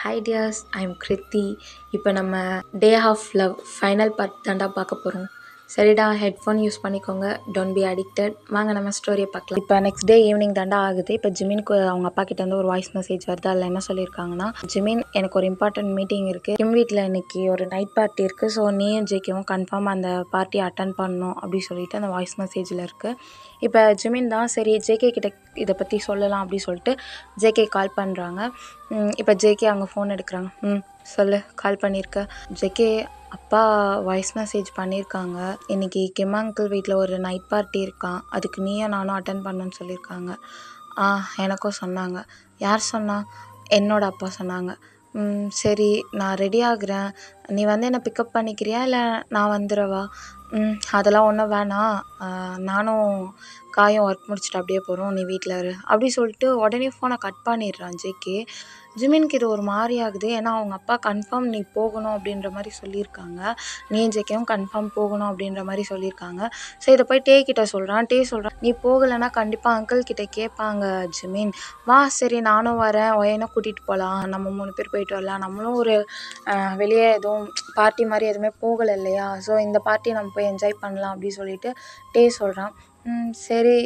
Hi dears, I am Kriti. இப்போ நம்ம day of love final part தாண்டா பார்க்க போகிறோம். சரிடா, ஹெட்ஃபோன் யூஸ் பண்ணிக்கோங்க, டோன்ட் பி அடிக்டட். வாங்க நம்ம ஸ்டோரியை பார்க்கலாம். இப்போ நெக்ஸ்ட் டே ஈவினிங் தாண்டா ஆகுது. இப்போ ஜிமினுக்கு அவங்க அப்பா கிட்டேருந்து ஒரு வாய்ஸ் மெசேஜ் வருது. அதில் என்ன சொல்லியிருக்காங்கன்னா, ஜிமின், எனக்கு ஒரு இம்பார்ட்டன்ட் மீட்டிங் இருக்குது. கிம் வீட்டில் இன்னைக்கு ஒரு நைட் பார்ட்டி இருக்குது. ஸோ நீயும் ஜேகேவும் கன்ஃபார்ம் அந்த பார்ட்டியை அட்டன் பண்ணணும் அப்படின்னு சொல்லிட்டு அந்த வாய்ஸ் மெசேஜில் இருக்குது. இப்போ ஜிமின் தான் சரி ஜேகே கிட்ட இதை பற்றி சொல்லலாம் அப்படின்னு சொல்லிட்டு ஜேகே கால் பண்ணுறாங்க. இப்போ ஜேகே அவங்க ஃபோன் எடுக்கிறாங்க. சொல்லு, கால் பண்ணியிருக்க. ஜேகே, அப்பா வாய்ஸ் மெசேஜ் பண்ணியிருக்காங்க. இன்றைக்கி கிம் அங்கிள் வீட்டில் ஒரு நைட் பார்ட்டி இருக்கான், அதுக்கு நீயும் நானும் அட்டன் பண்ணணும்னு சொல்லியிருக்காங்க. எனக்கும் சொன்னாங்க. யார் சொன்னா? என்னோட அப்பா சொன்னாங்க. சரி, நான் ரெடி ஆகுறேன், நீ வந்து என்னை பிக்கப் பண்ணிக்கிறியா இல்லை நான் வந்துடவா? அதெல்லாம் ஒன்றும் வேணாம், நானும் காயும் ஒர்க் முடிச்சுட்டு அப்படியே போகிறோம், நீ வீட்டில் இரு அப்படி சொல்லிட்டு உடனே ஃபோனை கட் பண்ணிடுறான் ஜேகே. ஜிமினுக்கு இது ஒரு மாதிரி ஆகுது. ஏன்னா அவங்க அப்பா கன்ஃபார்ம் நீ போகணும் அப்படின்ற மாதிரி சொல்லியிருக்காங்க, நீ ஜேகேவும் கன்ஃபார்ம் போகணும் அப்படின்ற மாதிரி சொல்லியிருக்காங்க. ஸோ இதை போய் டே கிட்ட சொல்கிறான். சொல்கிறான், நீ போகலைன்னா கண்டிப்பாக அங்கிள் கிட்ட கேட்பாங்க ஜிமின், வா சரி நானும் வரேன், ஒயனை கூட்டிகிட்டு போகலாம், நம்ம 3 பேர் போயிட்டு வரலாம், நம்மளும் ஒரு வெளியே எதுவும் பார்ட்டி மாதிரி எதுவுமே போகலை இல்லையா, ஸோ இந்த பார்ட்டி நம்ம போய் என்ஜாய் பண்ணலாம் அப்படின்னு சொல்லிட்டு டே சொல்கிறான். சரி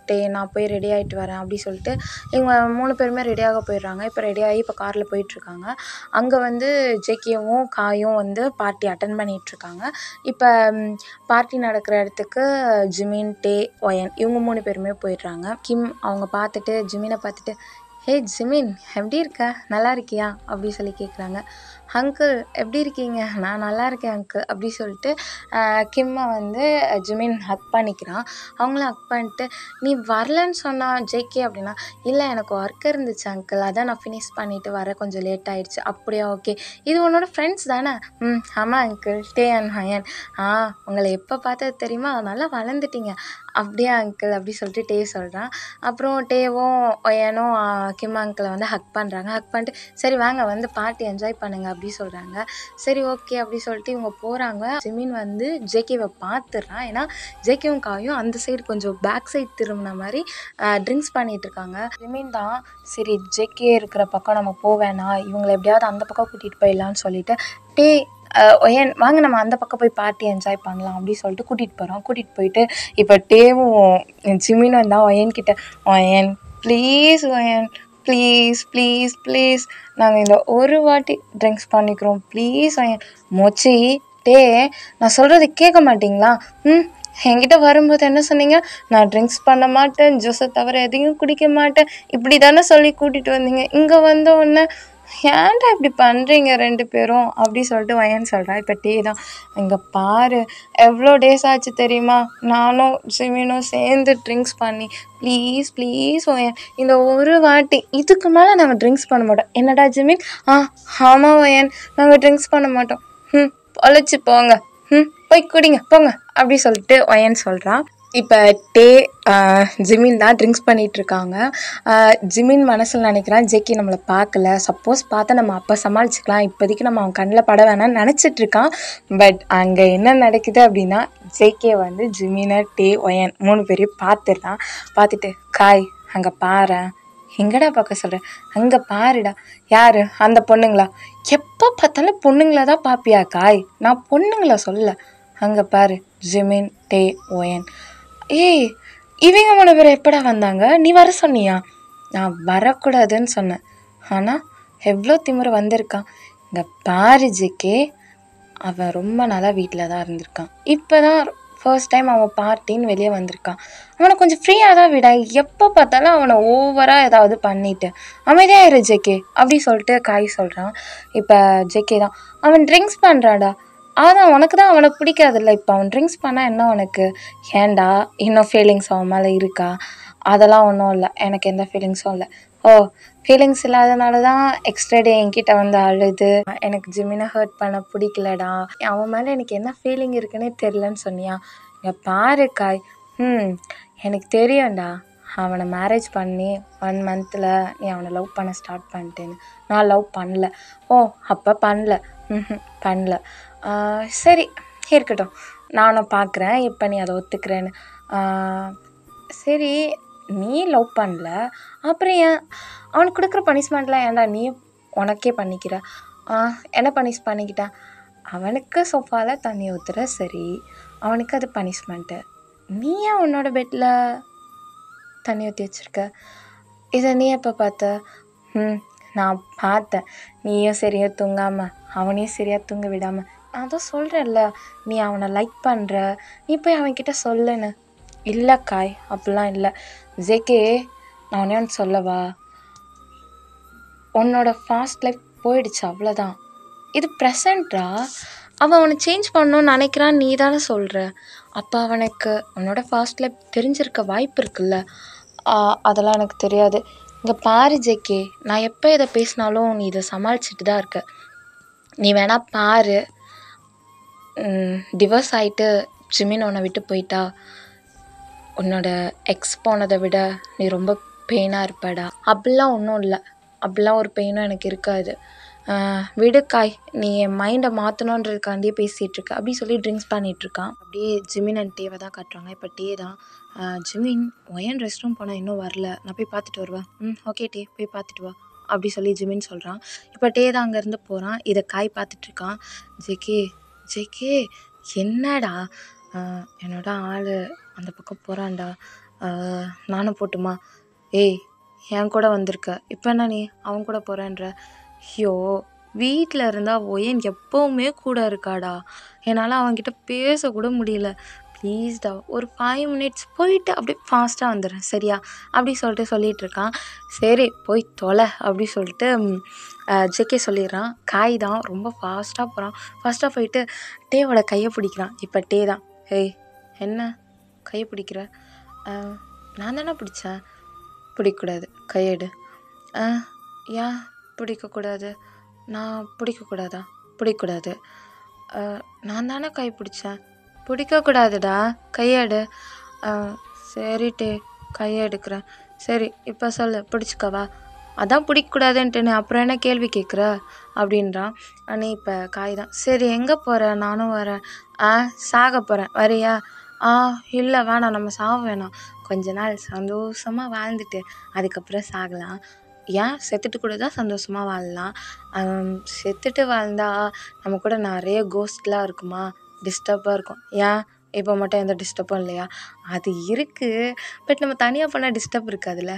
டே, நான் போய் ரெடி ஆகிட்டு வரேன் அப்படி சொல்லிட்டு இவங்க 3 பேருமே ரெடியாக போயிடுறாங்க. இப்போ ரெடியாகி இப்போ காரில் போயிட்டுருக்காங்க. அங்கே வந்து ஜேகேவும் காயும் வந்து பார்ட்டி அட்டன் பண்ணிகிட்ருக்காங்க. இப்போ பார்ட்டி நடக்கிற இடத்துக்கு ஜிமின், டே, ஒயன் இவங்க 3 பேருமே போயிடுறாங்க. கிம் அவங்க பார்த்துட்டு ஜிமினை பார்த்துட்டு, ஹே ஜிமின், எப்படி இருக்க, நல்லா இருக்கியா அப்படி சொல்லி கேட்குறாங்க. அங்கிள் எப்படி இருக்கீங்க? நான் நல்லா இருக்கேன் அங்கிள் அப்படி சொல்லிட்டு கிம்மை வந்து ஜிமின் ஹக் பண்ணிக்கிறான். அவங்களும் ஹக் பண்ணிட்டு, நீ வரலன்னு சொன்னா ஜேகே அப்படின்னா, இல்லை எனக்கு ஒர்க் இருந்துச்சு அங்கிள், அதான் நான் ஃபினிஷ் பண்ணிவிட்டு வர கொஞ்சம் லேட் ஆகிடுச்சு. அப்படியா, ஓகே, இது உன்னோட ஃப்ரெண்ட்ஸ் தானே? ஆமாம் அங்கிள், டே அண்ட் ஹயன். உங்களை எப்போ பார்த்தது தெரியுமா, நல்லா வளர்ந்துட்டீங்க. அப்படியா அங்கிள் அப்படி சொல்லிட்டு டே சொல்கிறான். அப்புறம் டேவும் ஒயனும் கிம் அங்கிளை வந்து ஹக் பண்ணுறாங்க. ஹக் பண்ணிட்டு, சரி வாங்க வந்து பார்ட்டி என்ஜாய் பண்ணுங்க அப்படி சொல்கிறாங்க. சரி ஓகே அப்படி சொல்லிட்டு இவங்க போகிறாங்க. ஜிமின் வந்து ஜேகேவை பார்த்துடுறான். ஏன்னா ஜேகேவும் காயும் அந்த சைடு கொஞ்சம் பேக் சைடு திரும்பின மாதிரி ட்ரிங்க்ஸ் பண்ணிகிட்டு இருக்காங்க. ஜிமின் தான், சரி ஜேகே இருக்கிற பக்கம் நம்ம போவேனா, இவங்களை எப்படியாவது அந்த பக்கம் கூட்டிகிட்டு போயிடலான்னு சொல்லிட்டு டே ஒயன் வாங்க நம்ம அந்த பக்கம் போய் பார்ட்டி என்ஜாய் பண்ணலாம் அப்படி சொல்லிட்டு கூட்டிகிட்டு போகிறோம். கூட்டிகிட்டு போயிட்டு இப்போ டேவும் ஜிமினும் தான் ஒயன்கிட்ட, ஒயன் ப்ளீஸ் ஒயன், ப்ளீஸ் ப்ளீஸ் ப்ளீஸ், நாங்கள் இந்த ஒரு வாட்டி ட்ரிங்க்ஸ் பண்ணிக்கிறோம் ப்ளீஸ் ஒயன். மொச்சி, டே, நான் சொல்கிறது கேட்க மாட்டிங்களா? என்கிட்ட வரும்போது என்ன சொன்னீங்க, நான் ட்ரிங்க்ஸ் பண்ண மாட்டேன், ஜூஸை தவிர எதையும் குடிக்க மாட்டேன், இப்படி தானே சொல்லி கூட்டிகிட்டு வந்தீங்க. இங்கே வந்த உடனே ஏன்டா இப்படி பண்ணுறீங்க 2 பேரும் அப்படி சொல்லிட்டு வயன் சொல்கிறா. இப்போ டே தான், இங்கே பாரு எவ்வளோ டேஸ் ஆச்சு தெரியுமா, நானும் ஜிமினும் சேர்ந்து ட்ரிங்க்ஸ் பண்ணி, ப்ளீஸ் ப்ளீஸ் ஒயன், இந்த ஒரு வாட்டி, இதுக்கு மேலே நாங்கள் ட்ரிங்க்ஸ் பண்ண மாட்டோம். என்னடா ஜிமின்? ஆமாம் ஒயன், நாங்கள் ட்ரிங்க்ஸ் பண்ண மாட்டோம். பொழைச்சி போங்க, போய் குடிங்க போங்க அப்படி சொல்லிட்டு ஒயன் சொல்கிறான். இப்போ டே ஜிமின் தான் ட்ரிங்க்ஸ் பண்ணிகிட்ருக்காங்க. ஜிமின் மனசில் நினைக்கிறான், ஜேகே நம்மளை பார்க்கல, சப்போஸ் பார்த்தா நம்ம அப்போ சமாளிச்சுக்கலாம், இப்போதைக்கு நம்ம அவன் கண்ணில் பட வேணாம்னு நினச்சிட்ருக்கான். பட் அங்கே என்ன நடக்குது அப்படின்னா, ஜேகே வந்து ஜிமினை, டே, ஒயன் 3 பேரையும் பார்த்துடுறான். பார்த்துட்டு, காய் அங்கே பாரு. எங்கடா பார்க்க சொல்கிறேன்? அங்கே பாருடா. யார்? அந்த பொண்ணுங்களா? எப்போ பார்த்தாலும் பொண்ணுங்களா தான் பார்ப்பியா காய்? நான் பொண்ணுங்களா சொல்ல, அங்கே பாரு ஜிமின், டே, ஒயன். ஏய், இவங்க 3 பேர் எப்படா வந்தாங்க? நீ வர சொன்னியா? நான் வரக்கூடாதுன்னு சொன்னேன், ஆனால் எவ்வளோ திமிரு வந்திருக்கான். இங்கே பாரு ஜேகே, அவன் ரொம்ப நாளாக வீட்டில் தான் இருந்திருக்கான், இப்போ தான் ஃபர்ஸ்ட் டைம் அவன் பார்ட்டின்னு வெளியே வந்திருக்கான். அவனை கொஞ்சம் ஃப்ரீயாக தான் விட, எப்போ பார்த்தாலும் அவனை ஓவராக ஏதாவது பண்ணிட்டு அமைதியாக இரு ஜேகே அப்படி சொல்லிட்டு காய் சொல்கிறான். இப்போ ஜேகே தான், அவன் ட்ரிங்க்ஸ் பண்ணுறான்டா, அதான் உனக்கு தான் அவனை பிடிக்காதுல்ல, இப்போ அவன் ட்ரிங்க்ஸ் பண்ணால் என்ன உனக்கு? ஏன்டா, இன்னும் ஃபீலிங்ஸ் அவன் மேலே இருக்கா? அதெல்லாம் ஒன்றும் இல்லை, எனக்கு எந்த ஃபீலிங்ஸும் இல்லை. ஃபீலிங்ஸ் இல்லாதனால தான் எக்ஸ்ட்ரா டே என்கிட்ட வந்து அழுது, எனக்கு ஜிமினை ஹர்ட் பண்ண பிடிக்கலடா, அவன் மேலே எனக்கு என்ன ஃபீலிங் இருக்குன்னே தெரிலன்னு சொன்னியா? இங்கே பாரு காய், எனக்கு தெரியும்டா, அவனை மேரேஜ் பண்ணி 1 மந்தில் நீ அவனை லவ் பண்ண ஸ்டார்ட் பண்ணிட்டேன்னு. நான் லவ் பண்ணல. அப்போ பண்ணல. சரி இருக்கட்டும், நானும் பார்க்குறேன் இப்போ நீ அதை ஒத்துக்கிறேன்னு. சரி, நீ லவ் பண்ணல, அப்புறம் ஏன் அவனுக்கு கொடுக்குற பனிஷ்மெண்ட்லாம் ஏன்டா நீ உனக்கே பண்ணிக்கிற. என்ன பண்ணிக்கிட்டான்? அவனுக்கு சோஃபாவில் தண்ணி ஊற்றுற, சரி, அவனுக்கு அது பனிஷ்மெண்ட்டு. நீ ஏன் உன்னோட பெட்டில் தண்ணி ஊற்றி வச்சுருக்க? இதை நீ எப்போ பார்த்த? நான் பார்த்தேன். நீயும் சரியாக தூங்காமல் அவனையும் சரியாக தூங்க விடாமல். நான் தான் சொல்கிறேன்ல, நீ அவனை லைக் பண்ணுற, நீ போய் அவன்கிட்ட சொல்லுன்னு. இல்லை காய், அப்படிலாம் இல்லை. ஜேகே, நான் ஒன்று சொல்லவா? உன்னோட ஃபாஸ்ட் லைஃப் போயிடுச்சு, அவ்வளோதான். இது ப்ரெசண்ட்ரா. அவன் அவனை சேஞ்ச் பண்ணணும்னு நினைக்கிறான், நீ தானே சொல்கிற. அப்போ அவனுக்கு உன்னோட ஃபாஸ்ட் லைஃப் தெரிஞ்சிருக்க வாய்ப்பு இருக்குல்ல. அதெல்லாம் எனக்கு தெரியாது. இங்கே பாரு ஜேகே, நான் எப்போ இதை பேசினாலும் நீ இதை சமாளிச்சுட்டு தான் இருக்க. நீ வேணா பாரு, டிவோர்ஸ் ஆகிட்டு ஜிமின் உன்னை விட்டு போயிட்டா உன்னோட எக்ஸ் போனதை விட நீ ரொம்ப பெயினாக இருப்படா. அப்படிலாம் ஒன்றும் இல்லை, அப்படிலாம் ஒரு பெயினும் எனக்கு இருக்காது. விடுக்காய், நீ என் மைண்டை மாற்றணுன்றதுக்காண்டியே பேசிகிட்ருக்க அப்படி சொல்லி ட்ரிங்க்ஸ் பண்ணிகிட்ருக்கான். அப்படியே ஜிமின் அண்ட் டேவை தான் காட்டுறாங்க. இப்போ டே தான், ஜிமின் ஒயன் ரெஸ்ட் ரூம் போனால் இன்னும் வரல, நான் போய் பார்த்துட்டு வருவேன். ஓகே டே, போய் பார்த்துட்டு வா அப்படி சொல்லி ஜிமின் சொல்கிறான். இப்போ டே தான் அங்கேருந்து போகிறான். இதை காய் பார்த்துட்ருக்கான். ஜேகே என்னடா, என்னோட ஆள் அந்த பக்கம் போகிறான்டா, நானும் போட்டுமா? ஏய், என் கூட வந்திருக்க, இப்போ என்ன நீ அவன் கூட போகிறேன்ற? ஐயோ, வீட்டில் இருந்தால் ஒயன் எப்போவுமே கூட இருக்காடா, என்னால் அவன்கிட்ட பேசக்கூட முடியல. ப்ளீஸ்டா, ஒரு 5 மினிட்ஸ் போயிட்டு அப்படியே ஃபாஸ்ட்டாக வந்துடுறேன், சரியா அப்படி சொல்லிட்டு இருக்கான். சரி போய் தொலை அப்படி சொல்லிட்டு ஜேகே சொல்லிடுறான். காய் தான் ரொம்ப ஃபாஸ்ட்டாக போகிறான். ஃபாஸ்ட்டாக போயிட்டு டேவோட கையை பிடிக்கிறான். இப்போ டே தான், ஏய் என்ன கையை பிடிக்கிற? நான் தானே பிடிச்சேன். பிடிக்கக்கூடாது, கையெடு. ஏன் பிடிக்கக்கூடாது? நான் பிடிக்கக்கூடாதா? பிடிக்கக்கூடாது. நான் தானே கை பிடிச்சேன். பிடிக்கக்கூடாதுடா, கையெடு. சரி டே, கையை எடுக்கிறேன். சரி இப்போ சொல்லு, பிடிச்சிக்கவா? அதான் பிடிக்கக்கூடாதுன்ட்டுன்னு அப்புறம் என்ன கேள்வி கேட்குற அப்படின்றான். நீ இப்போ காய் தான், சரி எங்கே போகிற? நானும் வரேன். சாக போகிறேன், வரியா? இல்லை வேணாம், நம்ம சாக வேணாம், கொஞ்ச நாள் சந்தோஷமாக வாழ்ந்துட்டு அதுக்கப்புறம் சாகலாம். ஏன், செத்துட்டு கூட தான் சந்தோஷமாக வாழலாம். செத்துட்டு வாழ்ந்தா நம்ம கூட நிறைய கோஸ்ட்லாம் இருக்குமா, டிஸ்டர்பாக இருக்கும். ஏன், இப்போ மட்டும் எந்த டிஸ்டர்பும் இல்லையா? அது இருக்குது, பட் நம்ம தனியாக போனால் டிஸ்டர்ப் இருக்காதுல்ல.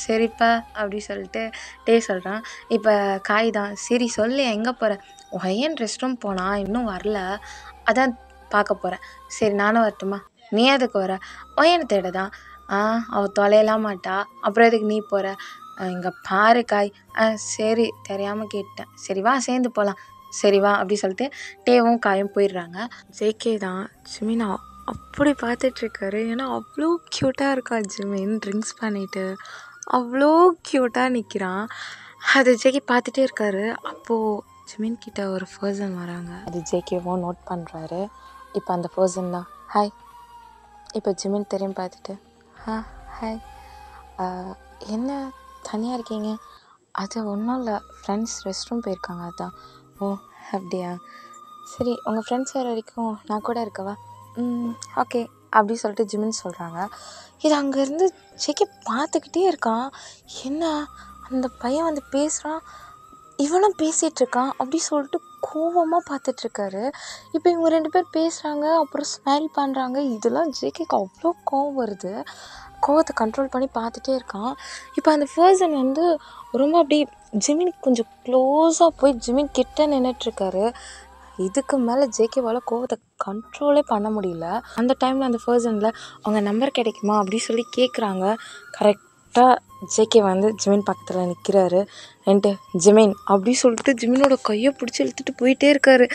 சரிப்பா அப்படி சொல்லிட்டு டே சொல்கிறான். இப்போ காய் தான், சரி சொல்லு எங்கே போகிற? ஒயன் ரெஸ்ட் ரூம் போனால் இன்னும் வரல, அதான் பார்க்க போகிறேன். சரி நானும் வரட்டுமா? நீ எதுக்கு வர? ஒயனை தேட தான். அவள் தொலையலாம் மாட்டா, அப்புறம் எதுக்கு நீ போகிற? இங்கே பாரு காய். சரி தெரியாமல் கேட்டேன், சரி வா சேர்ந்து போகலாம். சரி வா அப்படி சொல்லிட்டு டேவும் காயும் போயிடுறாங்க. ஜேகே தான் ஜிமின் அப்படி பார்த்துட்ருக்காரு. ஏன்னா அவ்வளோ க்யூட்டாக இருக்கா ஜிமின், ட்ரிங்க்ஸ் பண்ணிவிட்டு அவ்வளோ க்யூட்டாக நிற்கிறான். அது ஜேகே பார்த்துட்டே இருக்காரு. அப்போது ஜிமின் கிட்ட ஒரு பர்சன் வராங்க. அது ஜேகேவும் நோட் பண்ணுறாரு. இப்போ அந்த பர்சன் தான் ஹாய். இப்போ ஜிமின் தெரியும் பார்த்துட்டு ஹாய், என்ன தனியாக இருக்கீங்க? அது ஒன்றும் இல்லை, ஃப்ரெண்ட்ஸ் ரெஸ்ட் ரூம் போயிருக்காங்க, அதுதான். ஓ அப்படியா, சரி உங்கள் ஃப்ரெண்ட்ஸ் வர வரைக்கும் நான் கூட இருக்கவா? ஓகே அப்படி சொல்லிட்டு ஜிமின் சொல்கிறாங்க. இது அங்கேருந்து ஜேகே பார்த்துக்கிட்டே இருக்கான். என்ன அந்த பையன் வந்து பேசுகிறான், இவனும் பேசிகிட்ருக்கான் அப்படி சொல்லிட்டு கோவமாக பார்த்துட்ருக்காரு. இப்போ இவங்க 2 பேர் பேசுகிறாங்க, அப்புறம் ஸ்மைல் பண்ணுறாங்க. இதெல்லாம் ஜேகேக்கு அவ்வளோ கோவம் வருது. கோவத்தை கண்ட்ரோல் பண்ணி பார்த்துட்டே இருக்கான். இப்போ அந்த பர்சன் வந்து ரொம்ப அப்படி ஜிமின் கொஞ்சம் க்ளோஸாக போய் ஜிமின் கிட்ட நின்றுட்டுருக்காரு. இதுக்கு மேலே ஜேகேவால் கோவத்தை கண்ட்ரோலே பண்ண முடியல. அந்த டைமில் அந்த பர்சனில் அவங்க நம்பர் கிடைக்குமா அப்படி சொல்லி கேட்குறாங்க. கரெக்டாக ஜேகே வந்து ஜிமின் பக்கத்தில் நிற்கிறாரு. ஜிமின் அப்படி சொல்லிட்டு ஜிமினோட கையை பிடிச்சி இழுத்துட்டு போயிட்டே இருக்காரு.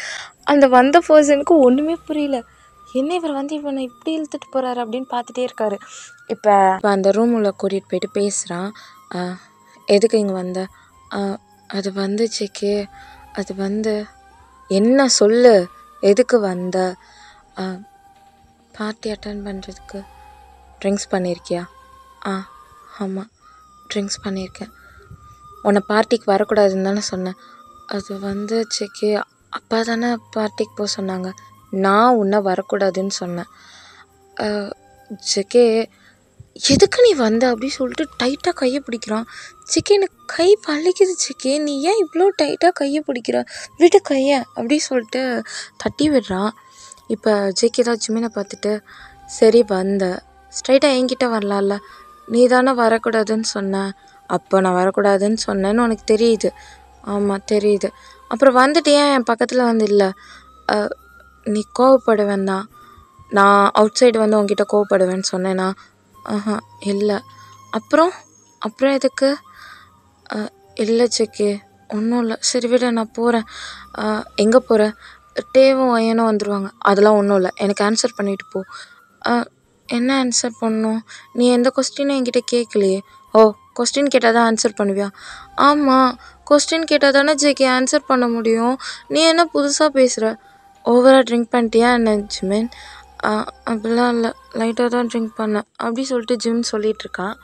அந்த வந்த பர்சனுக்கு ஒன்றுமே புரியல, என்ன இவர் வந்து இவனை இப்படி இழுத்துட்டு போகிறாரு அப்படின்னு பார்த்துட்டே இருக்காரு. இப்போ அந்த ரூம் உள்ள கூட்டிகிட்டு போயிட்டு பேசுகிறான். எதுக்கு இங்கே வந்த? அது வந்து ஜேகே, அது வந்து என்ன சொல்லு, எதுக்கு வந்த? பார்ட்டி அட்டன் பண்ணுறதுக்கு. ட்ரிங்க்ஸ் பண்ணியிருக்கியா? ஆமாம் ட்ரிங்க்ஸ் பண்ணியிருக்கேன். உன்னை பார்ட்டிக்கு வரக்கூடாதுன்னு தானே சொன்னேன். அது வந்து ஜேகே, அப்பா தானே பார்ட்டிக்கு போக சொன்னாங்க, நான் உன்னை வரக்கூடாதுன்னு சொன்னேன். ஜேகே எதுக்கு நீ வந்த அப்படி சொல்லிட்டு டைட்டாக கையை பிடிக்கிறான். சிக்கி எனக்கு கை வலிக்குது சிக்கி, நீ ஏன் இவ்வளோ டைட்டாக கையை பிடிக்கிற, விடு கையை அப்படி சொல்லிட்டு தட்டி விடுறான். இப்போ ஜேகே தான் ஜிமினை பார்த்துட்டு, சரி வந்த ஸ்ட்ரைட்டாக என்கிட்ட வரலாம்ல, நீ தானே வரக்கூடாதுன்னு சொன்ன. அப்போ நான் வரக்கூடாதுன்னு சொன்னேன்னு உனக்கு தெரியுது. ஆமாம் தெரியுது. அப்புறம் வந்துட்டு ஏன் என் பக்கத்தில் வந்து இல்லை, நீ கோவப்படுவேன் தான். நான் அவுட் சைடு வந்து உங்ககிட்ட கோவப்படுவேன்னு சொன்னேன்னா? ஆஹா இல்லை. அப்புறம் அப்புறம் எதுக்கு? இல்லை ஜேகே ஒன்றும் இல்லை. சரி விட நான் போகிறேன். எங்கே போகிறேன்? டேவும் ஐயனும் வந்துடுவாங்க. அதெல்லாம் ஒன்றும் இல்லை, எனக்கு ஆன்சர் பண்ணிவிட்டு போ. என்ன ஆன்சர் பண்ணணும்? நீ எந்த கொஸ்டினும் என்கிட்ட கேட்கலையே. ஓ, கொஸ்டின் கேட்டால் தான் ஆன்சர் பண்ணுவியா? ஆமாம், கொஸ்டின் கேட்டால் தானே ஜேகே ஆன்சர் பண்ண முடியும். நீ என்ன புதுசாக பேசுகிற? ஓவராக ட்ரிங்க் பண்ணிட்டியா என்ன ஜிமின்? அப்படிலாம் இல்லை, லைட்டாக தான் ட்ரிங்க் பண்ணேன் அப்படி சொல்லிட்டு ஜிம் சொல்லிகிட்ருக்கான்.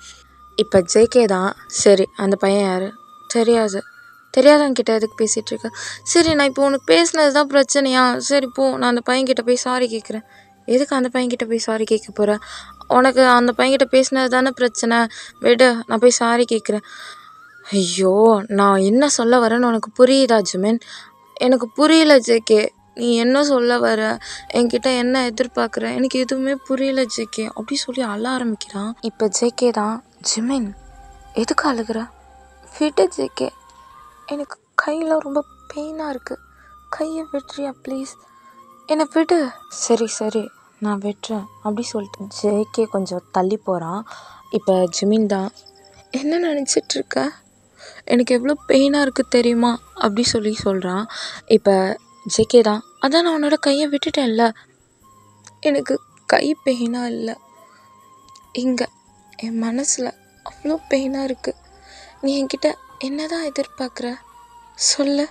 இப்போ ஜேகே தான், சரி அந்த பையன் யார்? தெரியாது. தெரியாதவங்கிட்ட எதுக்கு பேசிகிட்ருக்க? சரி நான் இப்போ உனக்கு பேசினது தான் பிரச்சனையா? சரி போ, நான் அந்த பையன்கிட்ட போய் சாரி கேட்குறேன். எதுக்கு அந்த பையன்கிட்ட போய் சாரி கேட்க போகிறேன்? உனக்கு அந்த பையன்கிட்ட பேசினது தானே பிரச்சனை, விடு நான் போய் சாரி கேட்குறேன். ஐயோ, நான் என்ன சொல்ல வரேன்னு உனக்கு புரியுதா ஜிமின்? எனக்கு புரியல ஜேகே, நீ என்ன சொல்ல வர, என்கிட்ட என்ன எதிர்பார்க்குற, எனக்கு எதுவுமே புரியல ஜேகே அப்படி சொல்லி அழ ஆரம்பிக்கிறான். இப்போ ஜேகே தான், ஜிமின் எதுக்கு அழுகிற, விடு ஜேகே, எனக்கு கையில் ரொம்ப பெயினாக இருக்குது, கையை விட்டுறியா ப்ளீஸ், என்னை விடு. சரி சரி நான் விட்டுறேன் அப்படி சொல்லிட்டு ஜேகே கொஞ்சம் தள்ளி போகிறான். இப்போ ஜிமின் தான், என்ன நினச்சிட்ருக்க, எனக்கு எவ்வளோ பெயினாக இருக்குது தெரியுமா அப்படி சொல்லி சொல்கிறான். இப்போ ஜேகே தான், அதான் நான் உன்னோட கையை விட்டுட்டேன்ல, எனக்கு கை பெயினாக இல்லை, இங்கே என் மனசில் அவ்வளோ பெயினாக இருக்குது. நீ என்கிட்ட என்ன தான் எதிர்பார்க்குற சொல்லு.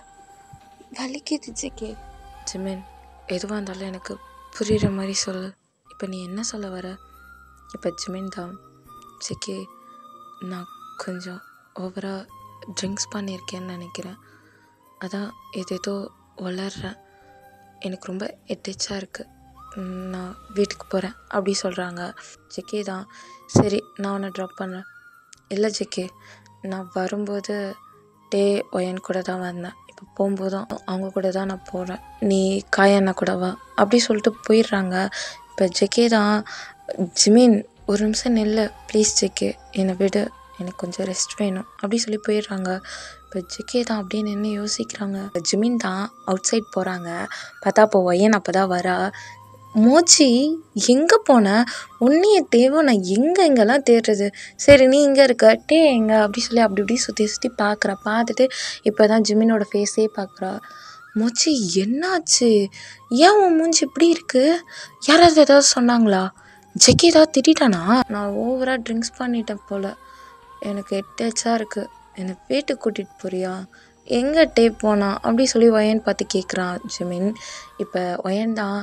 வலிக்குது ஜேகே. ஜிமின் எதுவாக இருந்தாலும் எனக்கு புரிகிற மாதிரி சொல்லு, இப்போ நீ என்ன சொல்ல வர? இப்போ ஜிமின் தான், ஜேகே நான் கொஞ்சம் ஓவராக ட்ரிங்க்ஸ் பண்ணியிருக்கேன்னு நினைக்கிறேன், அதான் ஏதேதோ வளர்றேன், எனக்கு ரொம்ப எட்டச்சாக இருக்குது, நான் வீட்டுக்கு போகிறேன் அப்படி சொல்கிறாங்க. ஜேகே தான், சரி நான் உன்னை ட்ராப் பண்ணுறேன். இல்லை ஜேகே, நான் வரும்போது டே ஒயன் கூட தான் வந்தேன், இப்போ போகும்போதும் அவங்க கூட தான் நான் போகிறேன், நீ காயண்ணா கூட வா அப்படி சொல்லிட்டு போயிடுறாங்க. இப்போ ஜேகே தான், ஜிமின் ஒரு நிமிஷம் நில்லு ப்ளீஸ் ஜேகே, என்னை விடு, எனக்கு கொஞ்சம் ரெஸ்ட் வேணும் அப்படி சொல்லி போயிடுறாங்க. இப்போ ஜேகே தான் அப்படியே நின்று யோசிக்கிறாங்க. ஜிமின் தான் அவுட் சைட் போகிறாங்க. பார்த்தா அப்போ ஒயன் அப்போ தான் வரா. மோச்சி எங்கே போன, உன்னைய தேவை நான் எங்கெங்கெல்லாம் தேடுறது, சரி நீ இங்கே இருக்க, டே எங்கே அப்படி சொல்லி அப்படி இப்படி சுற்றி சுற்றி பார்க்குறா. பார்த்துட்டு இப்போ தான் ஜிமினோட ஃபேஸே பார்க்குறா. மோச்சி என்னாச்சு, ஏன் உன் மூஞ்சி இப்படி இருக்குது, யாராவது ஏதாவது சொன்னாங்களா, ஜேகே ஏதாவது திட்டானா? நான் ஓவராக ட்ரிங்க்ஸ் பண்ணிட்டேன் போல், எனக்கு எட்டாச்சாக இருக்குது, என்னை வீட்டுக்கு கூட்டிகிட்டு போறியா, எங்கே டே போனா அப்படி சொல்லி ஒயன் பார்த்து கேட்குறான் ஜிமின். இப்போ ஒயன் தான்,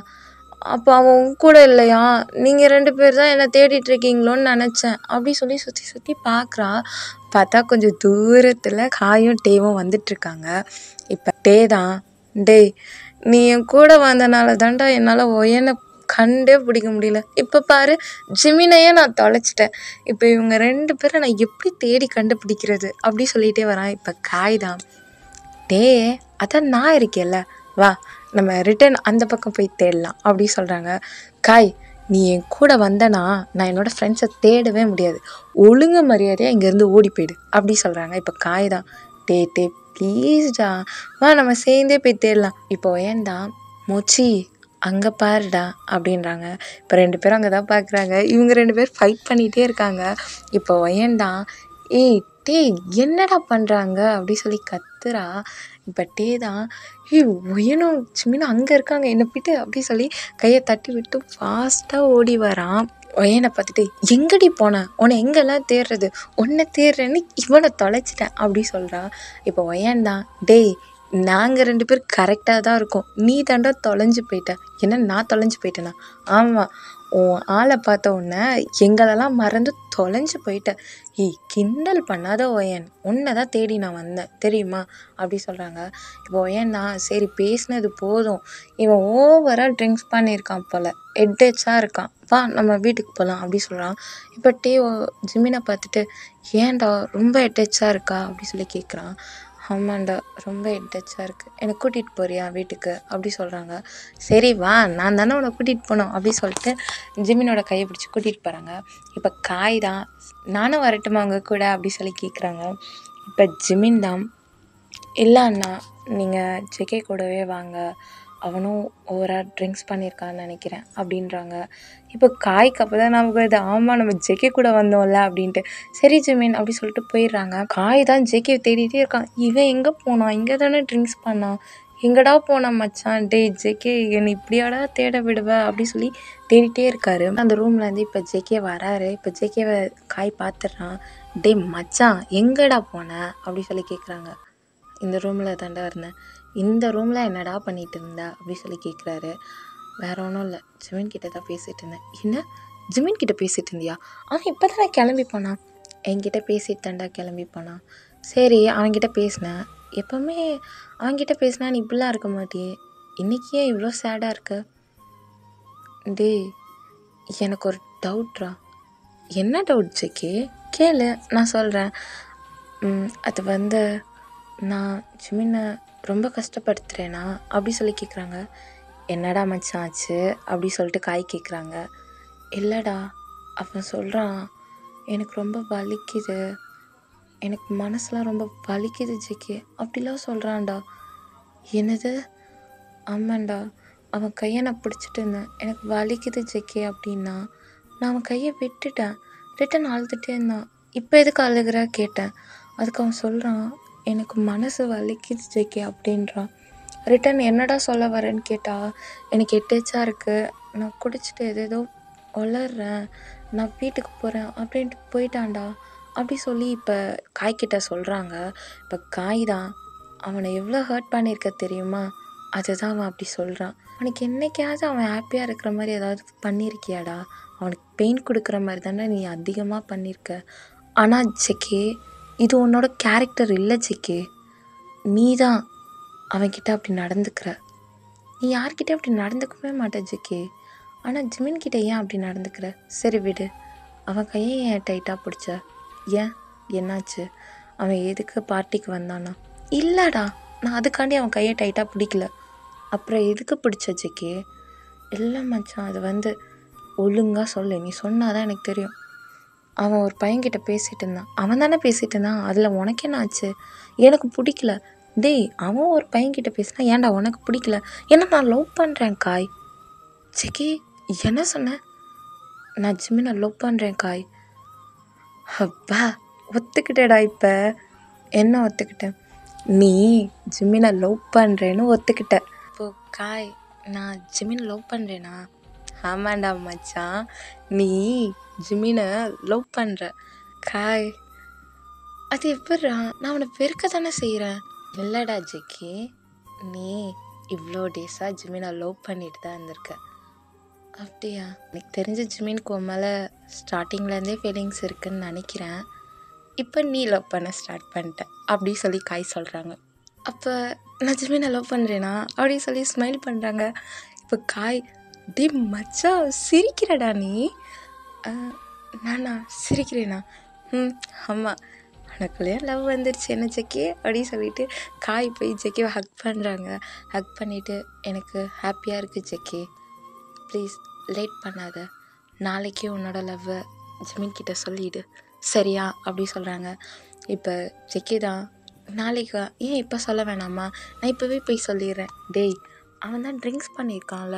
அப்போ அவன் கூட இல்லையா, நீங்கள் 2 பேர் தான் என்னை தேடிட்டு இருக்கீங்களோன்னு நினச்சேன் அப்படி சொல்லி சுற்றி சுற்றி பார்க்குறா. பார்த்தா கொஞ்சம் தூரத்தில் காயும் டேவும் வந்துட்டுருக்காங்க. இப்போ டே தான், டே நீ என் கூட வந்தனால தான்டா என்னால் ஒயனை கண்டே பிடிக்க முடியல, இப்போ பாரு ஜிமினையே நான் தொலைச்சிட்டேன், இப்போ இவங்க 2 பேரை நான் எப்படி தேடி கண்டுபிடிக்கிறது அப்படி சொல்லிகிட்டே வரான். இப்போ காய் தான், டே அதான் நான் இருக்கேல்ல, வா நம்ம ரிட்டன் அந்த பக்கம் போய் தேடலாம் அப்படி சொல்கிறாங்க. காய் நீ என் கூட வந்தனா நான் என்னோடய ஃப்ரெண்ட்ஸை தேடவே முடியாது, ஒழுங்கு மரியாதையாக இங்கேருந்து ஓடி போயிடு அப்படி சொல்கிறாங்க. இப்போ காய் தான், டே ப்ளீஸ்டா வா நம்ம சேர்ந்தே போய் தேடலாம். இப்போ ஏன்டா மோச்சி அங்கே பாருடா அப்படின்றாங்க. இப்போ 2 பேரும் அங்கே தான் பார்க்குறாங்க. இவங்க 2 பேர் ஃபைட் பண்ணிகிட்டே இருக்காங்க. இப்போ ஒயன்டா, ஏய் டே என்னடா பண்ணுறாங்க அப்படி சொல்லி கத்துறா. இப்போ டே தான், ஏய் ஒயனும் ஜிமினும் அங்கே இருக்காங்க, என்னை போய்ட்டு அப்படி சொல்லி கையை தட்டி விட்டு ஃபாஸ்ட்டாக ஓடி வரான். ஒயனை பார்த்துட்டு, எங்கடி போனேன், உன்னை எங்கெல்லாம் தேடுறது, உன்னை தேடுறேன்னு இவனை தொலைச்சிட்டேன் அப்படி சொல்கிறா. இப்போ ஒயன் தான், டேய் நாங்கள் 2 பேரும் கரெக்டாக தான் இருக்கோம். நீ தாண்டா தொலைஞ்சு போயிட்ட. என்ன நான் தொலைஞ்சு போயிட்டேனா? ஆமாம், உன் ஆளை பார்த்த உடனே எங்களெல்லாம் மறந்து தொலைஞ்சு போயிட்ட. ஏய் கிண்டல் பண்ணாத ஒயன், உன்னை தான் தேடி நான் வந்தேன் தெரியுமா அப்படி சொல்கிறாங்க. இப்போ ஒயன்னா சரி பேசினது போதும், இவன் ஓவராக ட்ரிங்க்ஸ் பண்ணியிருக்கான் போல், ஹெட்டேச்சாக இருக்கான், வா நம்ம வீட்டுக்கு போகலாம் அப்படி சொல்கிறான். இப்போ ஜிமினை பார்த்துட்டு ஏன்டா ரொம்ப ஹெட்டேச்சாக இருக்கா அப்படி சொல்லி கேட்குறான். ஆமாண்டா ரொம்ப ஹெட்டேச்சாக இருக்குது, என்னை கூட்டிகிட்டு போறியா வீட்டுக்கு அப்படி சொல்கிறாங்க. சரி வா, நான் தானே உன்னை கூட்டிகிட்டு போனோம் அப்படி சொல்லிட்டு ஜிமினோட கையை பிடிச்சி கூட்டிகிட்டு போகிறாங்க. இப்போ காய் தான் நானும் வரட்டுமா அவங்க கூட அப்படி சொல்லி கேட்குறாங்க. இப்போ ஜிமின் தான் இல்லை அண்ணா நீங்கள் ஜெகே கூடவே வாங்க, அவனும் ஓவராக ட்ரிங்க்ஸ் பண்ணியிருக்கான்னு நினைக்கிறேன் அப்படின்றாங்க. இப்போ காய்க்கு அப்போ தான் நமக்கு இது ஆமாம் நம்ம ஜெகே கூட வந்தோம்ல அப்படின்ட்டு. சரி ஜிமின் அப்படி சொல்லிட்டு போயிடுறாங்க. காய் தான் ஜெகே தேடிட்டே இருக்கான். இவன் எங்கே போனான், இங்கே தானே ட்ரிங்க்ஸ் பண்ணான், எங்கடா போனான் மச்சான், டே ஜெகே என்னை இப்படியாடா தேட விடுவ அப்படி சொல்லி தேடிட்டே இருக்காரு. அந்த ரூம்லேருந்து இப்போ ஜெகே வராரு. இப்போ ஜெகேவை காய் பார்த்துட்றான். டே மச்சான் எங்கடா போன அப்படி சொல்லி கேட்குறாங்க. இந்த ரூமில் தாண்டா இருந்தேன். இந்த ரூமில் என்னடா பண்ணிகிட்டு இருந்த அப்படி சொல்லி கேட்குறாரு. வேறு ஒன்றும் இல்லை, ஜிமின் கிட்ட தான் பேசிகிட்டு இருந்தேன். என்ன ஜிமின் கிட்ட பேசிகிட்டு இருந்தியா? அவன் இப்போ தானே கிளம்பி போனான். என்கிட்ட பேசிட்டு தாண்டா கிளம்பி போனான். சரி அவன்கிட்ட பேசினேன், எப்போவுமே அவன்கிட்ட பேசினா நீ இப்படிலாம் இருக்க மாட்டியே, இன்றைக்கி ஏன் இவ்வளோ சேடாக இருக்க? டே எனக்கு ஒரு டவுட்ரா. என்ன டவுட் ஜெகே? கேளு நான் சொல்கிறேன். அது வந்து நான் ஜிமினை ரொம்ப கஷ்டப்படுத்துகிறேனா அப்படி சொல்லி கேட்குறாங்க. என்னடா மச்சான் ஆச்சு அப்படி சொல்லிட்டு காய் கேட்குறாங்க. இல்லைடா அவன் சொல்கிறான் எனக்கு ரொம்ப வலிக்குது, எனக்கு மனசுலாம் ரொம்ப வலிக்குது ஜெகே அப்படிலாம் சொல்கிறான்டா. என்னது? ஆமாண்டா, அவன் கையை நான் பிடிச்சிட்டு இருந்தேன், எனக்கு வலிக்குது ஜெகே அப்படின்னா நான் அவன் கையை விட்டுட்டேன். ரிட்டன் அழுதுகிட்டே இருந்தான். இப்போ எதுக்கு அழுகிற கேட்டேன். அதுக்கு அவன் சொல்கிறான் எனக்கு மனசு வலிக்குது ஜெகே அப்படின்றான். ரிட்டன் என்னடா சொல்ல வரேன்னு கேட்டால் எனக்கு எட்டேச்சா இருக்குது, நான் குடிச்சிட்டு ஏதேதோ வளர்றேன், நான் வீட்டுக்கு போகிறேன் அப்படின்ட்டு போயிட்டான்டா அப்படி சொல்லி இப்போ காய்கிட்ட சொல்கிறாங்க. இப்போ காய் தான் அவனை எவ்வளோ ஹர்ட் பண்ணியிருக்க தெரியுமா, அதுதான் அவன் அப்படி சொல்கிறான். அவனுக்கு என்றைக்காவது அவன் ஹாப்பியாக இருக்கிற மாதிரி ஏதாவது பண்ணியிருக்கியாடா? அவனுக்கு பெயின் கொடுக்குற மாதிரி தானே நீ அதிகமாக பண்ணியிருக்க. ஆனால் ஜெகே இது உன்னோட கேரக்டர் இல்லை ஜெகே, நீ தான் அவன்கிட்ட அப்படி நடந்துக்கிற. நீ யார்கிட்ட அப்படி நடந்துக்கவே மாட்ட ஜெகே, ஆனால் ஜிமின்கிட்ட ஏன் அப்படி நடந்துக்கிற? சரி விடு, அவன் கையை ஏன் டைட்டாக பிடிச்ச? ஏன் என்னாச்சு? அவன் எதுக்கு பார்ட்டிக்கு வந்தானா? இல்லைடா நான் அதுக்காண்டி அவன் கையை டைட்டாக பிடிக்கல. அப்புறம் எதுக்கு பிடிச்ச ஜெகே? இல்லை மச்சான் அது வந்து ஒழுங்காக சொல்லு, நீ சொன்னாதான் எனக்கு தெரியும். அவன் ஒரு பையன்கிட்ட பேசிகிட்டு இருந்தான். அவன் தானே பேசிகிட்டு இருந்தான், அதில் உனக்கு என்ன ஆச்சு? எனக்கு பிடிக்கல. டேய் அவன் ஒரு பையன்கிட்ட பேசினா ஏன்டா உனக்கு பிடிக்கல? ஏன்னா நான் லவ் பண்ணுறேன் காய். ஜெகே என்ன சொன்னேன்? நான் ஜிமினை லவ் பண்ணுறேன் காய். அப்பா ஒத்துக்கிட்டேடா. இப்போ என்ன ஒத்துக்கிட்டேன்? நீ ஜிமினை லவ் பண்ணுறேன்னு ஒத்துக்கிட்ட. இப்போது காய் நான் ஜிமினை லவ் பண்ணுறேனா? ஆமாண்டா மச்சான், நீ ஜிமினை லவ் பண்ணுற. காய் அது எப்படிடா? நான் அவனை வெறுக்க தானே செய்கிறேன். இல்லைடா ஜெகே, நீ இவ்வளோ டேஸாக ஜிமினை லவ் பண்ணிட்டு தான் இருந்திருக்க. அப்படியா? எனக்கு தெரிஞ்ச ஜிமினுக்கு உன் மேலே ஸ்டார்டிங்லேருந்தே ஃபீலிங்ஸ் இருக்குதுன்னு நினைக்கிறேன். இப்போ நீ லவ் பண்ண ஸ்டார்ட் பண்ணிட்ட அப்படி சொல்லி காய் சொல்கிறாங்க. அப்போ நான் ஜிமினை லவ் பண்ணுறேனா அப்படி சொல்லி ஸ்மைல் பண்ணுறாங்க. இப்போ காய் டே மச்சா சிரிக்கிறடா நீ. நானா சிரிக்கிறேனா? ஆமாம், உனக்குள்ளேயே லவ் வந்துருச்சு என்ன ஜெகே அப்படி சொல்லிட்டு காய் போய் ஜெகேவை ஹக் பண்ணுறாங்க. ஹக் பண்ணிவிட்டு எனக்கு ஹாப்பியாக இருக்குது ஜெகே, ப்ளீஸ் லேட் பண்ணாத, நாளைக்கே உன்னோட லவ்வை ஜிமின்கிட்ட சொல்லிவிடு சரியா அப்படி சொல்கிறாங்க. இப்போ ஜெகே தான் நாளைக்கா? ஏன் இப்போ சொல்ல வேணாமா, நான் இப்போவே போய் சொல்லிடுறேன். டேய் அவன் தான் ட்ரிங்க்ஸ் பண்ணியிருக்கான்ல,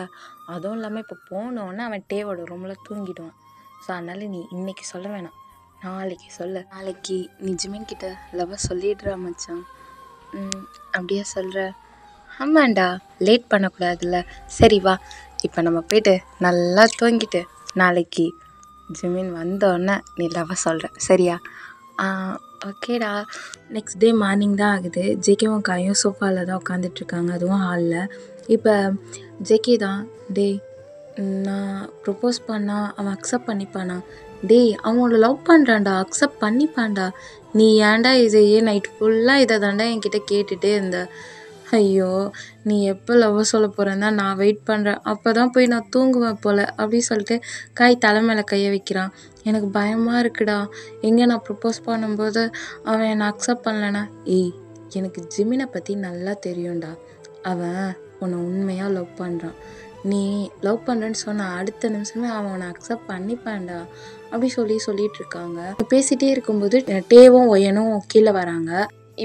அதுவும் இல்லாமல் இப்போ போனோன்னே அவன் டேவோட ரூமில் தூங்கிடுவான். ஸோ அதனால் நீ இன்றைக்கி சொல்ல வேணாம், நாளைக்கு சொல்ல. நாளைக்கு நீ ஜிமின்கிட்ட லவ்வை சொல்லிடுறா மச்சான். அப்படியே சொல்கிற? ஆமாண்டா லேட் பண்ணக்கூடாதுல்ல. சரி வா இப்போ நம்ம போய்ட்டு நல்லா தூங்கிட்டு நாளைக்கு ஜிமின் வந்தோடனே நீ லவ்வை சொல்கிற சரியா? ஓகேடா நெக்ஸ்ட் டே மார்னிங் தான் ஆகுது. ஜேகேவும் காயும் சோஃபாவில் தான் உட்காந்துட்ருக்காங்க, அதுவும் ஹாலில். இப்போ ஜேகே தான், டேய் நான் ப்ரப்போஸ் பண்ணால் அவன் அக்செப்ட் பண்ணிப்பானா? டேய் அவன் உன்னை லவ் பண்ணுறான்டா, அக்செப்ட் பண்ணிப்பான்டா. நீ ஏன்டா இதையே நைட் ஃபுல்லாக இதை தாண்டா என்கிட்ட கேட்டுகிட்டே இருந்த? ஐயோ நீ எப்போ லவ் சொல்ல போகிறேன்னா நான் வெயிட் பண்ணுறேன், அப்போ தான் போய் நான் தூங்குவேன் போல் அப்படின்னு சொல்லிட்டு காய் தலை மேலே கையை வைக்கிறான். எனக்கு பயமாக இருக்குடா, எங்கே நான் ப்ரப்போஸ் பண்ணும்போது அவன் என்னை அக்செப்ட் பண்ணலனா? ஏய் எனக்கு ஜிமினை பற்றி நல்லா தெரியும்டா, அவன் உன்னை உண்மையாக லவ் பண்ணுறான். நீ லவ் பண்ணுறேன்னு சொன்ன அடுத்த நிமிஷமே அவன் உன்னை அக்செப்ட் பண்ணிப்பான்டா அப்படி சொல்லிட்டு இருக்காங்க. பேசிகிட்டே இருக்கும்போது டேவும் ஒயனும் கீழே வராங்க.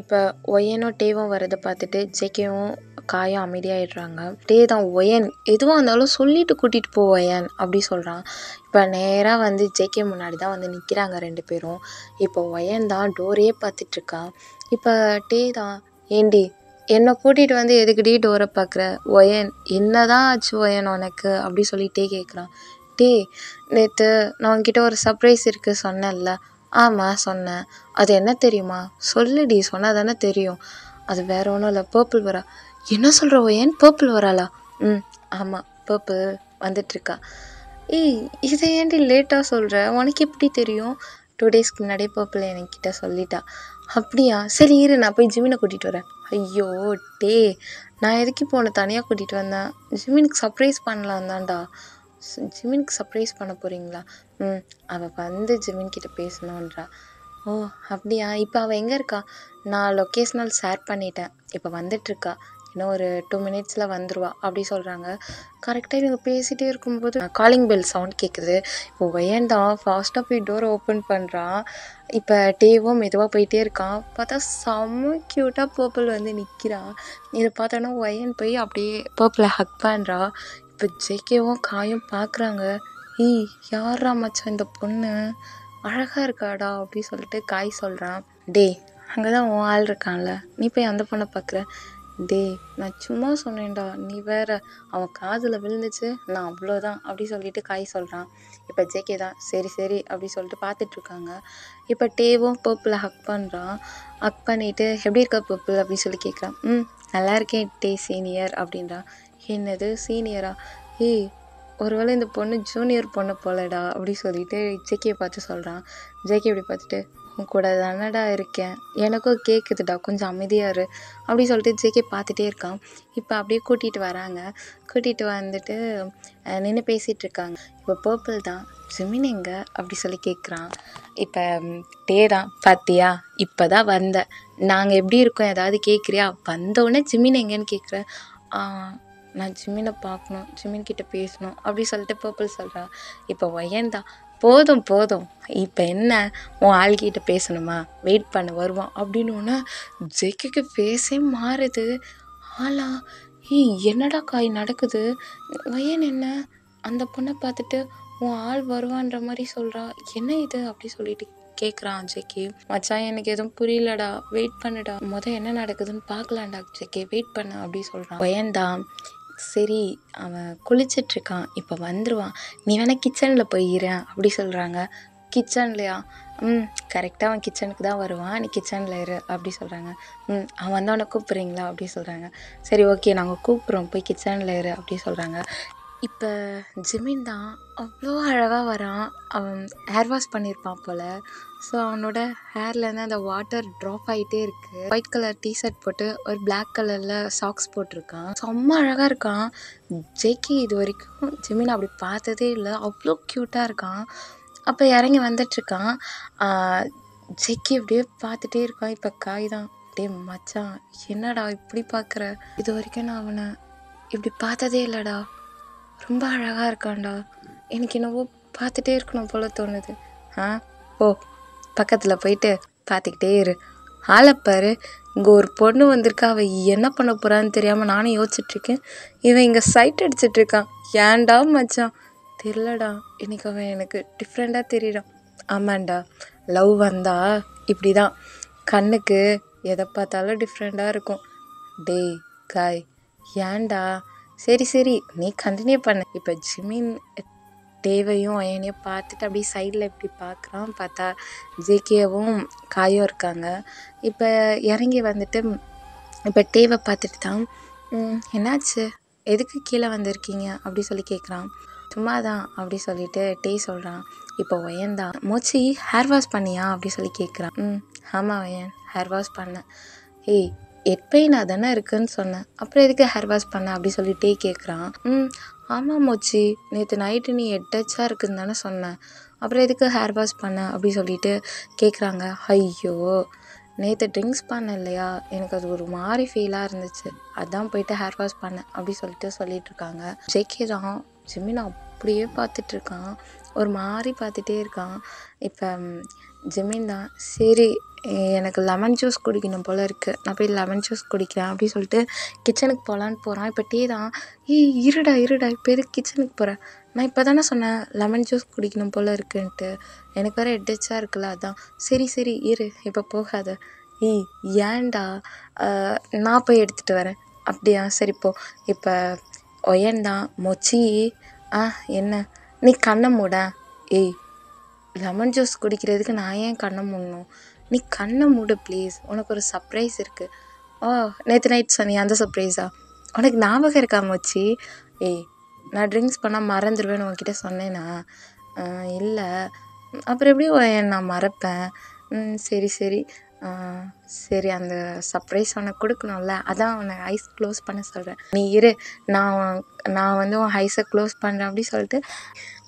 இப்போ ஒயனும் டேவும் வரதை பார்த்துட்டு ஜேகேவும் காயும் அமைதியாகிடுறாங்க. டே தான் ஒயன் எதுவாக இருந்தாலும் சொல்லிட்டு கூட்டிகிட்டு போ ஒயன் அப்படி சொல்கிறான். இப்போ நேராக வந்து ஜேகே முன்னாடி தான் வந்து நிற்கிறாங்க 2 பேரும். இப்போ ஒயன் தான் டோரையே பார்த்துட்ருக்கான். இப்போ டே தான், ஏண்டி என்னை கூட்டிகிட்டு வந்து எதுக்குடி டோரை பார்க்குற? ஒயன் என்னதான் ஆச்சு ஒயன் உனக்கு அப்படி சொல்லிட்டே கேட்குறான். டே நேற்று நான் உன்கிட்ட ஒரு சர்ப்ரைஸ் இருக்குது சொன்னேன்ல? ஆமாம் சொன்னேன். அது என்ன தெரியுமா? சொல்லுடி, சொன்னால் தானே தெரியும். அது வேறு ஒன்றும் இல்லை, பர்பிள் வரா. என்ன சொல்கிற ஒயன், பர்பிள் வராளா? ஆமாம் பர்பிள் வந்துட்டுருக்கா. ஏய் இதை ஏன்டி லேட்டாக சொல்கிற, உனக்கு எப்படி தெரியும்? 2 டேஸ்க்கு முன்னாடியே பர்பிள் என்கிட்ட சொல்லிட்டா. அப்படியா, சரி இரு நான் போய் ஜிமினை கூட்டிகிட்டு வரேன். ஐயோ டே நான் எதுக்கு இப்போ உன்னை தனியாக கூட்டிகிட்டு வந்தேன்? ஜிமினுக்கு சர்ப்ரைஸ் பண்ணலாம் தான்டா. ஜிமினுக்கு சர்ப்ரைஸ் பண்ண போகிறீங்களா? அவள் வந்து ஜிமின்கிட்ட பேசணுன்றா. ஓ அப்படியா, இப்போ அவள் எங்கே இருக்கா? நான் லொக்கேஷனல் ஷேர் பண்ணிட்டேன், இப்போ வந்துட்டுருக்கா, இன்னும் ஒரு 2 மினிட்ஸில் வந்துடுவா அப்படி சொல்கிறாங்க. கரெக்டாக இவங்க பேசிகிட்டே இருக்கும்போது காலிங் பெல் சவுண்ட் கேட்குது. இப்போ ஒயன் தான் ஃபாஸ்ட்டாக போய் டோரை ஓப்பன் பண்ணுறான். இப்போ டேவும் மெதுவாக போயிட்டே இருக்கான். பார்த்தா செம்ம க்யூட்டாக பர்பிள் வந்து நிற்கிறான். இதை பார்த்தோன்னா ஒயன் போய் அப்படியே பர்பிளை ஹக் பண்ணுறா. இப்போ ஜேகேவும் காயும் பார்க்குறாங்க. ஏய் யாரா மச்சான் இந்த பொண்ணு, அழகாக இருக்காடா அப்படி சொல்லிட்டு காய் சொல்கிறான். டே அங்கே தான் உன் ஆள் இருக்கான்ல, நீ போய் அந்த பொண்ணை பார்க்குற? டே நான் சும்மா சொன்னேன்டா, நீ வேற, அவன் காதில் விழுந்துச்சு, நான் அவ்வளோதான் அப்படி சொல்லிட்டு காய் சொல்கிறான். இப்போ ஜேகே தான் சரி சரி அப்படி சொல்லிட்டு பார்த்துட்ருக்காங்க. இப்போ டேவும் பர்பிளை ஹக் பண்ணுறான். ஹக் பண்ணிவிட்டு எப்படி இருக்கா பர்பிள் அப்படி சொல்லி கேட்குறான். நல்லா இருக்கேன் டே சீனியர் அப்படின்றான். என்னது சீனியரா? ஏய் ஒருவேளை இந்த பொண்ணு ஜூனியர் பொண்ணு போலடா அப்படி சொல்லிட்டு ஜேகேயை பார்த்து சொல்கிறான். ஜேகே இப்படி பார்த்துட்டு உன் கூட தானடா இருக்கேன், எனக்கும் கேட்குதுடா, கொஞ்சம் அமைதியாக இரு அப்படி சொல்லிட்டு ஜேகே பார்த்துட்டே இருக்கான். இப்போ அப்படியே கூட்டிகிட்டு வராங்க. கூட்டிகிட்டு வந்துட்டு நின்று பேசிகிட்டு இருக்காங்க. இப்போ பர்பிள் தான், ஜிமின் எங்கே அப்படி சொல்லி கேட்குறான். இப்போ டே தான், பார்த்தியா இப்போ தான் வந்தேன், நாங்கள் எப்படி இருக்கோம் ஏதாவது கேட்குறியா? வந்தோடனே ஜிமின் எங்கேன்னு கேட்குறேன். நான் ஜிமினை பார்க்கணும், ஜிமின்கிட்ட பேசணும் அப்படி சொல்லிட்டு பர்பிள் சொல்கிறா. இப்போ ஒயன் தான், போதும் போதும் இப்போ என்ன உன் ஆள்கிட்ட பேசணுமா, வெயிட் பண்ண வருவான் அப்படின்னு ஜேகேக்கு ஃபேஸே மாறுது. ஆளா என்னடா காய் நடக்குது? ஒயன் என்ன அந்த பொண்ணை பார்த்துட்டு உன் ஆள் வருவான்ற மாதிரி சொல்கிறா, என்ன இது அப்படி சொல்லிட்டு கேட்குறான் ஜேகே. மச்சான் எனக்கு எதுவும் புரியலடா, வெயிட் பண்ணுடா, என்ன நடக்குதுன்னு பார்க்கலாம்டா ஜேகே, வெயிட் பண்ண அப்படி சொல்கிறான். ஒயன் தான் சரி அவன் குளிச்சிட்ருக்கான், இப்போ வந்துடுவான், நீ வேணால் கிச்சனில் போய் இறேன் அப்படி சொல்கிறாங்க. கிச்சன்லையா? கரெக்டாக அவன் கிச்சனுக்கு தான் வருவான், நீ கிச்சனில் இரு அப்படி சொல்கிறாங்க. அவன் வந்தவனை கூப்பிட்றீங்களா அப்படி சொல்கிறாங்க. சரி ஓகே நாங்கள் கூப்பிட்றோம், போய் கிச்சனில் இரு அப்படி சொல்கிறாங்க. இப்போ ஜிமின் தான் அவ்வளோ அழகாக வரான். அவன் ஹேர் வாஷ் பண்ணியிருப்பான் போல். ஸோ அவனோட ஹேர்லேருந்து அந்த வாட்டர் ட்ராப் ஆகிட்டே இருக்குது. ஒயிட் கலர் டிஷர்ட் போட்டு ஒரு பிளாக் கலரில் சாக்ஸ் போட்டிருக்கான். செம்ம அழகாக இருக்கான். ஜேகே இது வரைக்கும் ஜிமின் அப்படி பார்த்ததே இல்லை, அவ்வளோ க்யூட்டாக இருக்கான். அப்போ இறங்கி வந்துட்டுருக்கான். ஜேகே அப்படியே பார்த்துட்டே இருக்கான். இப்போ காய் தான், டே மச்சான் என்னடா இப்படி பார்க்குற, இது வரைக்கும் நான் அவனை இப்படி பார்த்ததே இல்லைடா, ரொம்ப அழகாக இருக்கான்டா, எனக்கு என்னவோ பார்த்துட்டே இருக்கணும் போல தோணுது. ஓ பக்கத்தில் போயிட்டு பார்த்துக்கிட்டே இரு, ஆளைப்பாரு, இங்கே ஒரு பொண்ணு வந்திருக்கா, அவள் என்ன பண்ண போகிறான்னு தெரியாமல் நானும் யோசிச்சுட்ருக்கேன், இவன் இங்கே சைட் அடிச்சிட்ருக்கான், ஏன்டா மச்சான்? தெரிலடா, இன்னைக்கு அவன் எனக்கு டிஃப்ரெண்ட்டாக தெரியுறான். ஆமாண்டா, லவ் வந்தா இப்படி தான், கண்ணுக்கு எதை பார்த்தாலும் டிஃப்ரெண்ட்டாக இருக்கும். டேய் காய் ஏன்டா? சரி சரி நீ கண்டினியூ பண்ண. இப்போ ஜிமின் டேவையும் ஒயனையும் பார்த்துட்டு அப்படியே சைடில் இப்படி பார்க்குறான். பார்த்தா ஜேகேவும் காயும் இருக்காங்க. இப்போ இறங்கி வந்துட்டு இப்போ டேவை பார்த்துட்டு தான் என்னாச்சு, எதுக்கு கீழே வந்திருக்கீங்க அப்படி சொல்லி கேட்குறான். சும்மா தான் அப்படி சொல்லிட்டு டே சொல்கிறான். இப்போ ஒயன் தான், மோச்சி ஹேர் வாஷ் பண்ணியா அப்படி சொல்லி கேட்குறான். ஆமாம் ஒயன், ஹேர் வாஷ் பண்ணேன். ஏய், ஹெட் பெயினாக தானே இருக்குன்னு சொன்னேன், அப்புறம் எதுக்கு ஹேர் வாஷ் பண்ண அப்படி சொல்லிட்டே கேட்குறான். ஆமாம் மோச்சி, நேற்று நைட்டு நீ ஹெட் டச்சாக இருக்குன்னு தானே சொன்னேன், அப்புறம் எதுக்கு ஹேர் வாஷ் பண்ண அப்படி சொல்லிட்டு கேட்குறாங்க. ஐயோ, நேற்று ட்ரிங்க்ஸ் பண்ணேன் இல்லையா, எனக்கு அது ஒரு மாதிரி ஃபீலாக இருந்துச்சு, அதான் போயிட்டு ஹேர் வாஷ் பண்ணேன் அப்படி சொல்லிட்டு இருக்காங்க. ஜேகே தான் ஜிமின் அப்படியே பார்த்துட்ருக்கான், ஒரு மாதிரி பார்த்துட்டே இருக்கான். இப்போ ஜிமின் தான், சரி எனக்கு லெமன் ஜூஸ் குடிக்கணும் போல் இருக்குது, நான் போய் லெமன் ஜூஸ் குடிக்கிறேன் அப்படி சொல்லிட்டு கிச்சனுக்கு போகலான்னு போகிறான். இப்போ டீ தான், இருடா இப்போ எதுக்கு கிச்சனுக்கு போகிறேன், நான் இப்போ தானே சொன்னேன் லெமன் ஜூஸ் குடிக்கணும் போல் இருக்குன்ட்டு, எனக்கு வேறு ஹெட்டச்சாக இருக்குல்ல, அதான். சரி இரு, இப்போ போகாத. ஏன்டா, நான் போய் எடுத்துகிட்டு வரேன். அப்படியா, சரிப்போ. இப்போ ஒயன் தான், மொச்சி என்ன, நீ கண்ணை மூட. லெமன் ஜூஸ் குடிக்கிறதுக்கு நான் ஏன் கண்ணை மூடணும், நீ கண்ணை மூடு ப்ளீஸ், உனக்கு ஒரு சர்ப்ரைஸ் இருக்குது. நேற்று நைட் சொன்னியா, அந்த சர்ப்ரைஸா, உனக்கு ஞாபகம் இருக்கா மச்சி? நான் ட்ரிங்க்ஸ் பண்ணால் மறந்துடுவேன்னு உன்கிட்ட சொன்னேனா? இல்லை, அப்புறம் எப்படி நான் மறப்பேன்? சரி அந்த சர்ப்ரைஸ் உனக்கு கொடுக்கணும்ல, அதான் உன்னை ஐஸ் க்ளோஸ் பண்ண சொல்கிறேன், நீ இரு, நான் வந்து உன் ஐஸை க்ளோஸ் பண்ணுறேன் அப்படி சொல்லிட்டு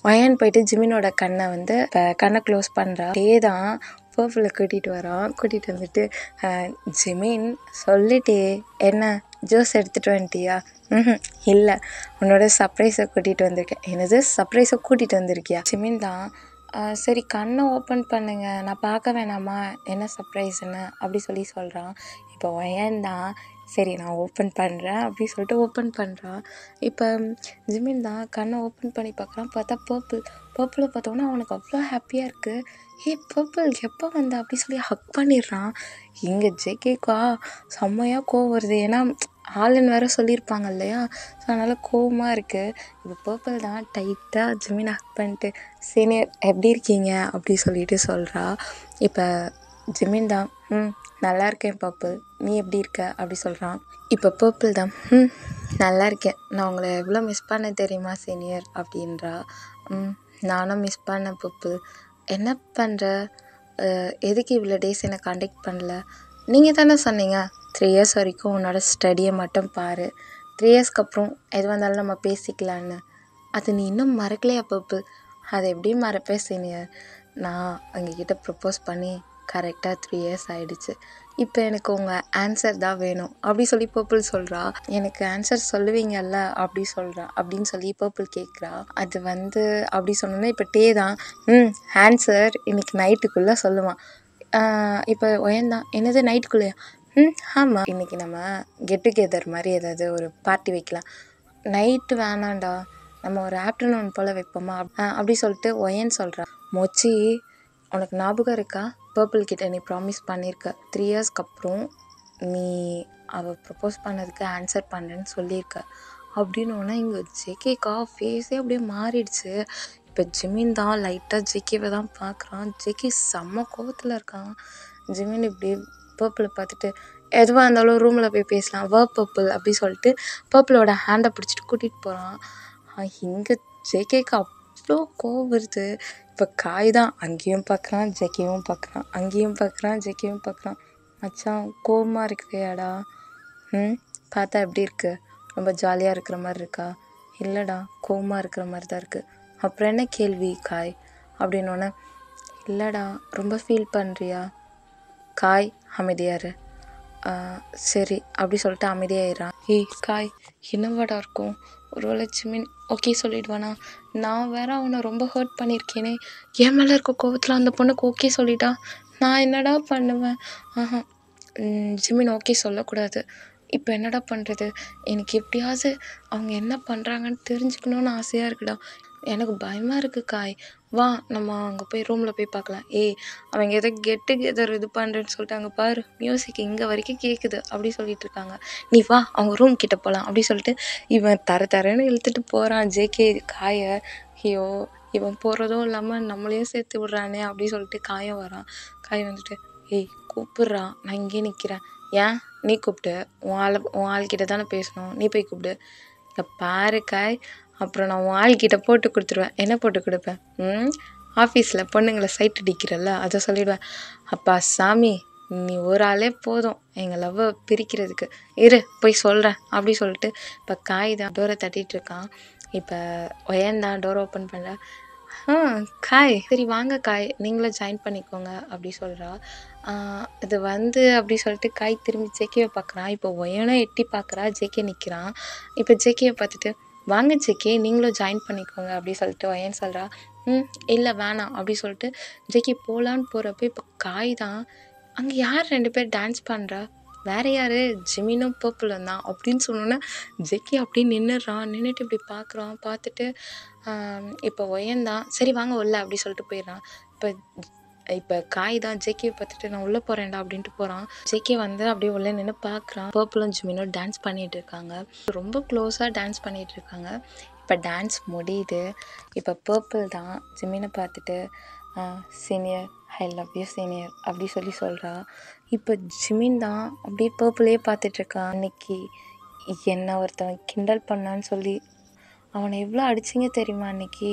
ஒயன் போயிட்டு ஜிமினோட கண்ணை வந்து கண்ணை க்ளோஸ் பண்ணுறா. தான் பர்பிளை கூட்டிகிட்டு வந்துட்டு ஜிமின் சொல்லிட்டே, என்ன ஜூஸ் எடுத்துகிட்டு வந்துட்டியா? இல்லை, உன்னோட சர்ப்ரைஸை கூட்டிகிட்டு வந்திருக்கேன். என்னது சர்ப்ரைஸை கூட்டிகிட்டு வந்திருக்கியா? ஜிமின் தான், சரி கண்ணை ஓப்பன் பண்ணுங்க, நான் பார்க்க வேணாமா என்ன சர்ப்ரைஸ்ன்னு அப்படி சொல்கிறான். இப்போ ஒயன் தான், சரி நான் ஓப்பன் பண்ணுறேன் அப்படி சொல்லிட்டு ஓப்பன் பண்ணுறான். இப்போ ஜிமின் தான் கண்ணை ஓப்பன் பண்ணி பார்க்குறான். பார்த்தா பர்பிளை பார்த்தோன்னா அவனுக்கு அவ்வளோ ஹாப்பியாக இருக்குது. பர்பிள் எப்போ வந்த அப்படி சொல்லி ஹக் பண்ணிடுறான். இங்கே ஜேகேக்கா செம்மையாக கோவம் வருது, ஏன்னா ஆளுன்னு வேறு சொல்லியிருப்பாங்க இல்லையா, ஸோ அதனால் கோவமாக இருக்குது. இப்போ பர்பிள் தான் டைட்டாக ஜிமின் ஹக் பண்ணிட்டு, சீனியர் எப்படி இருக்கீங்க அப்படி சொல்லிட்டு சொல்கிறா. இப்போ ஜிமின் தான், நல்லா இருக்கேன் பர்பிள், நீ எப்படி இருக்க அப்படி சொல்கிறான். இப்போ பர்பிள் தான், நல்லா இருக்கேன், நான் உங்களை எவ்வளோ மிஸ் பண்ண தெரியுமா சீனியர் அப்படின்றா. நானும் மிஸ் பண்ணேன் பர்பிள், என்ன பண்ணுற, எதுக்கு இவ்வளோ டேஸ் என்னை காண்டாக்ட் பண்ணல, நீங்கள் தானே சொன்னீங்க 3 இயர்ஸ் வரைக்கும் உன்னோட ஸ்டடியை மட்டும் பாரு, 3 இயர்ஸ்க்கு அப்புறம் எது வந்தாலும் நம்ம பேசிக்கலான்னு, அது நீ இன்னும் மறக்கலையா பர்பிள்? அதை எப்படி மறப்பேன் சீனியர், நான் உங்ககிட்ட ப்ரப்போஸ் பண்ணி கரெக்டாக 3 இயர்ஸ் ஆகிடுச்சு, இப்போ எனக்கு உங்கள் ஆன்சர் தான் வேணும் அப்படி சொல்லி பர்பிள் சொல்கிறா. எனக்கு ஆன்சர் சொல்லுவீங்கல்ல அப்படின்னு சொல்லி பர்பிள் கேட்குறா. அது வந்து அப்படி சொன்னோன்னே இப்போ டே தான், ஆன்சர் இன்னைக்கு நைட்டுக்குள்ளே சொல்லுவான். இப்போ ஒயன் தான், என்னது நைட்டுக்குள்ளேயா? ஆமாம், இன்றைக்கி நம்ம கெட் டுகெதர் மாதிரி ஏதாவது ஒரு பார்ட்டி வைக்கலாம், நைட்டு வேணாண்டா, நம்ம ஒரு ஆஃப்டர்நூன் போல் வைப்போமா அப்படி சொல்லிட்டு ஒயன் சொல்கிறா. மொச்சி, உனக்கு ஞாபகம் இருக்கா, பர்பிள் கிட்ட நீ ப்ராமிஸ் பண்ணியிருக்க 3 இயர்ஸ்க்கு அப்புறம் நீ அவள் ப்ரப்போஸ் பண்ணதுக்கு ஆன்சர் பண்ணுறேன்னு சொல்லியிருக்க அப்படின்னோடனே இங்கே ஜேகேக்கா ஃபேஸே அப்படியே மாறிடுச்சு. இப்போ ஜிமின் தான் லைட்டாக ஜேகேவை தான் பார்க்குறான். ஜேகே செம்ம கோவத்தில் இருக்கான். ஜிமின் இப்படி பர்பிளை பார்த்துட்டு, எதுவாக இருந்தாலும் ரூமில் போய் பேசலாம் வா பர்பிள் அப்படி சொல்லிட்டு பர்பிளோட ஹேண்டை பிடிச்சிட்டு கூட்டிகிட்டு போகிறான். இங்கே ஜேகேக்கு அவ்வளோ கோவம் வருது. இப்போ காய் தான் அங்கேயும் பார்க்குறான், ஜேகேவும் பார்க்குறான், அங்கேயும் பார்க்குறான், ஜேகேவும் பார்க்குறான். மச்சான் கோவமாக இருக்குறியாடா? பார்த்தா எப்படி இருக்கு, ரொம்ப ஜாலியாக இருக்கிற மாதிரி இருக்கா? இல்லைடா, கோவமாக இருக்கிற மாதிரி தான் இருக்குது. அப்புறம் என்ன கேள்வி காய் அப்படின்னோடனே, இல்லைடா ரொம்ப ஃபீல் பண்ணுறியா? காய் அமைதியாரு. சரி அப்படி சொல்லிட்டு அமைதியாயிடுறான். காய் என்னவாடா இருக்கும், ஒருவேளை ஜிமின் ஓகே சொல்லிடுவானா? நான் வேற அவனை ரொம்ப ஹர்ட் பண்ணியிருக்கேனே, என் மேலே இருக்க கோவத்தில் அந்த பொண்ணுக்கு ஓகே சொல்லிட்டா, நான் என்னடா பண்ணுவேன்? ஜிமின் ஓகே சொல்லக்கூடாது. இப்போ என்னடா பண்ணுறது? எனக்கு எப்படியாவது அவங்க என்ன பண்ணுறாங்கன்னு தெரிஞ்சுக்கணுன்னு ஆசையாக இருக்குடா. எனக்கு பயமாக இருக்குது காய். வா நம்ம அங்கே போய் ரூமில் போய் பார்க்கலாம். அவங்க எதோ கெட் டுகெதர் இது பண்ணுறேன்னு சொல்லிட்டு அங்கே பாரு மியூசிக் இங்கே வரைக்கும் கேட்குது அப்படி சொல்லிட்டு இருக்காங்க. நீ வா அவங்க ரூம் கிட்ட போகலாம் அப்படி சொல்லிட்டு இவன் தரன்னு இழுத்துட்டு போகிறான் ஜேகே காயை. ஐயோ இவன் போகிறதும் இல்லாமல் நம்மளையும் சேர்த்து விட்றானே அப்படி சொல்லிட்டு காயம் வரான். காயம் வந்துட்டு, ஏய் கூப்பிட்றா, நான் இங்கேயே நிற்கிறேன். ஏன் நீ கூப்பிட்டு உன் ஆள்கிட்ட தானே பேசணும், நீ போய் கூப்பிடு. இங்கே பாரு காய், அப்புறம் நான் உன் ஆள்கிட்ட போட்டு கொடுத்துருவேன். என்ன போட்டு கொடுப்பேன்? ஆஃபீஸில் பொண்ணுங்களை சைட் அடிக்கிறல்ல, அதை சொல்லிவிடுவேன். அப்பா சாமி, நீ ஒரு ஆளே போதும் எங்கள் லவ்வை பிரிக்கிறதுக்கு, இரு போய் சொல்கிறேன் அப்படி சொல்லிட்டு இப்போ காய் தான் டோரை தட்டிகிட்ருக்கான். இப்போ ஒயன்தான் டோர் ஓப்பன் பண்ண, காய் சரி வாங்க காய், நீங்களும் ஜாயின் பண்ணிக்கோங்க அப்படி சொல்கிறா. இது வந்து அப்படி சொல்லிட்டு காய் திரும்பி ஜேகேவை பார்க்குறான். இப்போ ஒயனும் எட்டி பார்க்குறா, ஜேகே நிற்கிறான். இப்போ ஜேகேவை பார்த்துட்டு, வாங்க ஜேகே நீங்களும் ஜாயின் பண்ணிக்கோங்க அப்படி சொல்லிட்டு ஒயன் சொல்கிறா. இல்லை வேணாம் அப்படி சொல்லிட்டு ஜேகே போகலான்னு போகிறப்ப இப்போ காய் தான், அங்கே யார் 2 பேர் டான்ஸ் பண்ணுறா, வேறு யார், ஜிமினும் பர்பிளும் தான் அப்படின்னு சொன்னோன்னே ஜெக்கி அப்படியே நின்றுறான். நின்றுட்டு இப்படி பார்க்குறான். பார்த்துட்டு இப்போ ஒயன்தான், சரி வாங்க உள்ள அப்படி சொல்லிட்டு போயிடுறான். இப்போ காய் தான் ஜேகேவை பார்த்துட்டு, நான் உள்ளே போகிறேன்டா அப்படின்ட்டு போகிறான். ஜேகே வந்து அப்படியே உள்ளே நின்று பார்க்குறான். பர்பிளும் ஜிமினும் டான்ஸ் பண்ணிகிட்டு இருக்காங்க. ரொம்ப க்ளோஸாக டான்ஸ் பண்ணிகிட்டு இருக்காங்க. இப்போ டான்ஸ் முடியுது. இப்போ பர்பிள் தான் ஜிமினை பார்த்துட்டு, senior I love you senior அப்படி சொல்கிறா. இப்போ ஜிமின் தான் அப்படியே பர்பிளையே பார்த்துட்ருக்கான். அன்னைக்கு என்னை ஒருத்தவன் கிண்டல் பண்ணான்னு சொல்லி அவனை எவ்வளோ அடிச்சிங்க தெரியுமா, அன்னைக்கு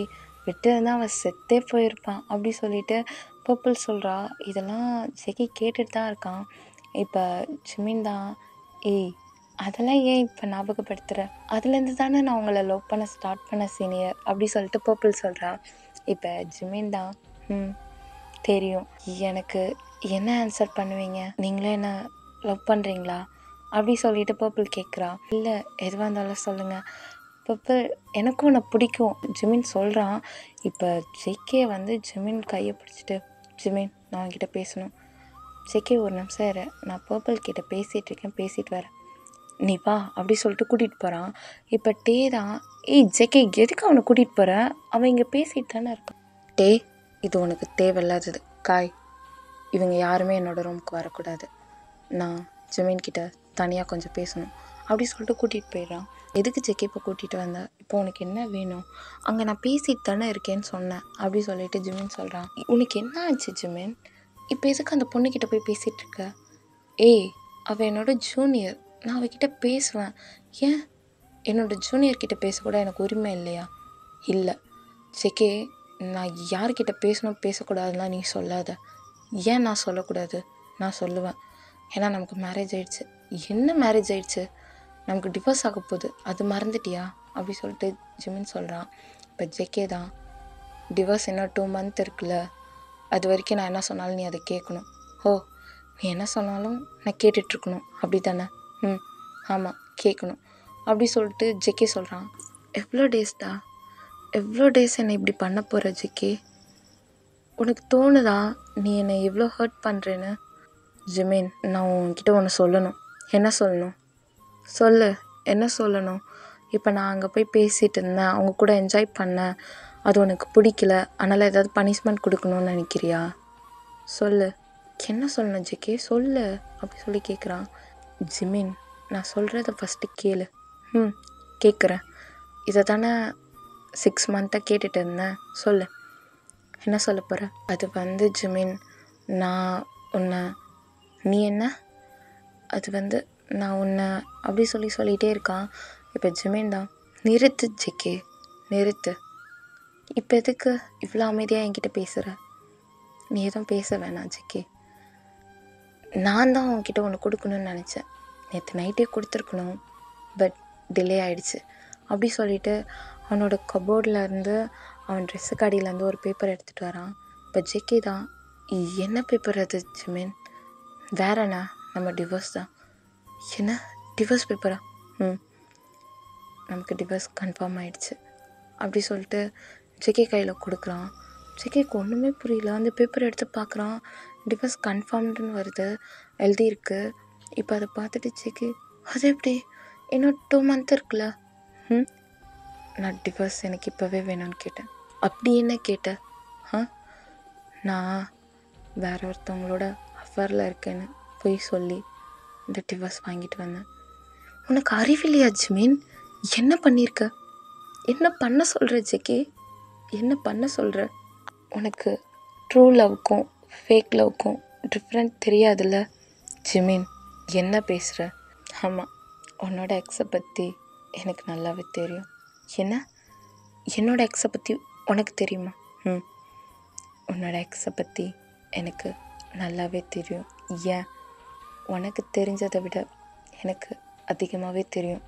விட்டுருந்தான் அவன் செத்தே போயிருப்பான் அப்படி சொல்லிட்டு பர்பிள் சொல்கிறா. இதெல்லாம் ஜெகி கேட்டுட்டு தான் இருக்கான். இப்போ ஜிமின் தான், ஏய் அதெல்லாம் ஏன் இப்போ ஞாபகப்படுத்துகிற, அதுலேருந்து தானே நான் உங்களை லவ் பண்ண ஸ்டார்ட் பண்ண சீனியர் அப்படி சொல்லிட்டு பர்பிள் சொல்கிறா. இப்போ ஜிமின் தான், தெரியும், எனக்கு என்ன ஆன்சர் பண்ணுவீங்க, நீங்களே என்ன லவ் பண்ணுறீங்களா அப்படி சொல்லிட்டு பர்பிள் கேட்குறா. இல்லை எதுவாக இருந்தாலும் சொல்லுங்கள் பர்பிள், எனக்கும் உன்னை பிடிக்கும் ஜிமின் சொல்கிறான். இப்போ ஜேகே வந்து ஜிமின் கையை பிடிச்சிட்டு, ஜிமின் நான் உன்கிட்ட பேசணும். ஜேகே ஒரு நிமிஷம் இரு, நான் பர்பிள் கிட்ட பேசிகிட்டு இருக்கேன், பேசிட்டு வரேன், நீ வா அப்படி சொல்லிட்டு கூட்டிகிட்டு போகிறான். இப்போ டே தான், ஏய் ஜேகே எதுக்கு அவனை கூட்டிகிட்டு போகிற, அவன் இங்கே பேசிட்டு தானே இருக்கான். டே இது உனக்கு தேவையில்லாதது காய், இவங்க யாருமே என்னோடய ரூமுக்கு வரக்கூடாது, நான் ஜிமின்கிட்ட தனியாக கொஞ்சம் பேசணும் அப்படி சொல்லிட்டு கூட்டிகிட்டு போயிடுறான். எதுக்கு ஜெக்கி இப்போ கூட்டிகிட்டு வந்தேன், இப்போ உனக்கு என்ன வேணும், அங்கே நான் பேசிட்டு தானே இருக்கேன்னு சொன்னேன் அப்படி சொல்லிட்டு ஜிமின் சொல்கிறான். உனக்கு என்ன ஆச்சு ஜிமின், இப்போ எதுக்கு அந்த பொண்ணுக்கிட்ட போய் பேசிகிட்டு இருக்க, ஏய் அவள் என்னோடய ஜூனியர், நான் அவகிட்ட பேசுவேன், ஏன் என்னோடய ஜூனியர்கிட்ட பேசக்கூட எனக்கு உரிமை இல்லையா. இல்லை ஜெக்கே, நான் யார்கிட்ட பேசணும் பேசக்கூடாதுலாம் நீ சொல்லாத. ஏன் நான் சொல்லக்கூடாது, நான் சொல்லுவேன், ஏன்னா நமக்கு மேரேஜ் ஆகிடுச்சு. என்ன மேரேஜ் ஆகிடுச்சு, நமக்கு டிவோர்ஸ் ஆக போகுது, அது மறந்துட்டியா அப்படி சொல்லிட்டு ஜிமின் சொல்கிறான். இப்போ ஜெக்கே தான், டிவோர்ஸ் இன்னும் 2 months இருக்குல்ல, அது வரைக்கும் நான் என்ன சொன்னாலும் நீ அதை கேட்கணும். ஓ நீ என்ன சொன்னாலும் நான் கேட்டுட்ருக்கணும் அப்படி தானே, ஆமாம் கேட்கணும் அப்படி சொல்லிட்டு ஜெக்கே சொல்கிறான். எவ்வளோ டேஸ் என்னை இப்படி பண்ண போகிற ஜெக்கே, உனக்கு தோணுதா நீ என்னை எவ்வளோ ஹர்ட் பண்ணுறேன்னு. ஜிமின் நான் உன்கிட்ட ஒன்று சொல்லணும். என்ன சொல்லணும், சொல்லு என்ன சொல்லணும். இப்போ நான் அங்கே போய் பேசிகிட்டு இருந்தேன், அவங்க கூட என்ஜாய் பண்ணேன், அது உனக்கு பிடிக்கல, அதனால் ஏதாவது பனிஷ்மெண்ட் கொடுக்கணும்னு நினைக்கிறியா, சொல்லு. என்ன சொல்லணும் ஜெக்கே சொல்லு அப்படி சொல்லி கேட்குறான். ஜிமின் நான் சொல்கிறத ஃபஸ்ட்டு கேளு. கேட்குறேன், இதை தானே 6 months கேட்டுட்டு இருந்தேன், சொல்லு என்ன சொல்ல போகிற. அது வந்து ஜிமின் நான் உன்னை, நீ என்ன, அது வந்து நான் உன்னை அப்படி சொல்லிகிட்டே இருக்கான். இப்போ ஜிமின் தான், நிறுத்து ஜெக்கே நிறுத்து, இப்போ எதுக்கு இவ்வளோ அமைதியாக என்கிட்ட பேசுகிற, நீ எதுவும் பேச வேணாம் ஜெக்கே, நான் தான் உன்கிட்ட ஒன்று கொடுக்கணும்னு நினச்சேன், நேற்று நைட்டே கொடுத்துருக்கணும், பட் டிலே ஆகிடுச்சு அப்படி சொல்லிவிட்டு அவனோட கபோர்டில் இருந்து அவன் ட்ரெஸ்ஸு கடையிலேருந்து ஒரு பேப்பர் எடுத்துகிட்டு வரான். இப்போ ஜெக்கே தான், என்ன பேப்பர் அது ஜிமின், வேறண்ணா நம்ம டிவோர்ஸ் தான். என்ன டிவோர்ஸ் பேப்பரா, நமக்கு டிவோர்ஸ் கன்ஃபார்ம் ஆகிடுச்சு அப்படி சொல்லிட்டு ஜெக்கே கையில் கொடுக்குறான். ஜெக்கேக்கு ஒன்றுமே புரியல. அந்த பேப்பர் எடுத்து பார்க்குறான், டிவோர்ஸ் கன்ஃபார்ம்டுன்னு வருது, எழுதியிருக்கு. இப்போ அதை பார்த்துட்டு ஜெக்கே, அது எப்படி இன்னும் 2 months இருக்குல்ல, நான் டிவோர்ஸ் எனக்கு இப்போவே வேணும்னு கேட்டேன். அப்படி என்ன கேட்ட, நான் வேற ஒருத்தவங்களோட அஃபேரில் இருக்கேன்னு போய் சொல்லி இந்த டிவோர்ஸ் வாங்கிட்டு வந்தேன். உனக்கு அறிவில்லையா ஜிமின், என்ன பண்ணியிருக்க, என்ன பண்ண சொல்கிற ஜெக்கே, என்ன பண்ண சொல்கிற? உனக்கு ட்ரூ லவ்க்கும் ஃபேக் லவ்க்கும் டிஃப்ரெண்ட் தெரியாதுல்ல? ஜிமின், என்ன பேசுகிற? ஆமாம், உன்னோட எக்ஸை பற்றி எனக்கு நல்லாவே தெரியும். என்ன? என்னோட எக்ஸை பற்றி உனக்கு தெரியுமா? உன்னோட எக்ஸை பற்றி எனக்கு நல்லாவே தெரியும். ஏன், உனக்கு தெரிஞ்சதை விட எனக்கு அதிகமாகவே தெரியும்.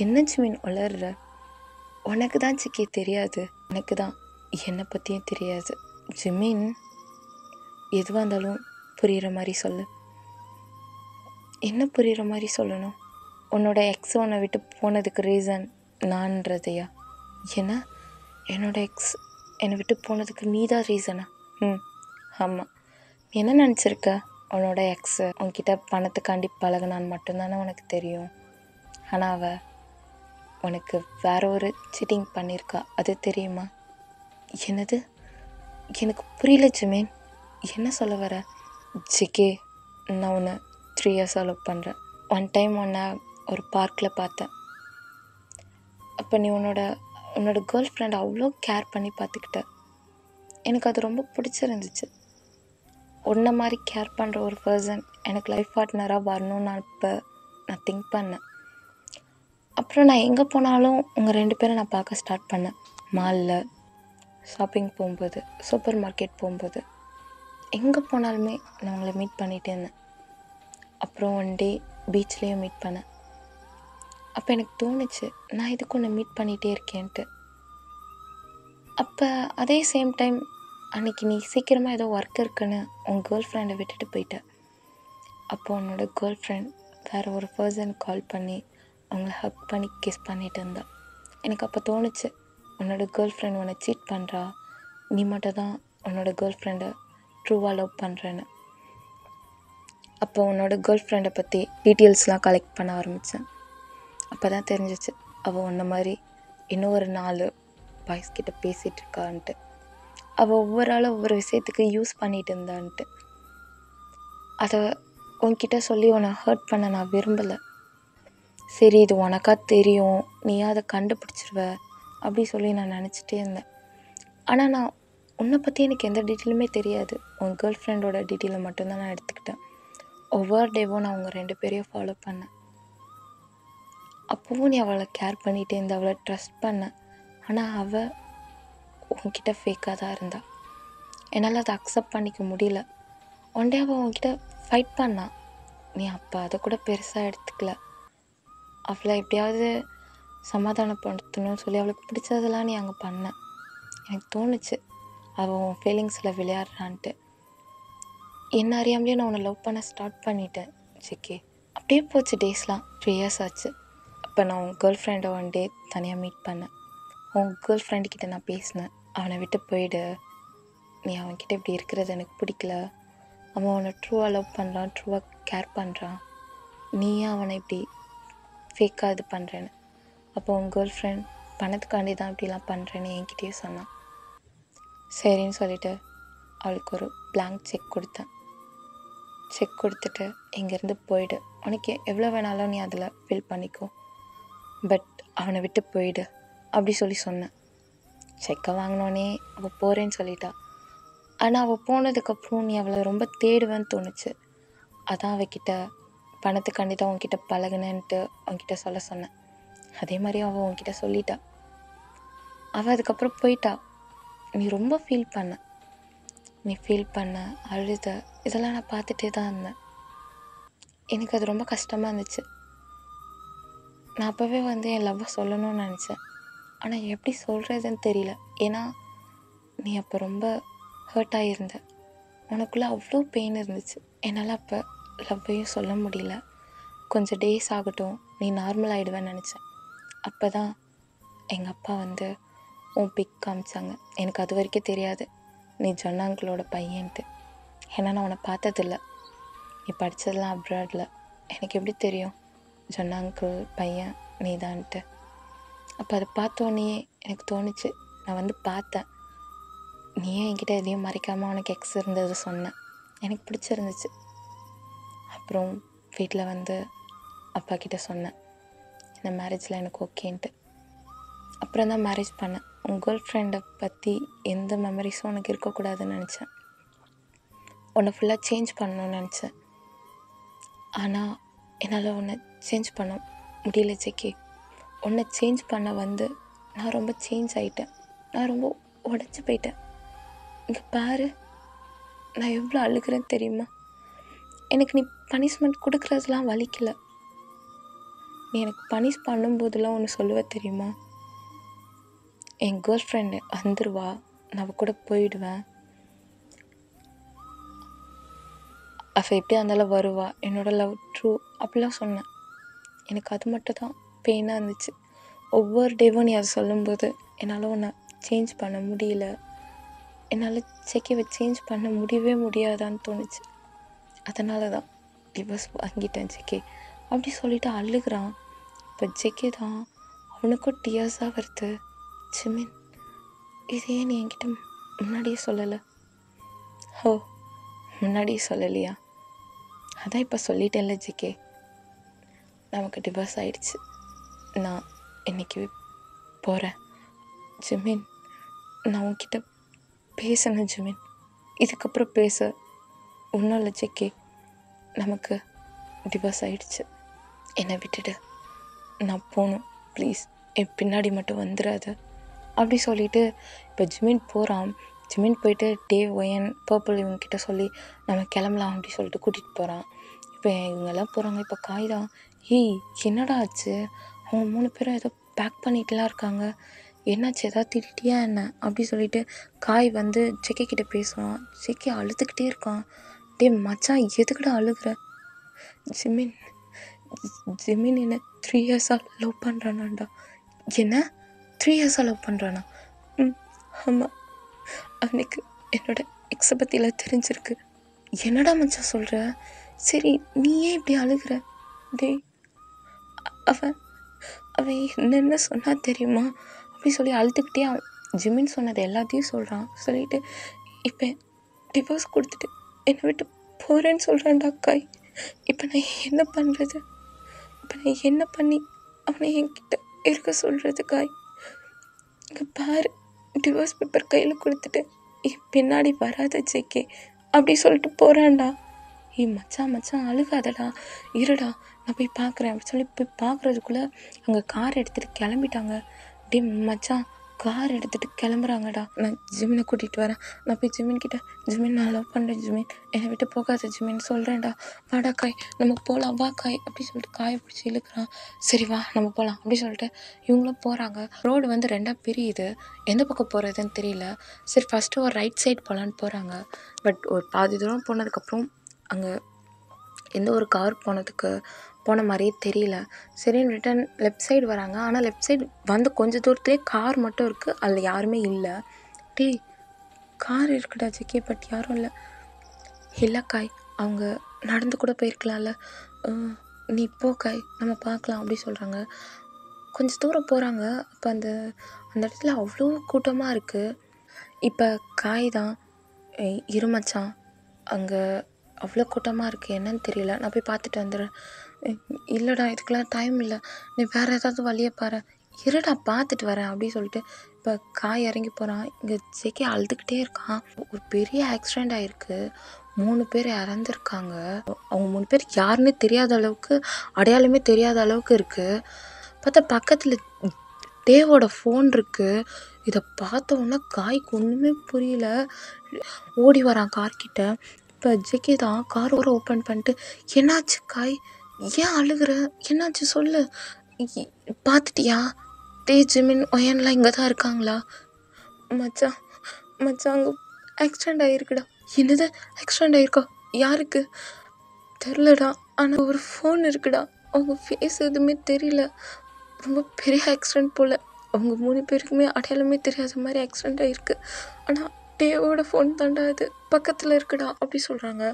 என்ன ஜிமின் உளர்ற? உனக்கு தான் சிக்கி தெரியாது, எனக்கு தான் என்னை பற்றியும் தெரியாது. ஜிமின், எதுவாக இருந்தாலும் புரிகிற மாதிரி சொல்லு. என்ன புரிகிற மாதிரி சொல்லணும்? உன்னோட எக்ஸ் உன்னை விட்டு போனதுக்கு ரீசன் நான்றதையா? என்ன, என்னோட எக்ஸ் என்னை விட்டு போனதுக்கு நீ தான் ரீசனா? ஆமாம். என்ன நினச்சிருக்க? உன்னோட எக்ஸு உன்கிட்ட பணத்துக்காண்டி பழகினான்னு மட்டும்தானே உனக்கு தெரியும். ஆனால் அவள் உனக்கு வேற ஒரு சீட்டிங் பண்ணியிருக்கா, அது தெரியுமா? என்னது? எனக்கு புரியல ஜிமின், என்ன சொல்ல வர? ஜிகே, நான் உன்னை 3 இயர்ஸாக லவ் பண்ணுறேன். ஒன் டைம் உன்னை ஒரு பார்க்கில் பார்த்தேன். அப்போ நீ உன்னோட கேர்ள் ஃப்ரெண்டை அவ்வளோ கேர் பண்ணி பார்த்துக்கிட்ட. எனக்கு அது ரொம்ப பிடிச்சிருந்துச்சு. உன்னை மாதிரி கேர் பண்ணுற ஒரு பர்சன் எனக்கு லைஃப் பார்ட்னராக வரணும்னு நான் திங்க் பண்ணேன். அப்புறம் நான் எங்கே போனாலும் உங்கள் 2 பேரை நான் பார்க்க ஸ்டார்ட் பண்ணேன். மாலில், ஷாப்பிங் போகும்போது, சூப்பர் மார்க்கெட் போகும்போது, எங்கே போனாலுமே நான் உங்களை மீட் பண்ணிகிட்டே இருந்தேன். அப்புறம் ஒன் டே பீச்லேயும் மீட் பண்ணேன். அப்போ எனக்கு தோணுச்சு, நான் இதுக்கு ஒன்று மீட் பண்ணிகிட்டே இருக்கேன்ட்டு. அப்போ அதே சேம் டைம் அன்றைக்கி நீ சீக்கிரமாக ஏதோ ஒர்க் இருக்குன்னு உன் கேர்ள் ஃப்ரெண்டை விட்டுட்டு போயிட்ட. அப்போ உன்னோட கேர்ள் ஃப்ரெண்ட் வேறு ஒரு பர்சன் கால் பண்ணி அவங்கள ஹக் பண்ணி கிஸ் பண்ணிட்டு இருந்தா. எனக்கு அப்போ தோணுச்சு, உன்னோட கேர்ள் ஃப்ரெண்ட் உன்னை சீட் பண்ணுறா, நீ மட்டும் தான் உன்னோட கேர்ள் ஃப்ரெண்டை ட்ரூவாக லவ் பண்ணுறேன்னு. அப்போ உன்னோட கேர்ள் ஃப்ரெண்டை பற்றி டீட்டெயில்ஸ்லாம் கலெக்ட் பண்ண ஆரம்பித்தேன். அப்போ தான் தெரிஞ்சிச்சு, அவள் உன்ன மாதிரி இன்னும் ஒரு 4 பாய்ஸ்கிட்ட பேசிகிட்டு இருக்கான்ட்டு. அவள் ஒவ்வொரு ஆளும் ஒவ்வொரு விஷயத்துக்கு யூஸ் பண்ணிகிட்டு இருந்தான்ட்டு. அதை உன்கிட்ட சொல்லி உன்னை ஹர்ட் பண்ண நான் விரும்பலை. சரி, இது உனக்கா தெரியும், நீயா அதை கண்டுபிடிச்சிருவ அப்படி சொல்லி நான் நினச்சிட்டே இருந்தேன். ஆனால் நான் உன்னை பற்றி எனக்கு எந்த டீட்டெயிலுமே தெரியாது. உன் கேர்ள் ஃப்ரெண்டோட டீட்டெயிலை மட்டும்தான் நான் எடுத்துக்கிட்டேன். ஒவ்வொரு டேவும் நான் அவங்க 2 பேரையும் ஃபாலோ பண்ணேன். அப்போவும் நீ அவளை கேர் பண்ணிகிட்டே இருந்த, அவளை ட்ரஸ்ட் பண்ண. ஆனால் அவள் உன்கிட்ட ஃபேக்காக தான் இருந்தா. என்னால் அதை அக்செப்ட் பண்ணிக்க முடியல. ஒன் டே அவள் உன்கிட்ட ஃபைட் பண்ணான். நீ அப்போ அதை கூட பெருசாக எடுத்துக்கல. அவளை எப்படியாவது சமாதானப்படுத்தணும்னு சொல்லி அவளுக்கு பிடிச்சதெல்லாம் நீ அங்கே பண்ண. எனக்கு தோணுச்சு, அவள் உன் ஃபீலிங்ஸில் விளையாடுறான்ட்டு. என்ன அறியாமலே நான் உன்னை லவ் பண்ண ஸ்டார்ட் பண்ணிட்டேன் ஜிகே. அப்படியே போச்சு டேஸ்லாம். 3 இயர்ஸ் ஆச்சு. அப்போ நான் உன் கேர்ள் ஃப்ரெண்டை ஒன் டே தனியாக மீட் பண்ணேன். உன் கேர்ள் ஃப்ரெண்டுக்கிட்ட நான் பேசினேன், அவனை விட்டு போயிடு, நீ அவன்கிட்ட இப்படி இருக்கிறது எனக்கு பிடிக்கல, அவன் அவனை ட்ரூவாக லவ் பண்ணுறான், ட்ரூவாக கேர் பண்ணுறான், நீயே அவனை இப்படி ஃபேக்காக இது பண்ணுறேன்னு. அப்போ உன் கேர்ள் ஃப்ரெண்ட் பணத்துக்காண்டி தான் இப்படிலாம் பண்ணுறேன்னு என்கிட்டயே சொன்னான். சரின்னு சொல்லிவிட்டு அவளுக்கு ஒரு blank செக் கொடுத்தேன். செக் கொடுத்துட்டு இங்கேருந்து போயிடு, உனக்கு எவ்வளோ வேணாலும் நீ அதில் ஃபில் பண்ணிக்கோ, பட் அவனை விட்டு போயிடு அப்படி சொல்லி சொன்னேன். செக்கை வாங்கினோன்னே அவள் போகிறேன்னு சொல்லிட்டா. ஆனால் அவள் போனதுக்கப்புறம் நீ அவளை ரொம்ப தேடுவேன்னு தோணுச்சு. அதான் அவகிட்ட பணத்துக்காண்டி தான் உன்கிட்ட பழகுனேன்ட்டு உன்கிட்ட சொல்ல சொன்னேன். அதே மாதிரி அவள் உன்கிட்ட சொல்லிட்டா. அவள் அதுக்கப்புறம் போயிட்டா. நீ ரொம்ப ஃபீல் பண்ண, அழுத, இதெல்லாம் நான் பார்த்துட்டே தான் இருந்தேன். எனக்கு அது ரொம்ப கஷ்டமாக இருந்துச்சு. நான் அப்போவே என் லவ்வை சொல்லணும்னு நினச்சேன். ஆனால் எப்படி சொல்கிறதுன்னு தெரியல. ஏன்னா நீ அப்போ ரொம்ப ஹர்ட் ஆகியிருந்த, உனக்குள்ளே அவ்வளோ பெயின் இருந்துச்சு. என்னால் அப்போ லவ்வையும் சொல்ல முடியல. கொஞ்சம் டேஸ் ஆகட்டும், நீ நார்மல் ஆகிடுவேன்னு நினச்சேன். அப்போ தான் எங்கள் அப்பா உன் பிக் காமிச்சாங்க. எனக்கு அது வரைக்கும் தெரியாது நீ ஜொன்னா அங்கிளோட பையன்ட்டு. ஏன்னா நான் உன்னை பார்த்ததில்ல, நீ படித்ததெல்லாம் அப்ராடில். எனக்கு எப்படி தெரியும் ஜொன்னா அங்கிள் பையன் நீ தான்ட்டு. அப்போ அதை பார்த்தோன்னே எனக்கு தோணுச்சு, நான் பார்த்தேன், நீயே என்கிட்ட எதையும் மறைக்காமல் உனக்கு எக்ஸ் இருந்தது சொன்னேன். எனக்கு பிடிச்சிருந்துச்சு. அப்புறம் வீட்டில் அப்பா கிட்ட சொன்னேன், இந்த மேரேஜில் எனக்கு ஓகேன்ட்டு. அப்புறம் தான் மேரேஜ் பண்ணேன். உன் கேர்ள் ஃப்ரெண்டை பற்றி எந்த மெமரிஸும் உனக்கு இருக்கக்கூடாதுன்னு நினச்சேன். உன்னை ஃபுல்லாக சேஞ்ச் பண்ணணும்னு நினச்சேன். ஆனால் என்னால் உன்னை சேஞ்ச் பண்ண முடியல ஜெக்கி. உன்னை சேஞ்ச் பண்ண நான் ரொம்ப சேஞ்ச் ஆகிட்டேன். நான் ரொம்ப உடஞ்சி போயிட்டேன். இங்கே பாரு, நான் எவ்வளோ அழுகிறேன்னு தெரியுமா? எனக்கு நீ பனிஷ்மெண்ட் கொடுக்குறதுலாம் வலிக்கல. நீ எனக்கு பனிஷ் பண்ணும்போதெல்லாம் ஒன்று சொல்லுவ தெரியுமா? என் கேர்ள் ஃப்ரெண்டு வந்துடுவா, நான் அவள் கூட போயிடுவேன், அவள் எப்படியா இருந்தாலும் வருவா, என்னோட லவ் ட்ரூ அப்படிலாம் சொன்னேன். எனக்கு அது மட்டும் தான் பெயினாக இருந்துச்சு. ஒவ்வொரு டேவும் நீ அதை சொல்லும்போது என்னால் உன்னை சேஞ்ச் பண்ண முடியல, என்னால் செக்கிவை சேஞ்ச் பண்ண முடியவே முடியாதான்னு தோணுச்சு. அதனால தான் டிவோர்ஸ் வாங்கிட்டேன் ஜெக்கி அப்படி சொல்லிட்டு அழுகிறான். இப்போ ஜெக்கி தான் அவனுக்கும் டியர்ஸாக வருது. ஜிமின், இதையே நீ என்கிட்ட முன்னாடியே சொல்லலை. ஓ, முன்னாடியே சொல்லலையா? அதான் இப்போ சொல்லிட்டேன்ல ஜெக்கி, நமக்கு டிவோர்ஸ் ஆகிடுச்சு. நான் இன்னைக்கு போகிறேன். ஜிமின், நான் உன்கிட்ட பேசணும் ஜிமின். இதுக்கப்புறம் பேச ஒன்றும் இல்லை ஜெக்கி, நமக்கு டிவோர்ஸ் ஆகிடுச்சு. என்னை விட்டுடு, நான் போகணும் ப்ளீஸ், என் பின்னாடி மட்டும் வந்துடாத அப்படி சொல்லிவிட்டு இப்போ ஜிமின் போகிறான். ஜிமின் போயிட்டு டேவ், ஒயன், பர்பிள் இவங்ககிட்ட சொல்லி நம்ம கிளம்பலாம் அப்படி சொல்லிட்டு கூட்டிகிட்டு போகிறான். இப்போ இவங்கெல்லாம் போகிறாங்க. இப்போ காய் தான், ஏய் என்னடா ஆச்சு? அவங்க 3 பேரும் ஏதோ பேக் பண்ணிட்டுலாம் இருக்காங்க, என்னாச்சு, ஏதாவது திட்டியா என்ன அப்படி சொல்லிட்டு காய் ஜெக்கி கிட்டே பேசுவான். ஜெக்கி அழுதுகிட்டே இருக்கான். டே மச்சான், எதுக்குடா அழுகுற? ஜிமின் என்ன 3 இயர்ஸாக லவ் பண்ணுறானாண்டா. என்ன 3 இயர்ஸாக லவ் பண்ணுறானா? ஆமாம், அவனுக்கு என்னோட எக்ஸை பற்றிலாம் தெரிஞ்சிருக்கு. என்னடா மச்சான் சொல்கிற? சரி, நீ ஏன் இப்படி அழுகிற? டே, அவன் என்னென்ன சொன்னா தெரியுமா அப்படி சொல்லி அழுதுகிட்டே ஜிமின் சொன்னது எல்லாத்தையும் சொல்கிறான். சொல்லிட்டு இப்போ டிவோர்ஸ் கொடுத்துட்டு என்னை விட்டு போகிறேன்னு சொல்கிறான்டா காய். இப்போ நான் என்ன பண்ணுறது? இப்போ நான் என்ன பண்ணி அவனை என்கிட்ட இருக்க சொல்கிறது காய்? இங்கே பாரு, டிவோர்ஸ் பேப்பர் கையில் கொடுத்துட்டு பின்னாடி வராத ஜெக்கே அப்படி சொல்லிட்டு போகிறான்டா. மச்சான் அழுகாதடா, இருடா நான் போய் பார்க்குறேன் அப்படி சொல்லி போய் பார்க்குறதுக்குள்ளே அங்கே கார் எடுத்துகிட்டு கிளம்பிட்டாங்க. டே மச்சான், கார் எடுத்துகிட்டு கிளம்புறாங்கடா. நான் ஜிமினை கூட்டிகிட்டு வரேன். நான் போய் ஜிமின்கிட்ட, ஜிமின் நான் லவ் பண்ணுறேன் ஜிமின், என்னை விட்டு போகாத ஜிமின் சொல்கிறேன்டா, வாடா காய் நம்ம போகலாம், வா காய் அப்படி சொல்லிட்டு காயை பிடிச்சி இழுக்கிறான். சரி வா நம்ம போகலாம் அப்படி சொல்லிட்டு இவங்களும் போகிறாங்க. ரோடு 2ஆக பிரியுது, எந்த பக்கம் போகிறதுன்னு தெரியல. சரி ஃபஸ்ட்டு ஒரு ரைட் சைடு போகலான்னு போகிறாங்க. பட் ஒரு பாதி தூரம் போனதுக்கப்புறம் அங்கே எந்த ஒரு கார் போன மாதிரியே தெரியல. சரின்னு ரிட்டன் லெஃப்ட் சைடு வராங்க. ஆனால் லெஃப்ட் சைடு கொஞ்சம் தூரத்துலேயே கார் மட்டும் இருக்குது, அதில் யாருமே இல்லை. டே, கார் இருக்குடா ஜெக்கி, பட் யாரும் இல்லை. இல்லை காய், அவங்க நடந்து கூட போயிருக்கலாம்ல, நீ போ காய் நம்ம பார்க்கலாம் அப்படி சொல்கிறாங்க. கொஞ்சம் தூரம் போகிறாங்க. அப்போ அந்த இடத்துல அவ்வளோ கூட்டமாக இருக்குது. இப்போ காய் தான், இருமச்சான் அங்கே அவ்வளோ கூட்டமாக இருக்குது, என்னன்னு தெரியல, நான் போய் பார்த்துட்டு வந்துடுறேன். இல்லைடா இதுக்கெலாம் டைம் இல்லை, நீ வேறு ஏதாவது வழியை பாரு, இருடா பார்த்துட்டு வரேன் அப்படி சொல்லிட்டு இப்போ காய் இறங்கி போகிறான். இங்கே ஜெக்கி அழுதுகிட்டே இருக்கான். ஒரு பெரிய ஆக்சிடெண்ட் ஆகிருக்கு, 3 பேர் இறந்துருக்காங்க. அவங்க 3 பேர் யாருன்னே தெரியாத அளவுக்கு, அடையாளமே தெரியாத அளவுக்கு இருக்குது. பார்த்தா பக்கத்தில் டேவோட ஃபோன் இருக்குது. இதை பார்த்த உடனே காய்க்கு ஒன்றுமே புரியல, ஓடி வரான் கார்கிட்ட. இப்போ ஜெக்கி தான் கார் ஓப்பன் பண்ணிட்டு, என்னாச்சு காய், ஏன் அழுகிற, என்னாச்சு சொல்லு, பார்த்துட்டியா? டே ஜிமின், ஒயன்லாம் இங்கே தான் இருக்காங்களா? மச்சான் அங்கே ஆக்சிடெண்ட் ஆகிருக்குடா. என்னது ஆக்சிடெண்ட் ஆகிருக்கா? யாருக்கு தெரிலடா, ஆனால் ஒரு ஃபோன் இருக்குடா, அவங்க ஃபேஸ் எதுவுமே தெரியல, ரொம்ப பெரிய ஆக்சிடெண்ட் போல், அவங்க 3 பேருக்குமே அடையாளமே தெரியாத மாதிரி ஆக்சிடெண்ட் ஆகிருக்கு. ஆனால் டேவோட ஃபோன் தாண்டா அது, பக்கத்தில் இருக்குடா அப்படி சொல்கிறாங்க.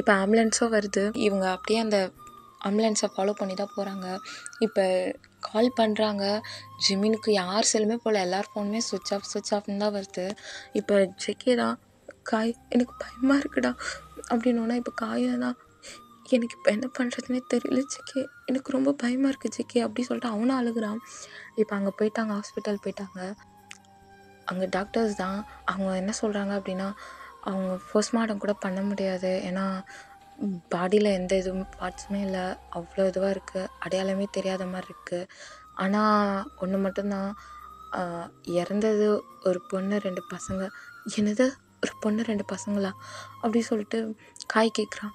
இப்போ ஆம்புலன்ஸும் வருது. இவங்க அப்படியே அந்த ஆம்புலன்ஸை ஃபாலோ பண்ணி தான் போகிறாங்க. இப்போ கால் பண்ணுறாங்க. ஜிமினுக்கு யார் செல்லுமே போல், எல்லார் ஃபோனுமே சுவிட்ச் ஆஃப்னு தான் வருது. இப்போ ஜெக்கி தான், காய் எனக்கு பயமாக இருக்குடா அப்படின்னோன்னா, இப்போ காய் தான், எனக்கு இப்போ என்ன பண்ணுறதுனே தெரியல ஜெக்கி, எனக்கு ரொம்ப பயமாக இருக்குது ஜெக்கி அப்படி சொல்லிட்டு அவனும் அழுகுறான். இப்போ அங்கே போயிட்டாங்க, ஹாஸ்பிட்டல் போயிட்டாங்க. அங்கே டாக்டர்ஸ் தான். அவங்க என்ன சொல்கிறாங்க அப்படின்னா, அவங்க போஸ்ட்மார்ட்டம் கூட பண்ண முடியாது. ஏன்னா பாடியில் எந்த இதுவும் பார்ட்ஸுமே இல்லை. அவ்வளோ இதுவாக இருக்குது. அடையாளமே தெரியாத மாதிரி இருக்குது. ஆனால் ஒன்று மட்டும்தான், இறந்தது ஒரு பொண்ணு 2 பசங்க. என்னது, ஒரு பொண்ணு 2 பசங்களா அப்படி சொல்லிட்டு காய் கேட்குறான்.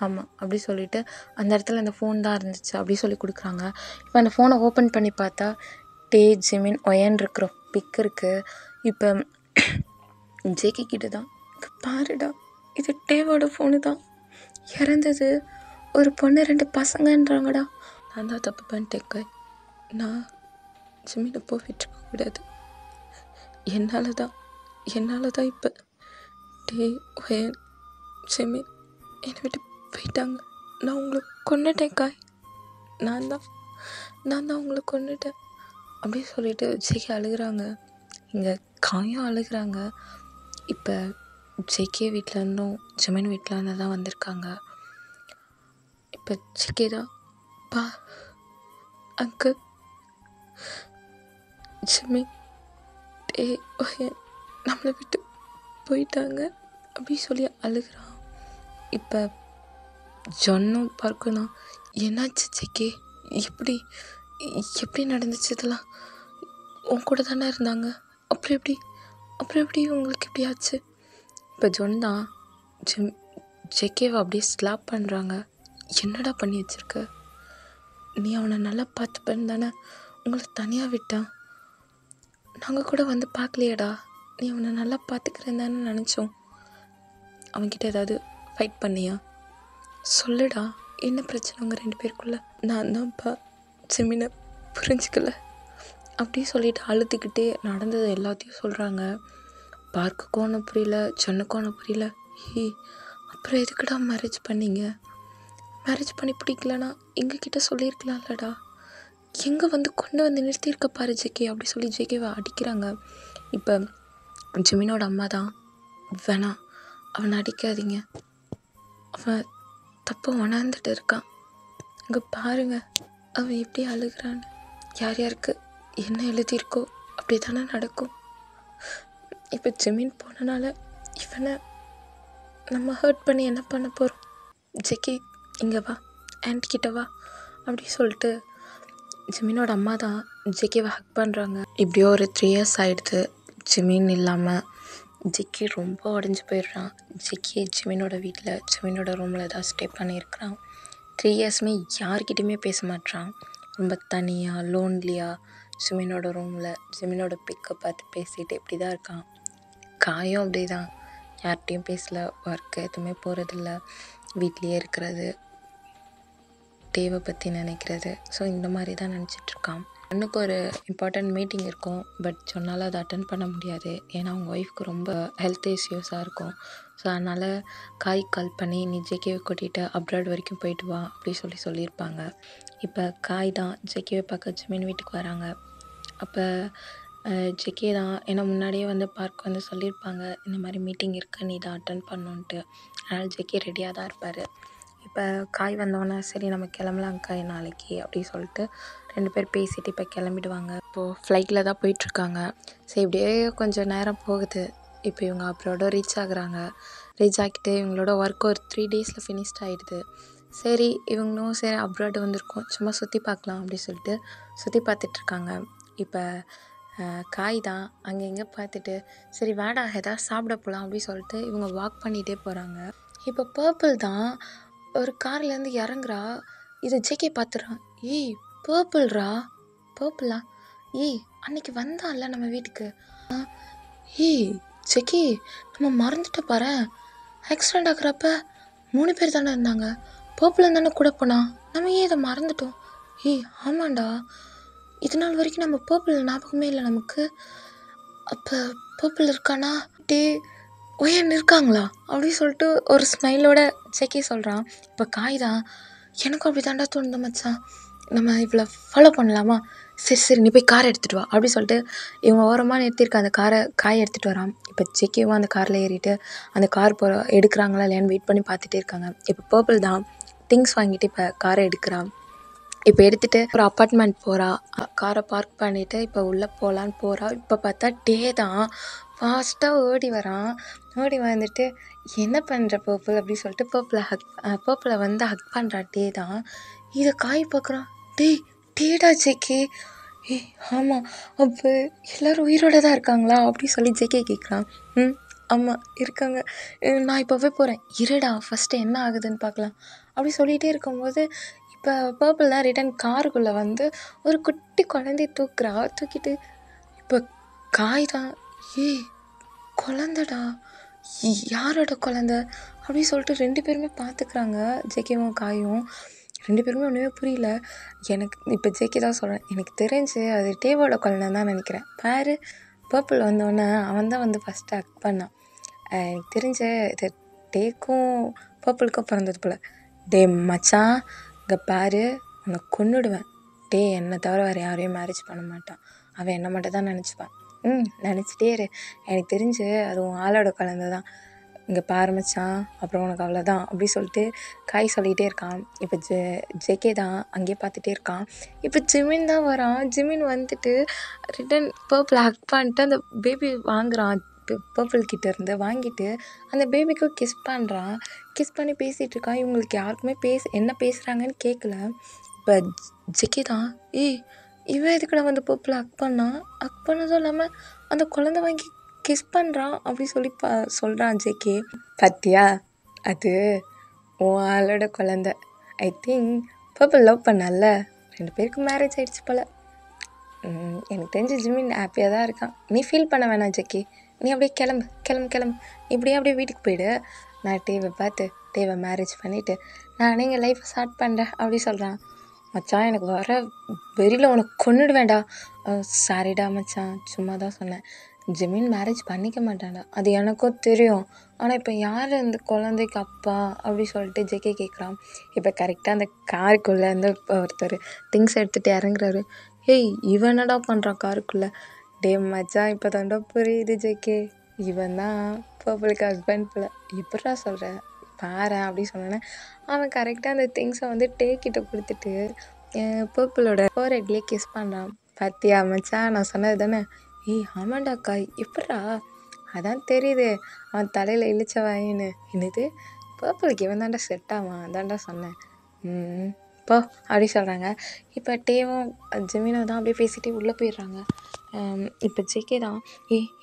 ஆமாம் அப்படி சொல்லிவிட்டு அந்த இடத்துல அந்த ஃபோன் தான் இருந்துச்சு அப்படி சொல்லி கொடுக்குறாங்க. இப்போ அந்த ஃபோனை ஓப்பன் பண்ணி பார்த்தா டே ஜிமின் ஒயன் இருக்கிற பிக் இருக்குது. இப்போ ஜேகே கிட்ட தான், பாருடா இது டேவோட ஃபோனு தான், இறந்தது ஒரு பொண்ணு 2 பசங்கன்றாங்கடா. நான் தான் தப்பு பண்ணிட்டேன். நான் ஜிமினை போயிட்டுருக்கக்கூடாது. என்னால் தான் இப்போ டே ஒயன் ஜிமின் என்னை விட்டு போயிட்டாங்க. நான் உங்களை கொன்னுட்டேன் காய். நான் தான் உங்களை கொன்னுட்டேன் அப்படின்னு சொல்லிட்டு ஜேகே அழுகிறாங்க. இங்கே காயும் அழுகிறாங்க. இப்போ ஜேகே வீட்டிலேருந்தும் ஜிமின் வீட்டிலேருந்து தான் வந்திருக்காங்க. இப்போ ஜேகே தான், பா அங்கிள் ஜிமின் டே ஒயன் நம்மளை விட்டு போயிட்டாங்க அப்படி சொல்லி அழுகிறான். இப்போ ஜொன்னும் பார்க்கணும், என்னாச்சு ஜேகே, எப்படி நடந்துச்சு இதெல்லாம், உன் கூட தானே இருந்தாங்க, அப்புறம் எப்படி உங்களுக்கு எப்படி ஆச்சு? இப்போ ஜொன் தான் ஜேகேவை அப்படியே ஸ்லாப் பண்ணுறாங்க. என்னடா பண்ணி வச்சிருக்க, நீ அவனை நல்லா பார்த்துப்பேன்னு தானே உங்களை தனியாக விட்டான், நாங்கள் கூட வந்து பார்க்கலையேடா, நீ அவனை நல்லா பார்த்துக்கிறேன்னு தானே நினச்சோம். அவன்கிட்ட ஏதாவது ஃபைட் பண்ணியா, சொல்லுடா, என்ன பிரச்சனை உங்கள் 2 பேருக்குள்ள? நான் தான்ப்பா ஜிமினை புரிஞ்சிக்கல அப்படி சொல்லிட்டு அழுதுகிட்டே நடந்தது எல்லாத்தையும் சொல்கிறாங்க. பார்க்குக்கும் ஒன்றும் புரியல, ஜொன்னுக்கும் ஒன்றும் புரியல. அப்புறம் எதுக்குடா மேரேஜ் பண்ணீங்க? மேரேஜ் பண்ணி பிடிக்கலனா எங்ககிட்ட சொல்லியிருக்கலாம்லடா, எங்கே வந்து கொண்டு வந்து நிறுத்தியிருக்க பாரு ஜேகே அப்படி சொல்லி ஜேகேவை அடிக்கிறாங்க. இப்போ ஜிமினோட அம்மா தான், வேணாம் அவனை அடிக்காதீங்க, அவன் தப்பு உணர்ந்துட்டு இருக்கான், இங்கே பாருங்க அவன் எப்படி அழுகிறான்னு, யாருக்கு என்ன எழுதியிருக்கோ அப்படி தானே நடக்கும். இப்போ ஜிமின் போனனால இவனை நம்ம ஹர்ட் பண்ணி என்ன பண்ண போகிறோம்? ஜேகே இங்கே வா, ஆன்ட்டிக்கிட்ட வா அப்படி சொல்லிட்டு ஜிமினோட அம்மா தான் ஜேகேவை ஹக் பண்ணுறாங்க. இப்படியோ ஒரு 3 years ஆகிடுது. ஜிமின் இல்லாமல் ஜேகே ரொம்ப உடஞ்சி போயிடுறான். ஜேகே ஜிமினோட வீட்டில் ஜிமினோட ரூமில் தான் ஸ்டே பண்ணியிருக்கிறான். 3 yearsமே யார்கிட்டையுமே பேச மாட்டான். ரொம்ப தனியாக லோன்லியாக ஜிமினோட ரூமில் ஜிமினோட பிக்கை பார்த்து பேசிட்டு இப்படி தான் இருக்கான். காயும் அப்படி தான், யார்கிட்டையும் பேசல, ஒர்க்கு எதுவுமே போகிறதில்ல, வீட்லேயே இருக்கிறது, டேவை பற்றி நினைக்கிறது. ஸோ இந்த மாதிரி தான் நினச்சிட்ருக்கான். அன்னைக்கு ஒரு இம்பார்ட்டண்ட் மீட்டிங் இருக்கும். பட் சொன்னாலும் அதை அட்டன் பண்ண முடியாது. ஏன்னா அவங்க ஒய்ஃப்க்கு ரொம்ப ஹெல்த் இஷ்யூஸாக இருக்கும். ஸோ அதனால் கால் பண்ணி நீ ஜேகேவை கூட்டிகிட்டு அப்ராட் வரைக்கும் போயிட்டு வா அப்படி சொல்லியிருப்பாங்க. இப்போ காய் தான் ஜேகேவை பார்க்க ஜிமின் வீட்டுக்கு வராங்க. அப்போ ஜேகே தான், ஏன்னா முன்னாடியே வந்து பார்க் வந்து சொல்லியிருப்பாங்க இந்த மாதிரி மீட்டிங் இருக்குது, நீ இதை அட்டன் பண்ணணுன்ட்டு. அதனால் ஜேகே ரெடியாக தான் இருப்பார். இப்போ காய் வந்தோடனே சரி நம்ம கிளம்பலாம் காய் நாளைக்கு அப்படி சொல்லிட்டு 2 பேர் பேசிட்டு இப்போ கிளம்பிடுவாங்க. இப்போது ஃப்ளைட்டில் தான் போயிட்டுருக்காங்க. சரி இப்படியே கொஞ்சம் நேரம் போகுது. இப்போ இவங்க அப்ராடோ ரீச் ஆகுறாங்க. ரீச் ஆகிட்டு இவங்களோட ஒர்க் ஒரு 3 daysல ஃபினிஷ்ட் ஆகிடுது. சரி இவங்களும் சரி அப்ராடு வந்திருக்கோம், சும்மா சுற்றி பார்க்கலாம் அப்படி சொல்லிட்டு சுற்றி பார்த்துட்ருக்காங்க. இப்போ காய் தான் அங்கே இங்கே பார்த்துட்டு சரி வேடா ஏதாவது சாப்பிட போகலாம் அப்படி சொல்லிட்டு இவங்க வாக் பண்ணிகிட்டே போகிறாங்க. இப்போ பர்பிள் தான் ஒரு கார்லேருந்து இறங்குறா. இது ஜேகே பார்த்துறான். ஏய் பர்பிள்ரா, பர்பிளா, ஏய் அன்னைக்கு வந்தான்ல நம்ம வீட்டுக்கு, ஏய் ஜேகே நம்ம மறந்துட்ட பாரு, ஆக்சிடெண்ட் ஆகுறப்ப 3 பேர் தானே இருந்தாங்க, பர்பிள் தானே கூட போனா, நம்ம ஏன் இதை மறந்துட்டோம்? ஏய் ஆமாண்டா, இது நாள் வரைக்கும் நம்ம பர்பிள் ஞாபகமே இல்லை நமக்கு. அப்போ பர்பிள் இருக்கானா, டே ஒயன் இருக்காங்களா அப்படின்னு சொல்லிட்டு ஒரு ஸ்மைலோட ஜேகே சொல்கிறான். இப்போ காய் தான், எனக்கும் அப்படி தாண்டா தோணுது மச்சான், நம்ம இவ்வளோ ஃபாலோ பண்ணலாமா, சரி நீ போய் காரை எடுத்துகிட்டு வா அப்படி சொல்லிட்டு இவங்க ஓரமாக நிறுத்தியிருக்க அந்த காய் எடுத்துகிட்டு வரான். இப்போ ஜேகேவும் அந்த காரில் ஏறிட்டு அந்த கார் எடுக்கிறாங்களா இல்லையான்னு வெயிட் பண்ணி பார்த்துட்டே இருக்காங்க. இப்போ பர்பிள் தான் திங்ஸ் வாங்கிட்டு இப்போ காரை எடுக்கிறான். இப்போ எடுத்துகிட்டு ஒரு அப்பார்ட்மெண்ட் போகிறா. காரை பார்க் பண்ணிவிட்டு இப்போ உள்ளே போகலான்னு போகிறா. இப்போ பார்த்தா டே தான் ஃபாஸ்ட்டாக ஓடி வரான். ஓடி வந்துட்டு என்ன பண்ணுற பர்பிள் அப்படின்னு சொல்லிட்டு பர்பிளை வந்து ஹக் பண்ணுறா. டே தான் இதை காய் பார்க்குறான். டேடா ஜேகே. ஆமாம், அப்போ எல்லோரும் உயிரோட தான் இருக்காங்களா அப்படின்னு சொல்லி ஜேகே கேட்குறான். ஆமாம் இருக்காங்க, நான் இப்போவே போகிறேன், இருடா ஃபஸ்ட்டு என்ன ஆகுதுன்னு பார்க்கலாம் அப்படி சொல்லிகிட்டே இருக்கும்போது இப்போ பர்பிள் தான் ரிட்டன் காருக்குள்ளே வந்து ஒரு குட்டி குழந்தைய தூக்கிட்டு இப்போ காய் தான் குழந்தடா, யாரோட குழந்த அப்படின்னு சொல்லிட்டு 2 பேருமே பார்த்துக்குறாங்க. ஜேகேவும் காயும் 2 பேருமே ஒன்றுமே புரியல. எனக்கு இப்போ ஜேகே தான் சொல்கிறேன், எனக்கு தெரிஞ்சு அது டேவோட குழந்தைன்னு தான் நினைக்கிறேன். பாரு பர்பிள் வந்தோடனே அவன் தான் வந்து ஃபஸ்ட்டு ஹக் பண்ணான். எனக்கு தெரிஞ்ச இது டேக்கும் பர்பிளுக்கும் பிறந்தது போல். டே மச்சான் இங்கே பாரு, உன்னை கொன்னுடுவேன். டே என்னை தவிர வேறு யாரையும் மேரேஜ் பண்ண மாட்டான், அவன் என்னை மட்டும் தான் நினச்சிப்பான். நினச்சிட்டே இரு, எனக்கு தெரிஞ்சு அது உன் ஆளோட குழந்தை தான். இங்கே பாரு மச்சான், அப்புறம் உனக்கு அவ்வளோதான் அப்படி சொல்லிட்டு காய் சொல்லிகிட்டே இருக்கான். இப்போ ஜேகே தான் அங்கேயே பார்த்துட்டே இருக்கான். இப்போ ஜிமின் தான் வரான். ஜிமின் வந்துட்டு ரிட்டன் பர்பிள் ஹக் பண்ணிட்டு அந்த பேபி வாங்குறான். பர்பிள் கிட்டேருந்து வாங்கிட்டு அந்த பேபிக்கும் கிஸ் பண்ணுறான். கிஸ் பண்ணி பேசிகிட்டு இருக்கான். இவங்களுக்கு யாருக்குமே என்ன பேசுகிறாங்கன்னு கேட்கல. இப்போ ஜேகே தான் இவன் எதுக்குடா வந்து பர்பிள் ஹக் பண்ணதும் இல்லாமல் அந்த குழந்தை வாங்கி கிஸ் பண்ணுறான் அப்படி சொல்லி சொல்கிறான் ஜேகே. பார்த்தியா, அது உன் ஆளோட குழந்தை. ஐ திங்க் பர்பிள் லவ் பண்ணல, 2 பேருக்கும் மேரேஜ் ஆகிடுச்சு போல். எனக்கு தெரிஞ்ச ஜிமின் ஹாப்பியாக தான் இருக்கான். நீ ஃபீல் பண்ண வேணாம் ஜேகே, நீ அப்படியே கிளம்பு இப்படியே அப்படியே வீட்டுக்கு போயிடு. நான் டேவை மேரேஜ் பண்ணிவிட்டு நானே எங்கள் லைஃப்பை ஸ்டார்ட் பண்ணுறேன் அப்படி சொல்கிறான். மச்சான் எனக்கு வர வெறியில் உனக்கு கொன்னுடுவேண்டா. சாரிடா மச்சான், சும்மா தான் சொன்னேன். ஜிமின் மேரேஜ் பண்ணிக்க மாட்டான்டா, அது எனக்கும் தெரியும். ஆனால் இப்போ யார் இந்த குழந்தைக்கு அப்பா அப்படி சொல்லிட்டு ஜேகே கேட்குறான். இப்போ கரெக்டாக அந்த காருக்குள்ளே இருந்து ஒருத்தர் திங்ஸ் எடுத்துகிட்டு இறங்குறாரு. இவன் என்னடா பண்ணுறான் காருக்குள்ளே? டே மச்சான் இப்போ தாண்டா புரியுது ஜேகே, இவன் தான் பர்பிளுக்கு ஹஸ்பண்ட் போல. எப்படா சொல்கிற, பாரேன் அப்படி சொன்னோன்னே அவன் கரெக்டாக அந்த திங்ஸை வந்து டேக்கிட்ட கொடுத்துட்டு பர்பிளோட ஃபோர்ஹெட்லேயே கிஸ் பண்ணுறான். பார்த்தியா மச்சான், நான் சொன்னது தானே? ஆமாண்டா காய், எப்படா? அதான் தெரியுது அவன் தலையில் இழிச்ச வாயின்னு. என்னது பர்பிளுக்கு இவன் தாண்டா செட் ஆவான், அதான்டா சொன்னேன். போ அப்படி சொல்கிறாங்க. இப்போ டேவும் ஜிமினும் தான் அப்படியே பேசிகிட்டே உள்ளே போயிடுறாங்க. இப்போ ஜேகே தான்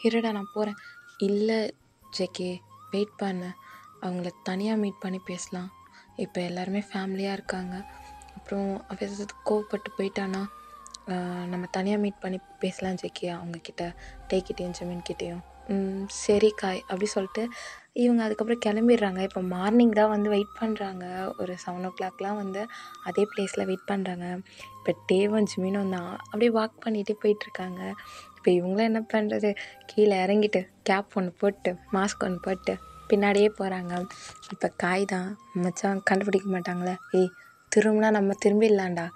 இருடா நான் போகிறேன். இல்லை ஜேகே, வெயிட் பண்ண, அவங்கள தனியாக மீட் பண்ணி பேசலாம். இப்போ எல்லாருமே ஃபேமிலியாக இருக்காங்க. அப்புறம் அவன் எதாவது கோவப்பட்டு போயிட்டானா நம்ம தனியாக மீட் பண்ணி பேசலாம் ஜேகே, அவங்கக்கிட்ட டேக்கிட்டேயும் ஜிமின்கிட்டேயும். சரி காய் அப்படி சொல்லிட்டு இவங்க அதுக்கப்புறம் கிளம்பிடுறாங்க. இப்போ மார்னிங் தான் வந்து வெயிட் பண்ணுறாங்க. ஒரு 7 o'clockலாம் வந்து அதே பிளேஸில் வெயிட் பண்ணுறாங்க. இப்போ டேவும் ஜிமினும் தான் அப்படியே வாக் பண்ணிகிட்டே போயிட்டுருக்காங்க. இப்போ இவங்களும் என்ன பண்ணுறது, கீழே இறங்கிட்டு கேப் ஒன்று போட்டு மாஸ்க் ஒன்று போட்டு பின்னாடியே போகிறாங்க. இப்போ காய் தான் மச்சான் கண்டுபிடிக்க மாட்டாங்களே, திரும்பினா நம்ம திரும்பிடலாண்டா,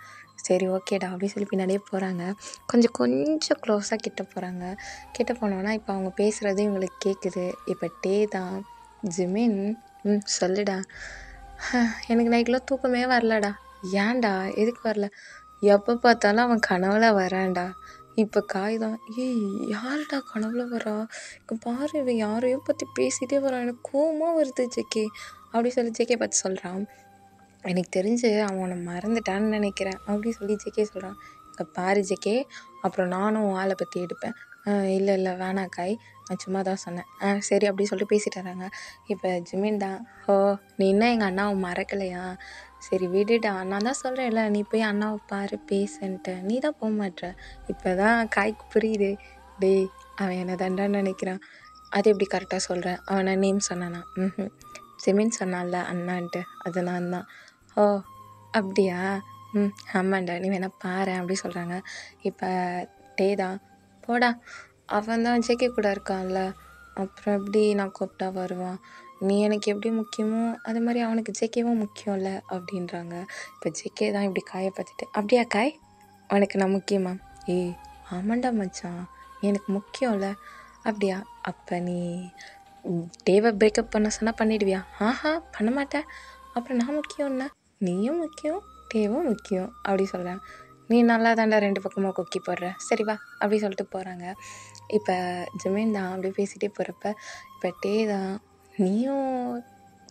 சரி ஓகேடா அப்படின்னு சொல்லி பின்னாடியே போகிறாங்க. கொஞ்சம் க்ளோஸாக கிட்ட போகிறாங்க. கிட்ட போனோன்னா இப்போ அவங்க பேசுகிறது இவங்களுக்கு கேட்குது. இப்போ டே தான் ஜிமின், சொல்லுடா, எனக்கு நைட்டில் தூக்கமே வரலடா. ஏன்டா, எதுக்கு வரல? எப்போ பார்த்தாலும் அவன் கனவுல வரான்டா. இப்போ காய் தான் யாருடா கனவுல வரா? இப்போ பாரு, இவன் யாரையோ பற்றி பேசிகிட்டே வரான், எனக்கு கோவமாக வருது ஜேகே அப்படி சொல்லி ஜேகே பார்த்து சொல்கிறான். எனக்கு தெரிஞ்சு அவன் உன்னை மறந்துட்டான்னு நினைக்கிறேன் அப்படி சொல்லி ஜேகே சொல்கிறான். இங்கே பாரு ஜேகே, அப்புறம் நானும் உன் ஆளை பற்றி எடுப்பேன். இல்லை வேணாம் காய், நான் சும்மா தான் சொன்னேன். சரி அப்படி சொல்லிட்டு பேசிட்டு வராங்க. இப்போ ஜிமின் தான், நீ என்ன எங்கள் அண்ணாவை மறக்கலையா? சரி விடுடா, நான் தான் சொல்கிறேன்ல, நீ போய் அண்ணாவை பாரு பேசுன்ட்டு, நீ தான் போக மாட்ற. இப்போ தான் காய்க்கு புரியுது. டேய், அவன் என்னை தண்டான்னு நினைக்கிறான். அது எப்படி கரெக்டாக சொல்கிறேன்? அவனை நேம் சொன்னானா? ஜிமின் சொன்னான்ல அண்ணான்ட்டு, அது நான் தான். அப்படியா? ஆமாண்டா, நீ வேணா பாரு அப்படி சொல்கிறாங்க. இப்போ டே தான், போடா, அவன் தான் ஜேகே கூட இருக்கான்ல, அப்புறம் எப்படி நான் கூப்பிட்டா வருவான்? நீ எனக்கு எப்படி முக்கியமோ அது மாதிரி அவனுக்கு ஜேகேவும் முக்கியம்ல அப்படின்றாங்க. இப்போ ஜேகே தான் இப்படி காயை பார்த்துட்டு, அப்படியா காய், உனக்கு நான் முக்கியமா? ஆமாண்டா மச்சான், நீ எனக்கு முக்கியம்ல. அப்படியா? அப்போ நீ டேவை பிரேக்கப் பண்ண சொன்னால் பண்ணிடுவியா? பண்ண மாட்டேன். அப்புறம் நான் முக்கியம்னா நீயும் முக்கியம், டேவும் முக்கியம் அப்படி சொல்கிறேன். நீ நல்லா தாண்டா 2 பக்கமாக கொக்கி போடுற, சரி வா அப்படி சொல்லிட்டு போகிறாங்க. இப்போ ஜிமின் தான் அப்படியே பேசிகிட்டே போகிறப்ப இப்போ டே தான், நீயும்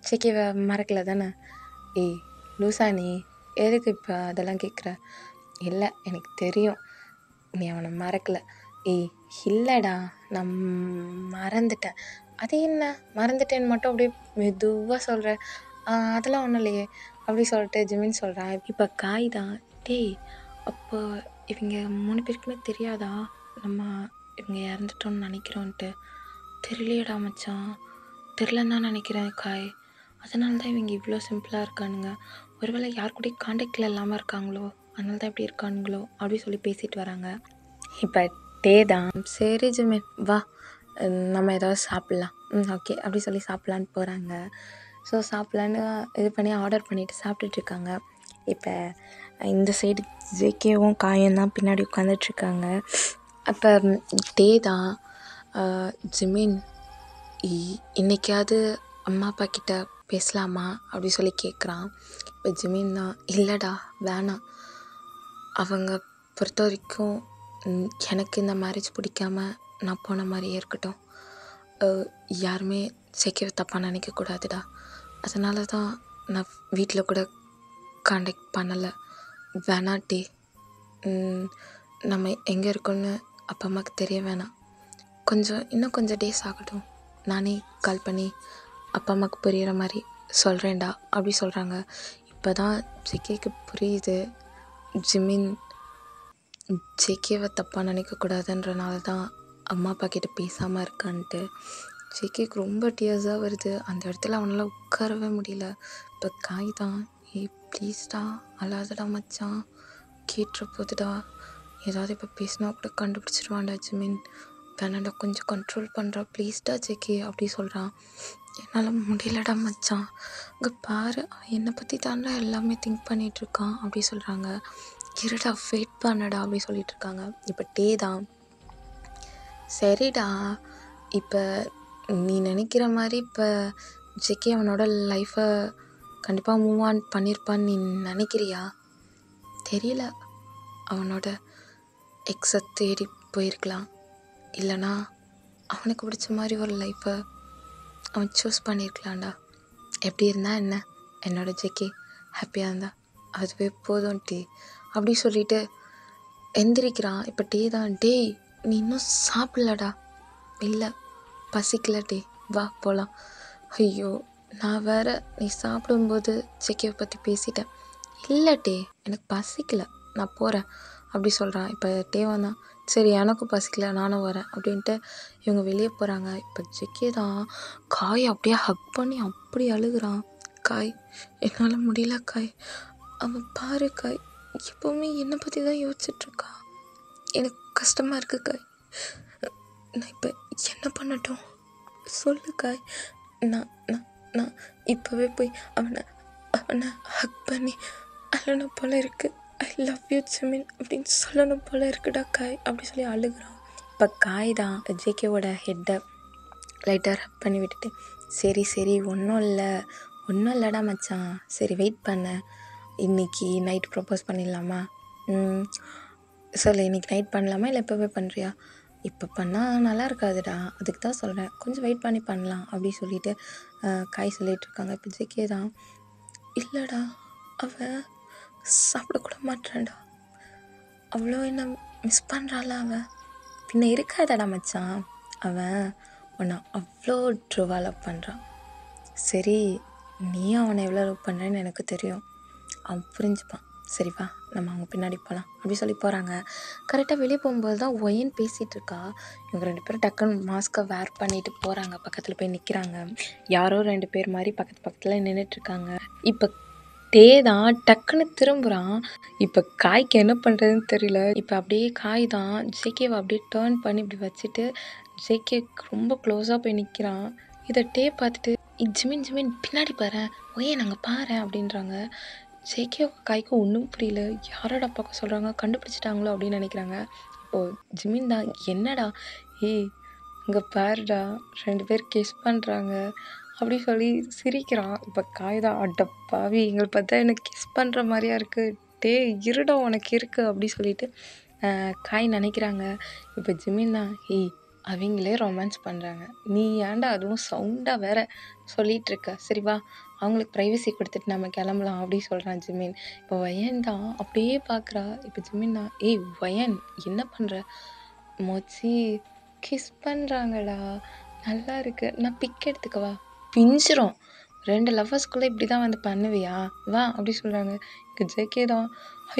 செக்கிவை மறக்கல தானே? ஏய் லூசா நீ, எதுக்கு இப்போ அதெல்லாம் கேட்குற? இல்லை எனக்கு தெரியும் நீ அவனை மறக்கல. ஏய் இல்லைடா நான் மறந்துட்டேன். அது என்ன மறந்துட்டேன்னு மட்டும் அப்படியே மெதுவாக சொல்கிற? அதெல்லாம் ஒன்றும் இல்லையே அப்படி சொல்லிட்டு ஜிமின் சொல்கிறான். இப்போ காய் தான், டேய் அப்போ இவங்க 3 பேருக்குமே தெரியாதா நம்ம இவங்க இறந்துட்டோன்னு நினைக்கிறோன்ட்டு? தெரியலையேடா மச்சான், தெரிலன்னு தான் நினைக்கிறேன் காய். அதனால தான் இவங்க இவ்வளோ சிம்பிளாக இருக்கானுங்க. ஒருவேளை யார் கூடயும் காண்டாக்டில் இல்லாமல் இருக்காங்களோ, அதனால தான் இப்படி இருக்கானுங்களோ அப்படி சொல்லி பேசிட்டு வராங்க. இப்போ டே தான், சரி ஜிமின் வா நம்ம ஏதாவது சாப்பிட்லாம். ஓகே அப்படி சொல்லி சாப்பிட்லான்னு போகிறாங்க. ஸோ சாப்பிட்லான்னு இது பண்ணி ஆர்டர் பண்ணிவிட்டு சாப்பிட்டுட்ருக்காங்க. இப்போ இந்த சைடு ஜேகேவும் காயும் தான் பின்னாடி உட்காந்துட்ருக்காங்க. அப்போ டே தான், ஜிமின் இன்னைக்காவது அம்மா அப்பா கிட்ட பேசலாமா அப்படி சொல்லி கேட்குறான். இப்போ ஜிமின் தான், இல்லைடா வேணாம், அவங்க பொறுத்த வரைக்கும் எனக்கு இந்த மேரேஜ் பிடிக்காம நான் போன மாதிரியே இருக்கட்டும். யாருமே செக்கிவை தப்பாக நினைக்கக்கூடாதுடா. அதனால தான் நான் வீட்டில் கூட காண்டாக்ட் பண்ணலை. வேணாட்டி நம்ம எங்கே இருக்கோன்னு அப்பா அம்மாவுக்கு தெரிய வேணாம். இன்னும் கொஞ்சம் டேஸ் ஆகட்டும், நானே கால் பண்ணி அப்பா அம்மாவுக்கு புரிகிற மாதிரி சொல்கிறேன்டா அப்படி சொல்கிறாங்க. இப்போ தான் ஜெகேக்கு புரியுது ஜிமின் ஜேகேவை தப்பாக நினைக்கக்கூடாதுன்றனால தான் அம்மா அப்பா கிட்ட பேசாமல் இருக்கான்ட்டு. ஜேகேக்கு ரொம்ப டியர்ஸாக வருது. அந்த இடத்துல அவனால் உட்காரவே முடியல. இப்போ காய் தான், ஏய் ப்ளீஸ்டா அழாதடா மச்சான், கேட்டுற போதுடா, ஏதாவது இப்போ பேசினா கூட கண்டுபிடிச்சிருவான்டா ஜிமின், வேணாண்டா கொஞ்சம் கண்ட்ரோல் பண்ணுறா ப்ளீஸ்டா ஜேகே அப்படி சொல்கிறான். என்னால் முடியலடா மச்சான், இங்கே பாரு என்னை பற்றி தாண்டா எல்லாமே திங்க் பண்ணிகிட்ருக்கான் அப்படி சொல்கிறாங்க. இருடா வெயிட் பண்ணடா அப்படி சொல்லிட்டு இருக்காங்க. இப்போ டே தான், சரிடா இப்போ நீ நினைக்கிற மாதிரி இப்போ ஜெக்கி அவனோட லைஃப்பை கண்டிப்பாக மூவ் ஆன் பண்ணியிருப்பான்னு நீ நினைக்கிறியா? தெரியல, அவனோட எக்ஸை தேடி போயிருக்கலாம், இல்லைனா அவனுக்கு பிடிச்ச மாதிரி ஒரு லைஃப்பை அவன் சூஸ் பண்ணியிருக்கலாம்டா. எப்படி இருந்தால் என்ன, என்னோட ஜெக்கி ஹாப்பியாக இருந்தா அதுவே போதும் டே அப்படி சொல்லிட்டு எந்திரிக்கிறான். இப்போ டே தான், டேய் நீ இன்னும் சாப்பிட்லடா. இல்லை பசிக்கல டே, வா போகலாம். ஐயோ நான் வேற நீ சாப்பிடும்போது ஜெக்கியை பற்றி பேசிட்டேன். இல்லை டே எனக்கு பசிக்கல, நான் போகிறேன் அப்படி சொல்கிறான். இப்போ டேவன் தான், சரி எனக்கும் பசிக்கல நானும் வரேன் அப்படின்ட்டு இவங்க வெளியே போகிறாங்க. இப்போ ஜெக்கி தான் காய் அப்படியே ஹக் பண்ணி அப்படி அழுகுறான். காய் என்னால் முடியல காய், அவன் பாரு காய் எப்போவுமே என்னை பற்றி தான் யோசிச்சுட்ருக்கா, எனக்கு கஷ்டமாக இருக்குது காய், நான் இப்போ என்ன பண்ணட்டும் சொல்லு காய். நான் நான் நான் இப்போவே போய் அவனை ஹக் பண்ணி அழணும் போல இருக்குது, ஐ லவ் யூ ஜிமின் அப்படின்னு சொல்லணும் போல இருக்குடா காய் அப்படி சொல்லி அழுகுறான். இப்போ காய் தான் ஜேகேவோட ஹெட்டை லைட்டாக ரப் பண்ணி விட்டுட்டு, சரி சரி ஒன்றும் இல்லைடா மச்சான், சரி வெயிட் பண்ண, இன்றைக்கி நைட் ப்ரப்போஸ் பண்ணிடலாமா? சொல்லு இன்றைக்கி நைட் பண்ணலாமா இல்லை இப்போவே பண்ணுறியா? இப்போ பண்ணால் நல்லா இருக்காதுடா, அதுக்கு தான் சொல்கிறேன், கொஞ்சம் வெயிட் பண்ணி பண்ணலாம் அப்படி சொல்லிட்டு காய் சொல்லிகிட்ருக்காங்க. இப்போ ஜேகே தான், இல்லைடா அவன் சாப்பிடக்கூட மாட்டான்டா, அவ்வளோ என்ன மிஸ் பண்ணுறாள் அவன், பின்ன இருக்காதடா மச்சான், அவன் உன்னை அவ்வளோ ட்ரூவாக லவ் பண்ணுறான். சரி நீ அவனை எவ்வளோ லவ் பண்ணுறேன்னு எனக்கு தெரியும், அவன் புரிஞ்சுப்பான், சரி வா நம்ம அவங்க பின்னாடி போகலாம் அப்படி சொல்லி போகிறாங்க. கரெக்டாக வெளியே போகும்போது தான் ஒயன் பேசிகிட்டு இருக்கா. இவங்க 2 பேரும் டக்குன்னு மாஸ்க்கை வேர் பண்ணிட்டு போகிறாங்க, பக்கத்தில் போய் நிற்கிறாங்க. யாரோ 2 பேர் மாதிரி பக்கத்தில் நின்றுட்டுருக்காங்க. இப்போ டே தான் டக்குன்னு திரும்புகிறான். இப்போ காய்க்கு என்ன பண்ணுறதுன்னு தெரியல. இப்போ அப்படியே காய் தான் ஜேகேவை அப்படியே டேர்ன் பண்ணி இப்படி வச்சுட்டு ஜேகே ரொம்ப க்ளோஸாக போய் நிற்கிறான். இதை டே பார்த்துட்டு, ஜிமின் பின்னாடி பாரு, ஒயே நாங்கள் பாரு அப்படின்றாங்க. ஜேகே காய்க்கு ஒன்றும் புரியல, யாரோட பார்க்க சொல்கிறாங்க, கண்டுபிடிச்சிட்டாங்களோ அப்படின்னு நினைக்கிறாங்க. இப்போது ஜிமின் தான், என்னடா ஏய் இங்கே பாருடா 2 பேர் கிஸ் பண்ணுறாங்க அப்படி சொல்லி சிரிக்கிறான். இப்போ காய் தான், அடப்பாவி எங்களை பார்த்தா எனக்கு கிஸ் பண்ணுற மாதிரியா இருக்குது, டேய் இருடா உனக்கு இருக்குது அப்படி சொல்லிட்டு காய் நினைக்கிறாங்க. இப்போ ஜிமின் தான், ஏய் அவங்களே ரொமான்ஸ் பண்ணுறாங்க, நீ ஏன்டா அதுவும் சவுண்டாக வேற சொல்லிட்டு இருக்க, சரி வா அவங்களுக்கு ப்ரைவசி கொடுத்துட்டு நம்ம கிளம்பலாம் அப்படி சொல்கிறான் ஜிமின். இப்போ வயன் தான் அப்படியே பார்க்குறா. இப்போ ஜிமின் தான், ஏய் வயன் என்ன பண்ணுற, மொச்சி கிஸ் பண்ணுறாங்கடா, நல்லா இருக்கு, நான் பிக் எடுத்துக்கவா, பிஞ்சிரும், 2 லவ்வர்ஸ்குள்ளே இப்படி தான் வந்து பண்ணுவியா, வா அப்படி சொல்கிறாங்க. இங்கே ஜேகே தான்,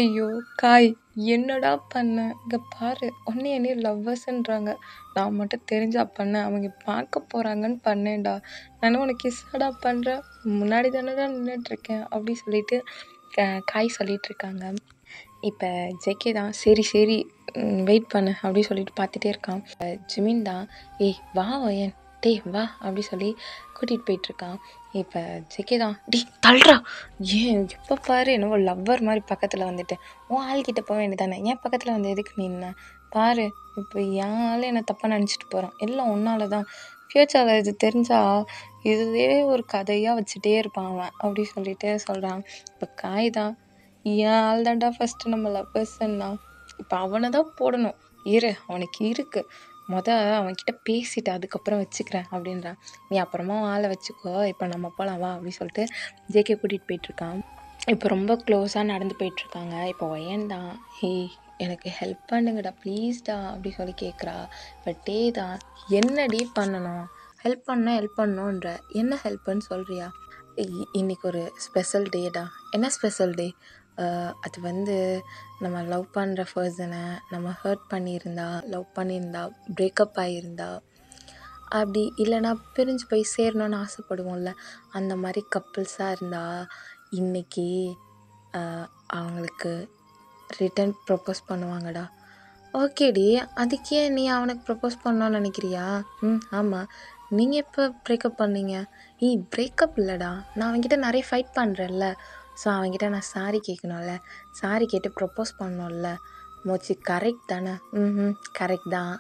ஐயோ காய் என்னடா பண்ண, இங்கே பாரு என்னைய லவ்வர்ஸ்ன்றாங்க, நான் மட்டும் தெரிஞ்சா பண்ணேன், அவங்க பார்க்க போகிறாங்கன்னு பண்ணேன்டா, நானும் உனக்கு கிஸ்ஸடா பண்ணுறேன், முன்னாடி தானடா நின்றுட்டுருக்கேன் அப்படி சொல்லிட்டு காய் சொல்லிட்டு இருக்காங்க. இப்போ ஜேகே தான், சரி சரி வெயிட் பண்ணு அப்படி சொல்லிட்டு பார்த்துட்டே இருக்கான். ஜிமின் தான், ஏய் வா வயன், டே வா அப்படி சொல்லி கூட்டிகிட்டு போயிட்டுருக்கான். இப்போ ஜேகே தான், டே தள்ளுறா, ஏன் எப்போ பாரு என்னவோ லவ்வர் மாதிரி பக்கத்தில் வந்துட்டேன், உன் ஆள்கிட்ட போக வேண்டியதானே, ஏன் பக்கத்தில் வந்து எதுக்கு நின்ன பாரு, இப்போ என் ஆள் என்னை தப்பாக நினச்சிட்டு போகிறான், எல்லாம் உன்னால தான், ஃப்யூச்சரில் இது தெரிஞ்சால் இதுவே ஒரு கதையாக வச்சுட்டே இருப்பான் அவன் அப்படி சொல்லிட்டு சொல்கிறான். இப்போ காய் தான், என் ஆள் தான்டா ஃபஸ்ட்டு நம்ம லவ்வர்ஸ்ன்னா, இப்போ அவனை தான் போடணும், இரு அவனுக்கு இருக்குது, அவன்கிட்ட பேசிட்டு அதுக்கப்புறம் வச்சுக்கிறேன் அப்படின்றான். நீ அப்புறமா ஆளை வச்சுக்கோ, இப்போ நம்ம போகலாம் வா அப்படி சொல்லிட்டு ஜேகே கூட்டிகிட்டு போயிட்டுருக்கான். இப்போ ரொம்ப க்ளோஸாக நடந்து போயிட்டுருக்காங்க. இப்போ ஒயன் தான், ஹேய் எனக்கு ஹெல்ப் பண்ணுங்கடா ப்ளீஸ்டா அப்படி சொல்லி கேட்குறா. இப்போ டே தான், என்னடி பண்ணணும், ஹெல்ப் பண்ணணுன்ற, என்ன ஹெல்ப்புன்னு சொல்கிறியா, இன்னைக்கு ஒரு ஸ்பெஷல் டேடா, என்ன ஸ்பெஷல் டே, அது வந்து நம்ம லவ் பண்ணுற பர்சனை நம்ம ஹர்ட் பண்ணியிருந்தா, லவ் பண்ணியிருந்தா, பிரேக்கப் ஆகியிருந்தா, அப்படி இல்லைனா பிரிஞ்சு போய் சேரணும்னு ஆசைப்படுவோம்ல, அந்த மாதிரி கப்புள்ஸாக இருந்தால் இன்றைக்கி அவங்களுக்கு ரிட்டன் ப்ரப்போஸ் பண்ணுவாங்கடா. ஓகேடி, அதுக்கே நீ அவனுக்கு ப்ரப்போஸ் பண்ணணும்னு நினைக்கிறியா, ஆமாம், நீங்கள் எப்போ பிரேக்கப் பண்ணீங்க, பிரேக்கப் இல்லைடா, நான் அவன்கிட்ட நிறைய ஃபைட் பண்ணுறேன்ல, ஸோ அவன்கிட்ட நான் சாரி கேட்கணும்ல, சாரி கேட்டு ப்ரப்போஸ் பண்ணணும்ல, மோச்சி கரெக்ட் தானே, கரெக்ட் தான்,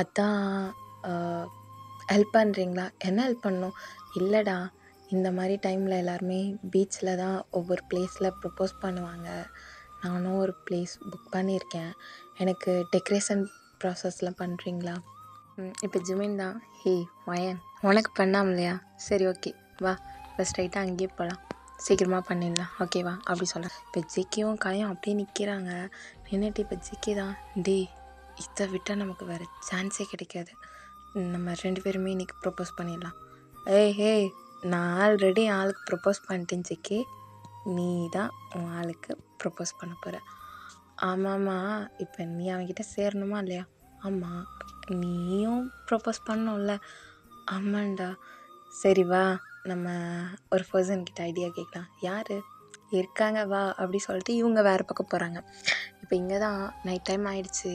அதான் ஹெல்ப் பண்ணுறீங்களா, என்ன ஹெல்ப் பண்ணணும், இல்லைடா இந்த மாதிரி டைமில் எல்லாருமே பீச்சில் தான் ஒவ்வொரு பிளேஸில் ப்ரப்போஸ் பண்ணுவாங்க, நானும் ஒரு பிளேஸ் புக் பண்ணியிருக்கேன், எனக்கு டெக்கரேஷன் ப்ராசஸ்லாம் பண்ணுறீங்களா. இப்போ ஜிமின் தான், வயன் உனக்கு பண்ணாமலையா, சரி ஓகே வா இப்போ ஸ்ட்ரைட்டாக அங்கேயே போகலாம், சீக்கிரமாக பண்ணிடலாம் ஓகேவா அப்படி சொல்கிறேன். இப்போ ஜிக்கியும் காயும் அப்படியே நிற்கிறாங்க. நின்றுட்டு இப்போ ஜிக்கி தான், டே இதை விட்டால் நமக்கு வேறு சான்ஸே கிடைக்காது, நம்ம 2 பேருமே இன்றைக்கி ப்ரப்போஸ் பண்ணிடலாம். ஏய் நான் ஆல்ரெடி ஆளுக்கு ப்ரப்போஸ் பண்ணிட்டேன் ஜிக்கி, நீ தான் உன் ஆளுக்கு ப்ரப்போஸ் பண்ண போகிற. ஆமாம்மா, இப்போ நீ அவன்கிட்ட சேரணுமா இல்லையா, ஆமாம், நீயும் ப்ரப்போஸ் பண்ணோம்ல, ஆமாண்டா, சரி வா நம்ம ஒரு பர்சன்கிட்ட ஐடியா கேட்கலாம், யார் இருக்காங்க வா அப்படி சொல்லிட்டு இவங்க வேறு பக்கம் போகிறாங்க. இப்போ இங்கே தான் நைட் டைம் ஆகிடுச்சு,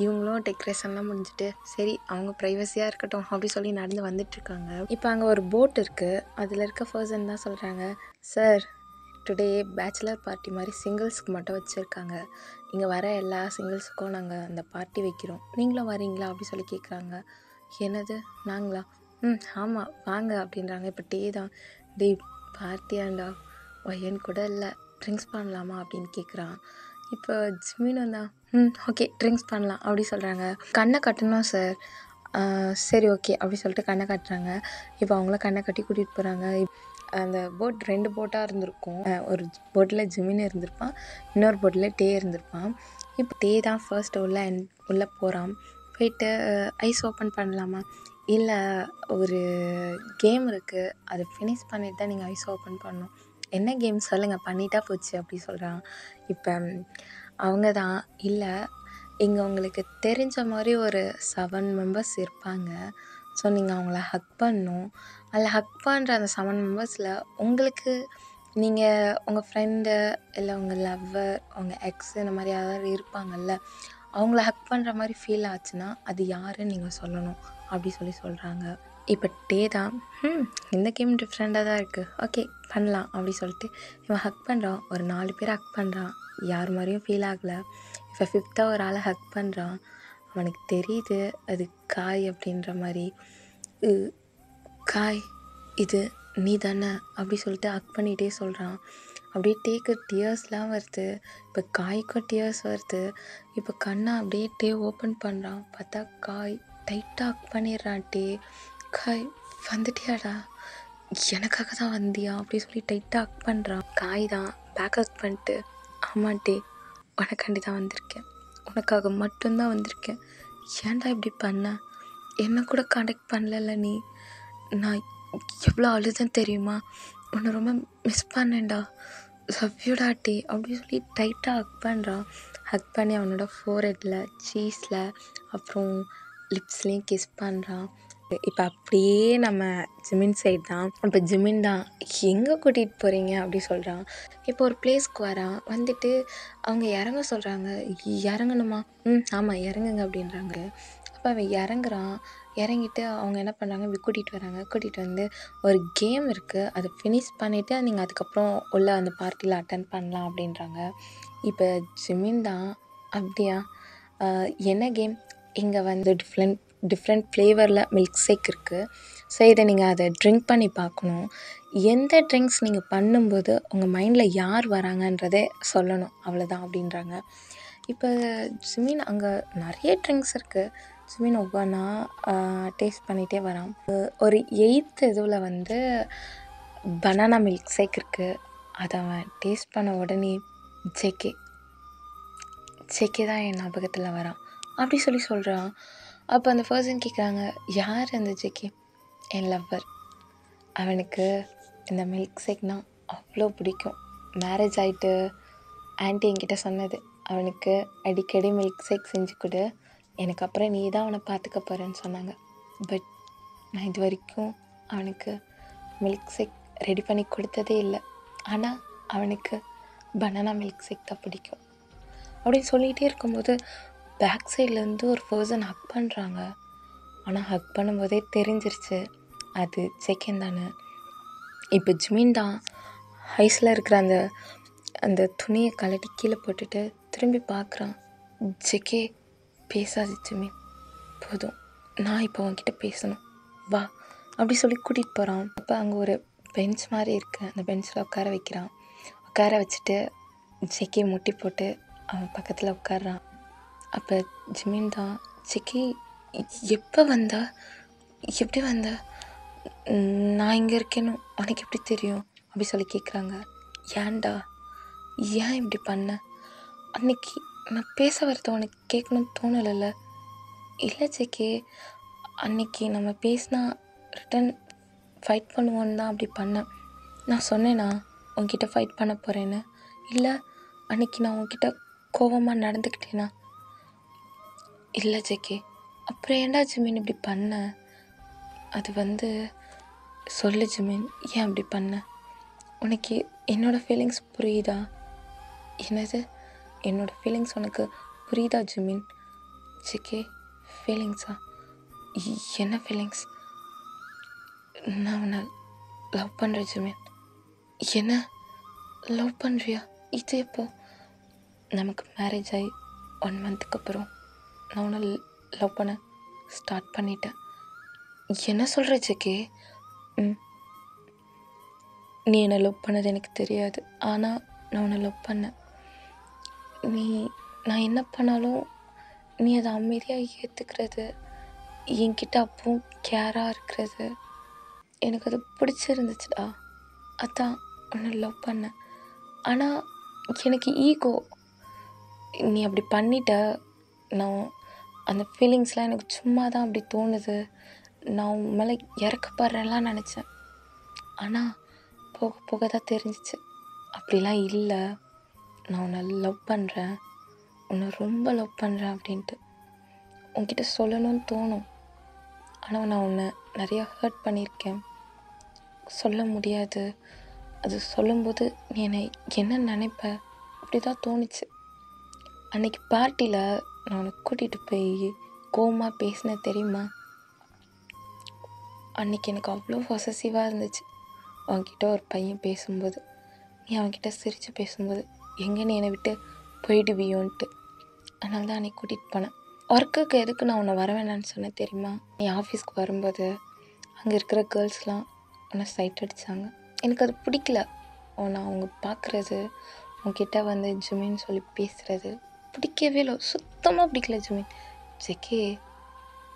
இவங்களும் டெக்கரேஷன்லாம் முடிஞ்சுட்டு சரி அவங்க ப்ரைவசியாக இருக்கட்டும் அப்படி சொல்லி நடந்து வந்துட்டுருக்காங்க. இப்போ அங்கே ஒரு போட் இருக்குது, அதில் இருக்க பர்சன் தான் சொல்கிறாங்க, சார் டுடே பேச்சுலர் பார்ட்டி மாதிரி சிங்கிள்ஸ்க்கு மட்டும் வச்சுருக்காங்க, இங்கே வர எல்லா சிங்கிள்ஸுக்கும் நாங்கள் அந்த பார்ட்டி வைக்கிறோம், நீங்களும் வரீங்களா அப்படி சொல்லி கேட்குறாங்க. என்னது நாங்களா, ஆமாம் வாங்க அப்படின்றாங்க. இப்போ டே தான், டே பார்ட்டியாண்டா, ஒயன் கூட இல்லை, ட்ரிங்க்ஸ் பண்ணலாமா அப்படின்னு கேட்குறான். இப்போ ஜிமினும் தான், ஓகே ட்ரிங்க்ஸ் பண்ணலாம் அப்படி சொல்கிறாங்க. கண்ணை கட்டணும் சார், சரி ஓகே அப்படி சொல்லிட்டு கண்ணை கட்டுறாங்க. இப்போ அவங்கள கண்ணை கட்டி கூட்டிகிட்டு போகிறாங்க. அந்த போட் 2 போட்டாக இருந்திருக்கும், ஒரு போட்டில் ஜிமின் இருந்திருப்பான், இன்னொரு போட்டில் டே இருந்திருப்பான். இப்போ டே தான் ஃபர்ஸ்ட் உள்ளே போகிறான். போயிட்டு ஐஸ் ஓப்பன் பண்ணலாமா, இல்லை ஒரு கேம் இருக்குது அதை ஃபினிஷ் பண்ணிட்டு தான் நீங்கள் ஐஸ் ஓப்பன் பண்ணணும், என்ன கேம் சொல்லுங்கள் பண்ணிட்டா போச்சு அப்படி சொல்கிறான். இப்போ அவங்க தான், இல்லை இங்கே உங்களுக்கு தெரிஞ்ச மாதிரி ஒரு 7 மெம்பர்ஸ் இருப்பாங்க, ஸோ நீங்கள் அவங்கள ஹக் பண்ணணும், அதில் ஹக் பண்ணுற அந்த 7 மெம்பர்ஸில் உங்களுக்கு நீங்கள் உங்கள் ஃப்ரெண்டு இல்லை உங்கள் லவ்வர் உங்கள் எக்ஸ் இந்த மாதிரி யாராவது இருப்பாங்கள்ல, அவங்கள ஹக் பண்ணுற மாதிரி ஃபீல் ஆச்சுன்னா அது யாருன்னு நீங்கள் சொல்லணும் அப்படி சொல்கிறாங்க. இப்போ டே தான், இந்த கேம் டிஃப்ரெண்ட்டாக தான் இருக்குது, ஓகே பண்ணலாம் அப்படி சொல்லிட்டு இவன் ஹக் பண்ணுறான். ஒரு 4 பேர் ஹக் பண்ணுறான், யார் மாதிரியும் ஃபீல் ஆகலை. இப்போ 5th ஒரு ஆளை ஹக் பண்ணுறான், அவனுக்கு தெரியுது அது காய் அப்படின்ற மாதிரி. காய் இது நீ தானே அப்படி சொல்லிட்டு ஹக் பண்ணிகிட்டே சொல்கிறான். அப்படியே டேக்கு டியர்ஸ்லாம் வருது. இப்போ காய்க்கும் டியர்ஸ் வருது. இப்போ கண்ணை அப்படியே ஓப்பன் பண்ணுறான். பார்த்தா காய் டைட்டாக ஹக் பண்ணிடுறான். காய் வந்துட்டியாடா, எனக்காக தான் வந்தியா அப்படி சொல்லி டைட்டாக ஹக் பண்ணுறான். காய் தான் பேக் ஹக் பண்ணிட்டு, ஆமாம் உனக்காண்டி தான் வந்திருக்கேன், உனக்காக மட்டும்தான் வந்திருக்கேன், ஏன்டா இப்படி பண்ண, என்னை கூட காண்டாக்ட் பண்ணல நீ, நான் எவ்வளோ அழுதேன்னு தெரியுமா, உன்னை ரொம்ப மிஸ் பண்ணேன்டா, லவ் யூடா அப்படி சொல்லி டைட்டாக ஹக் பண்ணுறான். ஹக் பண்ணி அவனோட ஃபோர்ஹெட்டில், சீஸில், அப்புறம் லிப்ஸ்லேயும் கிஸ் பண்ணுறான். இப்போ அப்படியே நம்ம ஜிமின் சைடு தான். இப்போ ஜிமின் தான், எங்கே கூட்டிகிட்டு போகிறீங்க அப்படி சொல்கிறான். இப்போ ஒரு பிளேஸ்க்கு வரான். வந்துட்டு அவங்க இறங்க சொல்கிறாங்க. இறங்கணுமா? ஆமாம் இறங்குங்க அப்படின்றாங்க. அப்போ அவன் இறங்குறான். இறங்கிட்டு அவங்க என்ன பண்ணுறாங்க, கூட்டிகிட்டு வராங்க. கூட்டிகிட்டு வந்து ஒரு கேம் இருக்குது, அதை ஃபினிஷ் பண்ணிவிட்டு நீங்கள் அதுக்கப்புறம் உள்ள அந்த பார்ட்டியில் அட்டன் பண்ணலாம் அப்படின்றாங்க. இப்போ ஜிமின் தான், அப்படியா, என்ன கேம், இங்கே வந்து டிஃப்ரெண்ட் ஃப்ளேவரில் மில்க் ஷேக் இருக்குது. ஸோ இதை நீங்கள் அதை ட்ரிங்க் பண்ணி பார்க்கணும். எந்த ட்ரிங்க்ஸ் நீங்கள் பண்ணும்போது உங்கள் மைண்டில் யார் வராங்கன்றதே சொல்லணும், அவ்வளோதான் அப்படின்றாங்க. இப்போ ஜிமின் அங்கே நிறைய ட்ரிங்க்ஸ் இருக்குது. ஜிமின் ஒவ்வொன்றா டேஸ்ட் பண்ணிகிட்டே வரான். ஒரு 8th இதுவில் வந்து பனானா மில்க் ஷேக் இருக்குது. அதை அவன் டேஸ்ட் பண்ண உடனே ஜேகே தான் என் ஞாபகத்தில் வரான் அப்படி சொல்லி சொல்கிறான். அப்போ அந்த பர்சன் கேட்குறாங்க, யார் அந்த ஜேகே? என் லவ்வர். அவனுக்கு இந்த மில்க் ஷேக்னால் அவ்வளோ பிடிக்கும். மேரேஜ் ஆகிட்டு ஆன்ட்டி என்கிட்ட சொன்னது, அவனுக்கு அடிக்கடி மில்க் ஷேக் செஞ்சு கொடு, எனக்கு அப்புறம் நீ தான் அவனை பார்த்துக்க போகிறேன்னு சொன்னாங்க. பட் நான் இது வரைக்கும் அவனுக்கு மில்க் ஷேக் ரெடி பண்ணி கொடுத்ததே இல்லை. ஆனால் அவனுக்கு பனானா மில்க் ஷேக் தான் பிடிக்கும் அப்படின்னு சொல்லிகிட்டே இருக்கும்போது பேக் சைட்லேருந்து ஒரு பர்சன் ஹக் பண்ணுறாங்க. ஆனால் ஹக் பண்ணும்போதே தெரிஞ்சிருச்சு அது செகண்ட் தானே. இப்போ ஜிமின் தான் ஐஸில் இருக்கிற அந்த துணியை கலட்டி கீழே போட்டுட்டு திரும்பி பார்க்குறான். ஜெகே, பேசாது ஜிமின், போதும், நான் இப்போ உன்கிட்ட பேசணும், வா அப்படி சொல்லி கூட்டிகிட்டு போகிறான். அப்போ அங்கே ஒரு பெஞ்ச் மாதிரி இருக்குது. அந்த பெஞ்சில் உட்கார வைக்கிறான். உட்கார வச்சுட்டு ஜெகே முட்டி போட்டு அவன் பக்கத்தில் உட்கார்றான். அப்போ ஜிமின் தான், ஜெகே எப்போ வந்தா, எப்படி வந்த, நான் இங்கே இருக்கேன்னு உனக்கு எப்படி தெரியும் அப்படி சொல்லி கேட்குறாங்க. ஏன்டா, ஏன் இப்படி பண்ண, அன்னைக்கு நான் பேச வரத உனக்கு கேட்கணும்னு தோணலைல்ல? இல்லை ஜெகே, அன்னைக்கு நம்ம பேசினா ரிட்டன் ஃபைட் பண்ணுவோன்னு தான் அப்படி பண்ணேன். நான் சொன்னேன்னா உன்கிட்ட ஃபைட் பண்ண போகிறேன்னு? இல்லை அன்னைக்கு நான் உன்கிட்ட கோபமாக நடந்துக்கிட்டேனா? இல்லை ஜெகே. அப்புறம் ஏன்டா ஜிமின் இப்படி பண்ண? அது வந்து சொல்லு ஜிமின், ஏன் அப்படி பண்ண? உனக்கு என்னோடய ஃபீலிங்ஸ் புரியுதா? என்னது, என்னோடய ஃபீலிங்ஸ் உனக்கு புரியுதா ஜிமின்? ஜெகே, ஃபீலிங்ஸா? என்ன ஃபீலிங்ஸ்? நான் உன்னை லவ் பண்ணுறேன் ஜிமின். என்ன லவ் பண்ணுறியா? இது எப்போ? நமக்கு மேரேஜ் ஆகி 1 மந்த்துக்கு அப்புறம் நான் உன்னை லவ் பண்ண ஸ்டார்ட் பண்ணிட்டேன். என்ன சொல்கிற ஜெகே? நீ என்னை லவ் பண்ணது எனக்கு தெரியாது, ஆனால் நான் உன்னை லவ் பண்ணேன். நான் என்ன பண்ணாலும் நீ அதை அமைதியாக ஏற்றுக்கிறது, என்கிட்ட அப்பவும் கேராக இருக்கிறது, எனக்கு அது பிடிச்சிருந்துச்சுடா, அதான் உன்னை லவ் பண்ணேன். ஆனால் எனக்கு ஈகோ, நீ அப்படி பண்ணிட்ட, நான் அந்த ஃபீலிங்ஸ்லாம் எனக்கு சும்மா தான் அப்படி தோணுது, நான் உன் மேலே இறக்கப்படுறேன்லாம் நினச்சேன். ஆனால் போக போக தான் தெரிஞ்சிச்சு அப்படிலாம் இல்லை, நான் உன்னை லவ் பண்ணுறேன், உன்னை ரொம்ப லவ் பண்ணுறேன் அப்படின்ட்டு உன்கிட்ட சொல்லணும்னு தோணும். ஆனால் நான் உன்னை நிறையா ஹர்ட் பண்ணியிருக்கேன், சொல்ல முடியாது. அது சொல்லும்போது நீ என்னை என்ன நினைப்ப அப்படி தான் தோணுச்சு. அன்றைக்கி பார்ட்டியில் நான் உன்னை கூட்டிகிட்டு போய் கோவமாக பேசினேன் தெரியுமா? அன்றைக்கி எனக்கு அவ்வளோ பொசசிவாக இருந்துச்சு. அவன்கிட்ட ஒரு பையன் பேசும்போது, நீ அவன்கிட்ட சிரித்து பேசும்போது எங்கே நீ என்னை விட்டு போயிடுவியோன்ட்டு. அதனால தான் அன்றைக்கி கூட்டிகிட்டு போனேன். ஒர்க்குக்கு எதுக்கு நான் உன்னை வர வேணான்னு சொன்னேன் தெரியுமா? நீ ஆஃபீஸ்க்கு வரும்போது அங்கே இருக்கிற கேர்ள்ஸ்லாம் உன்னை சைட் அடித்தாங்க. எனக்கு அது பிடிக்கல. நான் அவங்க பார்க்குறது, உன்கிட்ட வந்து ஜிமின்னு சொல்லி பேசுகிறது பிடிக்கவே இல்லை. சுத்தமாக பிடிக்கல ஜிமின். ஜெகே,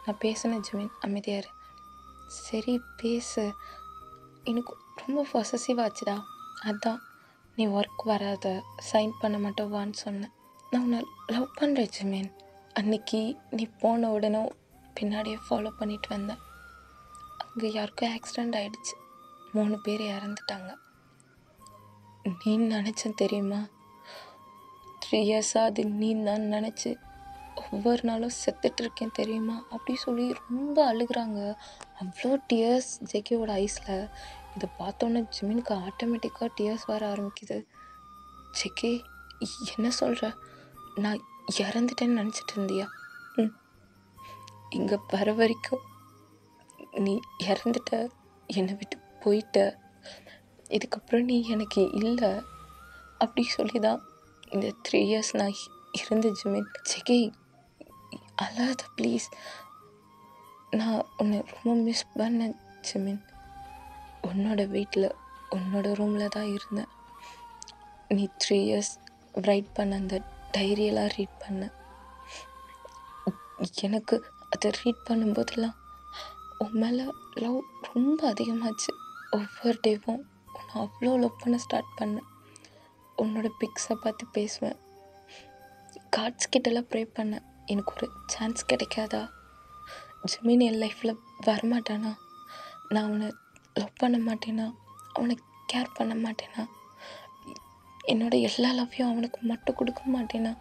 நான் பேசினேன் ஜிமின், அமைதியாக இரு. சரி பேசு. எனக்கு ரொம்ப பொசசிவ் ஆச்சுடா. அதான் நீ ஒர்க் வராத, சைன் பண்ண மாட்டோம் வான்னு சொன்னேன். நான் உன்னை லவ் பண்ணுறேன் ஜிமின். அன்னைக்கு நீ போன உடனே பின்னாடியே ஃபாலோ பண்ணிட்டு வந்தேன். அங்கே யாருக்கும் ஆக்சிடெண்ட் ஆகிடுச்சு. 3 பேர் இறந்துட்டாங்க. நீ நினச்சேன் தெரியுமா? 3 இயர்ஸாக அது நீ தான் நினச்சி ஒவ்வொரு நாளும் செத்துட்ருக்கேன் தெரியுமா? அப்படி சொல்லி ரொம்ப அழுகுறாங்க. அவ்வளோ டியர்ஸ் ஜெகேவோட ஐஸில். இதை பார்த்தோன்னே ஜிமினுக்கு ஆட்டோமேட்டிக்காக டியர்ஸ் வர ஆரம்பிக்குது. ஜெகே, என்ன சொல்கிற? நான் இறந்துட்டேன்னு நினச்சிட்டு இருந்தியா? இங்கே வர வரைக்கும் நீ இறந்துட்ட, என்னை விட்டு போயிட்ட. இதுக்கப்புறம் நீ எனக்கு இல்லை அப்படி சொல்லி தான் இந்த 3 இயர்ஸ் நான் இருந்த ஜிமின். ஜெகே, அழாத ப்ளீஸ். நான் உன்னை ரொம்ப மிஸ் பண்ணேன் ஜிமின். உன்னோட வீட்டில் உன்னோட ரூமில் தான் இருந்தேன். நீ 3 இயர்ஸ் ரைட் பண்ண அந்த டைரியெல்லாம் ரீட் பண்ண. எனக்கு அதை ரீட் பண்ணும்போதெல்லாம் உன் மேலே லவ் ரொம்ப அதிகமாச்சு. ஒவ்வொரு டேவும் உன்னை அவ்வளோ லவ் பண்ண ஸ்டார்ட் பண்ணேன். உன்னோட பிக்ஸை பார்த்து பேசுவேன். காட்ஸ் கிட்டலாம் ப்ரே பண்ணேன், எனக்கு ஒரு சான்ஸ் கிடைக்காதா? ஜிமின் என் லைஃப்பில் வரமாட்டானா? நான் அவனை லவ் பண்ண மாட்டேனா? அவனை கேர் பண்ண மாட்டேனா? என்னோடய எல்லா லவ்வையும் அவனுக்கு மட்டும் கொடுக்க மாட்டேனா?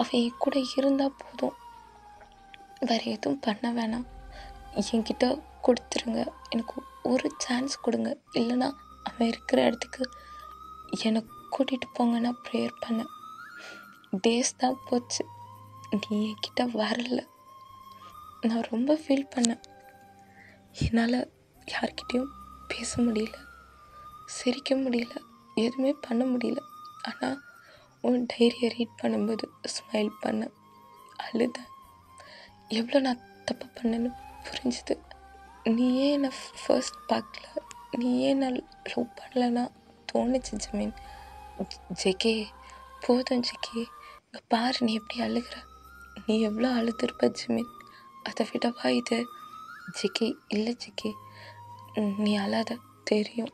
அவன் என் கூட இருந்தால் போதும், வேறு எதுவும் பண்ண வேணாம். என்கிட்ட கொடுத்துருங்க, எனக்கு ஒரு சான்ஸ் கொடுங்க. இல்லைனா அவன் இருக்கிற இடத்துக்கு என்னை கூட்டிகிட்டு போங்கன்னா ப்ரேயர் பண்ணேன். டேஸ் தான் போச்சு, நீ என்கிட்ட வரல. நான் ரொம்ப ஃபீல் பண்ணேன். என்னால் யார்கிட்டையும் பேச முடியல, சிரிக்க முடியல, எதுவுமே பண்ண முடியல. ஆனால் உன் டைரியை ரீட் பண்ணும்போது ஸ்மைல் பண்ணேன், அழுதேன். எவ்வளோ நான் தப்பு பண்ணேன்னு புரிஞ்சுது. நீ ஏன் என்னை ஃபர்ஸ்ட் பார்க்கல, நீ ஏன் நான் லவ் பண்ணலன்னா தோணுச்சு ஜிமின். ஜெகே, போதும் ஜெகே, இங்கே பாரு நீ எப்படி அழுகிற. நீ எவ்வளோ அழுதுருப்ப ஜிமின், அதை விடவா இது? ஜெகே, இல்லை ஜெகே, நீ அழாத. தெரியும்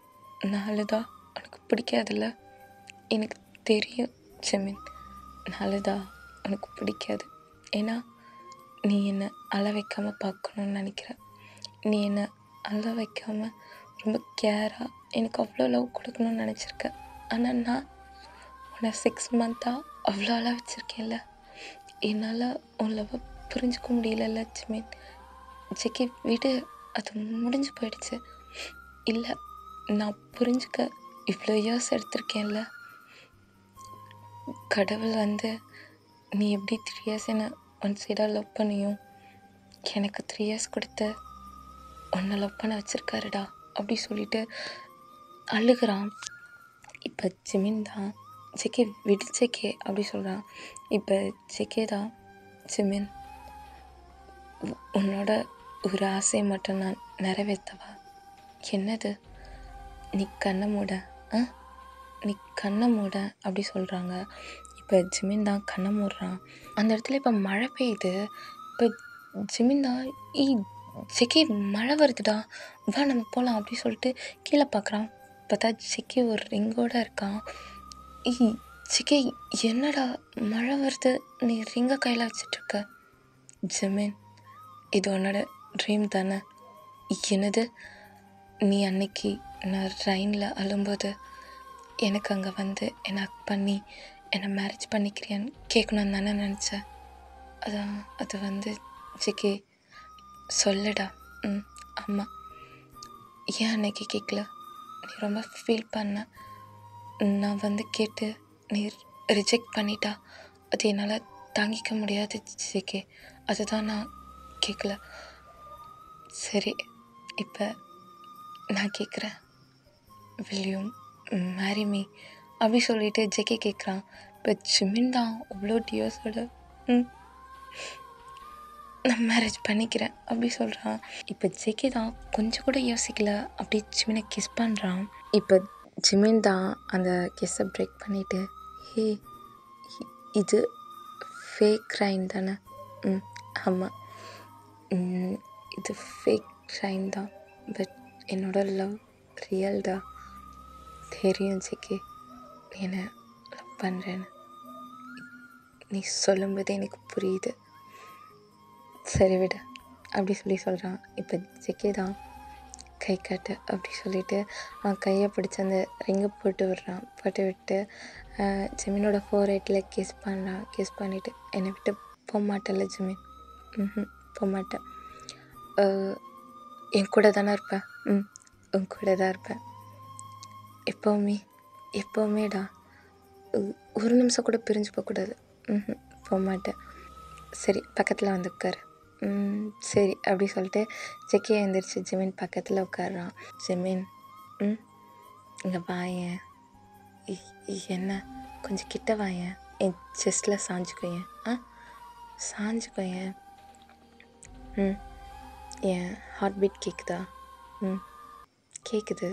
நான் அழுதா உனக்கு பிடிக்காதுல்ல. எனக்கு தெரியும் ஜிமின், நான் அழுதா உனக்கு பிடிக்காது. ஏன்னா நீ என்னை அழ வைக்காமல் பார்க்கணுன்னு நினைக்கிற. நீ என்னை அழ வைக்காமல் ரொம்ப கேராக எனக்கு அவ்வளோ லவ் கொடுக்கணும்னு நினச்சிருக்க. ஆனால் நான் உன்னை 6 மந்த்தாக அவ்வளோ அழ வச்சுருக்கேன்ல. என்னால் உன் லவ்வை புரிஞ்சுக்க முடியலல்ல ஜிமின். ஜெகே, விடு, அது முடிஞ்சு போயிடுச்சு. இல்லை, நான் புரிஞ்சுக்க இவ்வளோ இயர்ஸ் எடுத்திருக்கேன்ல. கடவுள் வந்து நீ எப்படி 3 இயர்ஸ் என்னை ஒன் சைடாக லவ் பண்ணியும் எனக்கு 3 இயர்ஸ் கொடுத்து உன்னை லவ் பண்ண வச்சுருக்காருடா அப்படி சொல்லிட்டு அழுகிறான். இப்போ ஜிமின் தான், ஜெகே விடு ஜெகே அப்படி சொல்கிறான். இப்போ ஜெகே தான், ஜிமின் உன்னோட ஒரு ஆசையை மட்டும் நான் நிறைவேற்றவா? என்னது? நீ கண்ணை மூட, நீ கண்ணை மூட அப்படி சொல்கிறாங்க. இப்போ ஜிமின் தான் கண்ணை மூடுறான். அந்த இடத்துல இப்போ மழை பெய்யுது. இப்போ ஜிமின் தான், ஜெகே மழை வருதுடா, வா நம்ம போகலாம் அப்படி சொல்லிட்டு கீழே பார்க்குறான். பார்த்தா ஜெகே ஒரு ரிங்கோடு இருக்கான். ஜெகே, என்னடா மழை வருது, நீ ரிங்கை கையில் வச்சிட்ருக்க? ஜிமின், இது உன்னோட ட்ரீம் தானே? என்னது? நீ அன்னைக்கு நான் ரெயினில் அழும்போது எனக்கு அங்கே வந்து என்னை ஹக் பண்ணி என்னை மேரேஜ் பண்ணிக்கிறியான்னு கேட்கணுன்னு தானே நினச்சேன். அது வந்து ஜெகே சொல்லுடா. ஆமாம், ஏன் அன்னைக்கு கேட்கல? நீ ரொம்ப ஃபீல் பண்ண. நான் வந்து கேட்டு நீ ரிஜெக்ட் பண்ணிட்டா, அது என்னால் தாங்கிக்க முடியாது ஜெகே. அதுதான் நான் கேட்கல. சரி, இப்போ நான் கேட்குறேன், will you marry me அப்படி சொல்லிட்டு ஜெகே கேட்குறான். இப்போ ஜிமின் தான் அவ்வளோ டியர்ஸோட நான் மேரேஜ் பண்ணிக்கிறேன் அப்படி சொல்கிறான். இப்போ ஜெகி தான் கொஞ்சம் கூட யோசிக்கல, அப்படி ஜிமினை கிஸ் பண்ணுறான். இப்போ ஜிமின் தான் அந்த கிஸ்ஸை பிரேக் பண்ணிவிட்டு, ஹே இது ஃபேக் ரைன் தானே? ஆமாம், இது ஃபேக் ரைன் தான், பட் என்னோட லவ் ரியல் தான். தெரியும் ஜெகி, நீ என்னை லவ் பண்ணுறேன்னு. நீ சொல்லும்போது எனக்கு புரியுது. சரி விடு அப்படி சொல்கிறான். இப்போ ஜெகி தான் கை காட்டு அப்படி சொல்லிவிட்டு அவன் கையை பிடிச்சி அந்த ரிங்கை போட்டு விட்டு ஜிமினோட ஃபோர்ஹெட்டில் கிஸ் பண்ணுறான். கிஸ் பண்ணிவிட்டு, என்னை விட்டு போக மாட்டேன்ல ஜிமின்? போக மாட்டேன். என் கூட தானே இருப்பேன்? உன் கூட தான் இருப்பேன் எப்போவுமேடா. ஒரு நிமிஷம் கூட பிரிஞ்சு போகக்கூடாது. போக மாட்டேன். சரி பக்கத்தில் வந்து உட்காரு. சரி அப்படி சொல்லிட்டு ஜெக்கியை எழுந்திரிச்சு ஜிமின் பக்கத்தில் உட்காடுறான். ஜிமின் இங்கே வாயேன். என்ன கொஞ்சம் கிட்ட வாயேன், என் செஸ்டில் சாஞ்சுக்கோயேன். சாஞ்சுக்கோயேன். என் ஹார்ட் பீட் கேட்குதா? கேட்குது.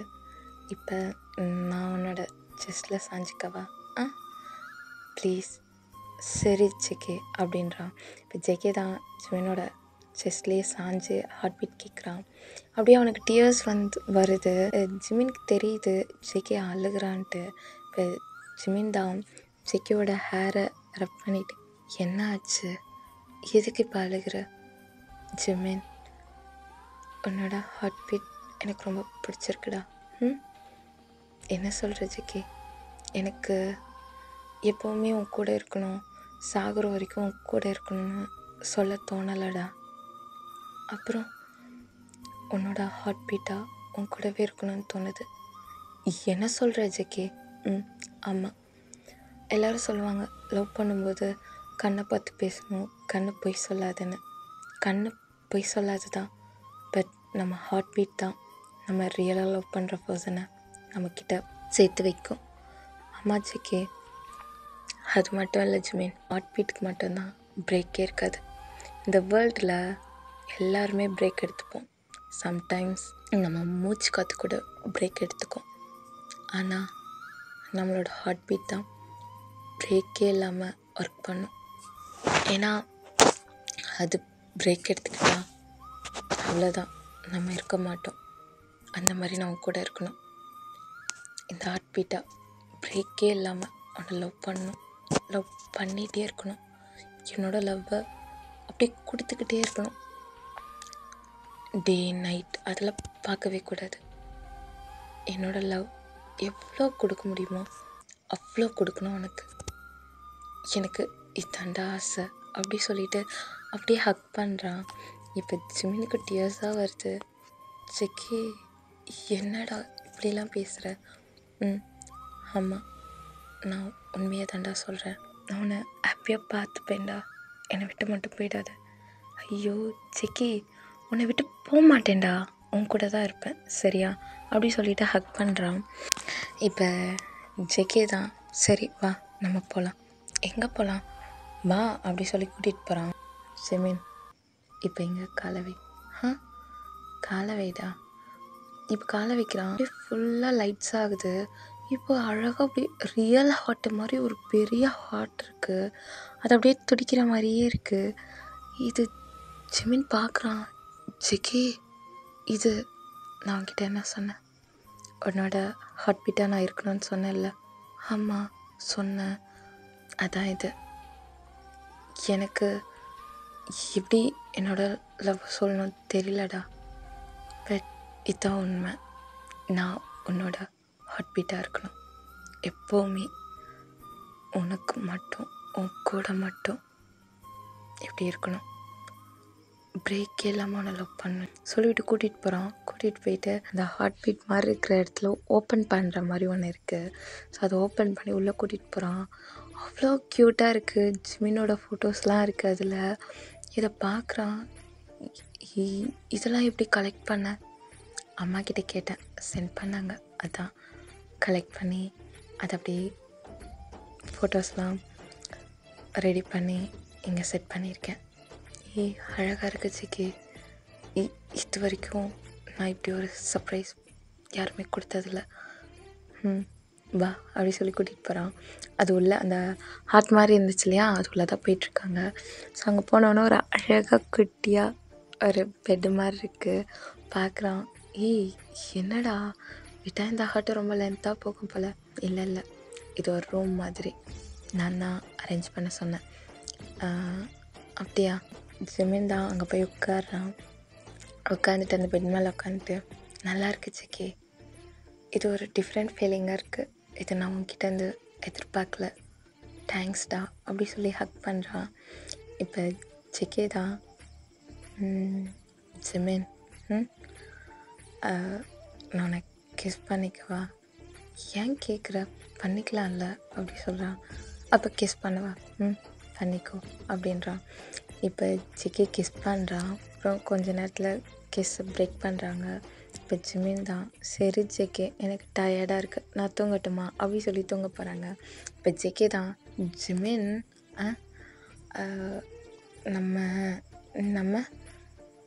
இப்போ நான் உன்னோட செஸ்டில் சாஞ்சிக்கவா? ப்ளீஸ். சரி ஜெகே அப்படின்றான். இப்போ ஜெகே தான் ஜிமினோட செஸ்ட்லேயே சாஞ்சு ஹார்ட் பீட் கேட்குறான். அப்படியே அவனுக்கு டியர்ஸ் வருது. ஜிமினுக்கு தெரியுது ஜெகே அழுகிறான்ட்டு. இப்போ ஜிமின் தான் ஜெக்கியோட ஹேரை ரப் பண்ணிட்டு, என்ன ஆச்சு, எதுக்கு இப்போ அழுகிற? ஜிமின், உன்னோட ஹார்ட் பீட் எனக்கு ரொம்ப பிடிச்சிருக்குடா. என்ன சொல்கிற ஜெக்கி? எனக்கு எப்போவுமே உன் கூட இருக்கணும், சாகுற வரைக்கும் உன் கூட இருக்கணும்னு சொல்ல தோணலடா. அப்புறம் உன்னோட ஹார்ட் பீட்டாக உன் கூடவே இருக்கணும்னு தோணுது. என்ன சொல்கிற ஜெக்கி? ஆமாம், எல்லோரும் சொல்லுவாங்க லவ் பண்ணும்போது கண்ணை பார்த்து பேசணும், கண்ணு பொய் சொல்லாதுன்னு. கண்ணு பொய் சொல்லாது தான், பட் நம்ம ஹார்ட் பீட் தான் நம்ம ரியலாக லவ் பண்ணுற பர்சனை நம்மக்கிட்ட சேர்த்து வைக்கும். அம்மா ஜெக்கி, அது மட்டும் இல்லை ஜிமின், ஹார்ட் பீட்டுக்கு மட்டும்தான் பிரேக்கே இருக்காது. இந்த வேர்ல்டில் எல்லாருமே பிரேக் எடுத்துப்போம். சம்டைம்ஸ் நம்ம மூச்சு காற்று கூட பிரேக் எடுத்துக்கும். ஆனால் நம்மளோட ஹார்ட் பீட் தான் பிரேக்கே இல்லாமல் ஒர்க் பண்ணும். ஏன்னா அது பிரேக் எடுத்துக்கிட்டா அவ்வளோதான், நம்ம இருக்க மாட்டோம். அந்த மாதிரி நம்ம கூட இருக்கணும். இந்த ஹார்ட் பீட்டாக பிரேக்கே இல்லாமல் அவனை லவ் பண்ணிகிட்டே இருக்கணும். என்னோட லவ்வை அப்படியே கொடுத்துக்கிட்டே இருக்கணும். டே நைட் அதெல்லாம் பார்க்கவே கூடாது. என்னோட லவ் எவ்வளோ கொடுக்க முடியுமோ அவ்வளோ கொடுக்கணும் உனக்கு. எனக்கு இதாண்டா ஆசை அப்படி சொல்லிட்டு அப்படியே ஹக் பண்ணுறான். இப்போ ஜிமினுக்கு டியர்ஸாக வருது. ஜெக்கி, என்னடா இப்படிலாம் பேசுகிற? ஆமாம், நான் உண்மையாக தாண்டா சொல்கிறேன். நான் உன்னை ஹாப்பியாக பார்த்துப்பேன்டா, என்னை விட்டு மட்டும் போயிடாத. ஐயோ ஜெக்கி, உன்னை விட்டு போக மாட்டேன்டா, உன் கூட தான் இருப்பேன் சரியா அப்படி சொல்லிவிட்டு ஹக் பண்ணுறான். இப்போ ஜெக்கி தான், சரி வா நம்ம போகலாம். எங்கே போகலாம்? வா அப்படி சொல்லி கூட்டிகிட்டு போகிறான். ஜிமின், இப்போ எங்கே காலவை? காலை வைடா. இப்போ காலை வைக்கிறான். ஃபுல்லாக லைட்ஸ் ஆகுது. இப்போ அழகாக அப்படியே ரியல் ஹார்ட்டு மாதிரி ஒரு பெரிய ஹார்ட் இருக்குது. அது அப்படியே துடிக்கிற மாதிரியே இருக்குது. இது ஜிமின் பார்க்குறான். ஜெக்கி, இது நான் உன்கிட்ட என்ன சொன்னேன்? உன்னோட ஹார்ட் பீட்டாக நான் இருக்கணும்னு சொன்னேன்ல? ஆமாம் சொன்னேன். அதான் இது. எனக்கு எப்படி என்னோட லவ் சொல்லணும்னு தெரியலடா, பட் இதுதான் உண்மை. நான் உன்னோட ஹார்ட் பீட்டாக இருக்கணும் எப்போவுமே, உனக்கு மட்டும், உன் கூட மட்டும் எப்படி இருக்கணும். பிரேக் இல்லாமல் அவனை லவ் பண்ணு சொல்லிவிட்டு கூட்டிகிட்டு போகிறான். கூட்டிகிட்டு போயிட்டு அந்த ஹார்ட் பீட் மாதிரி இருக்கிற இடத்துல ஓப்பன் பண்ணுற மாதிரி ஒன்று இருக்குது. ஸோ அதை ஓப்பன் பண்ணி உள்ளே கூட்டிகிட்டு போகிறான். அவ்வளோ க்யூட்டாக இருக்குது. ஜிமினோட ஃபோட்டோஸ்லாம் இருக்குது அதில். இதை பார்க்குறான். இதெல்லாம் எப்படி கலெக்ட் பண்ண? அம்மா கிட்டே கேட்டேன், சென்ட் பண்ணாங்க. அதான் கலெக்ட் பண்ணி அதை அப்படியே ஃபோட்டோஸ்லாம் ரெடி பண்ணி இங்கே செட் பண்ணியிருக்கேன். ஏய் அழகாக இருக்கு சிக்கி. இது வரைக்கும் நான் இப்படி ஒரு சர்ப்ரைஸ் யாருமே கொடுத்ததில்ல. வா அப்படி சொல்லி கூட்டிகிட்டு போகிறான். அது உள்ள அந்த ஹார்ட் மாதிரி இருந்துச்சு இல்லையா, அது உள்ளே தான் போயிட்டுருக்காங்க. ஸோ அங்கே போனோன்னே ஒரு அழகாக குட்டியாக ஒரு பெட்டு மாதிரி இருக்குது. பார்க்குறான். ஏய் என்னடா விட்டா இந்த ஹார்ட்டு ரொம்ப லென்த்தாக போகும் போல். இல்லை இல்லை, இது ஒரு ரூம் மாதிரி நான் தான் அரேஞ்ச் பண்ண சொன்னேன். அப்படியா? ஜிமின் தான் அங்கே போய் உட்காடுறான். உட்காந்துட்டு அந்த பெட் மேலே உட்காந்துட்டு, நல்லா இருக்கு சிக்கி, இது ஒரு டிஃப்ரெண்ட் ஃபீலிங்காக இருக்குது, இது நான் உங்ககிட்ட இருந்து எதிர்பார்க்கல, தேங்க்ஸ்டா அப்படி சொல்லி ஹக் பண்ணுறான். இப்போ சிக்கி தான், ஜிமின் நான் உனக்கு கிஸ் பண்ணிக்கவா? ஏன் கேட்குற, பண்ணிக்கலாம்ல அப்படி சொல்கிறான். அப்போ கிஸ் பண்ணவா? பண்ணிக்கோ அப்படின்றான். இப்போ சிக்கி கிஸ் பண்ணுறான். அப்புறம் கொஞ்ச நேரத்தில் கிஸ்ஸை பிரேக் பண்ணுறாங்க. இப்போ ஜிமின் தான், சரி ஜெகே எனக்கு டயர்டாக இருக்குது, நான் தூங்கட்டுமா அப்படி சொல்லி தூங்க போகிறாங்க. இப்போ ஜெகே தான், ஜிமின் நம்ம நம்ம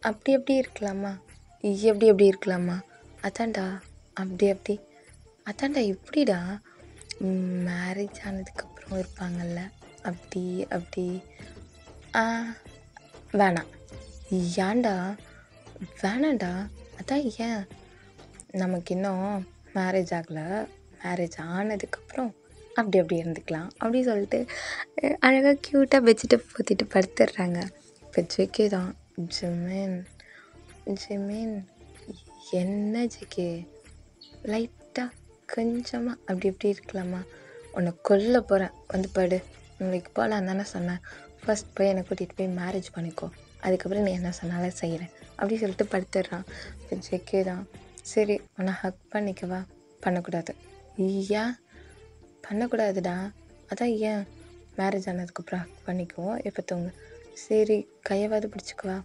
அப்படி எப்படி இருக்கலாமா, எப்படி எப்படி இருக்கலாமா, அதான்டா அப்படி அதான்டா எப்படிடா, மேரேஜ் ஆனதுக்கப்புறம் இருப்பாங்கல்ல அப்படி வேணாம். ஏன்டா? வேணாண்டா. அதான் ஏன்? நமக்கு இன்னும் மேரேஜ் ஆகலை, மேரேஜ் ஆனதுக்கப்புறம் அப்படி இருந்துக்கலாம் அப்படி சொல்லிட்டு அழகாக க்யூட்டாக வச்சுட்டு போத்திட்டு படுத்துடுறாங்க. இப்போ ஜெகே தான், ஜிமின் என்ன ஜெகே, லைட்டாக கொஞ்சமாக அப்படி இருக்கலாமா? உன்னை கொல்ல போகிறேன், வந்து படு, நாளைக்கு போகலாம் தானே சொன்னேன், ஃபர்ஸ்ட் போய் என்னை கூட்டிகிட்டு போய் மேரேஜ் பண்ணிக்கோ, அதுக்கப்புறம் நீ என்ன சொன்னாலும் செய்கிறேன் அப்படி சொல்லிட்டு படுத்துடுறான். இப்போ ஜெகே தான், சரி உன்னை ஹக் பண்ணிக்கவா? பண்ணக்கூடாது. ஏன் பண்ணக்கூடாதுடா? அதான் ஏன்? மேரேஜ் ஆனதுக்கப்புறம் ஹக் பண்ணிக்குவோம், எப்போ தூங்கு. சரி கையவாது பிடிச்சிக்குவா?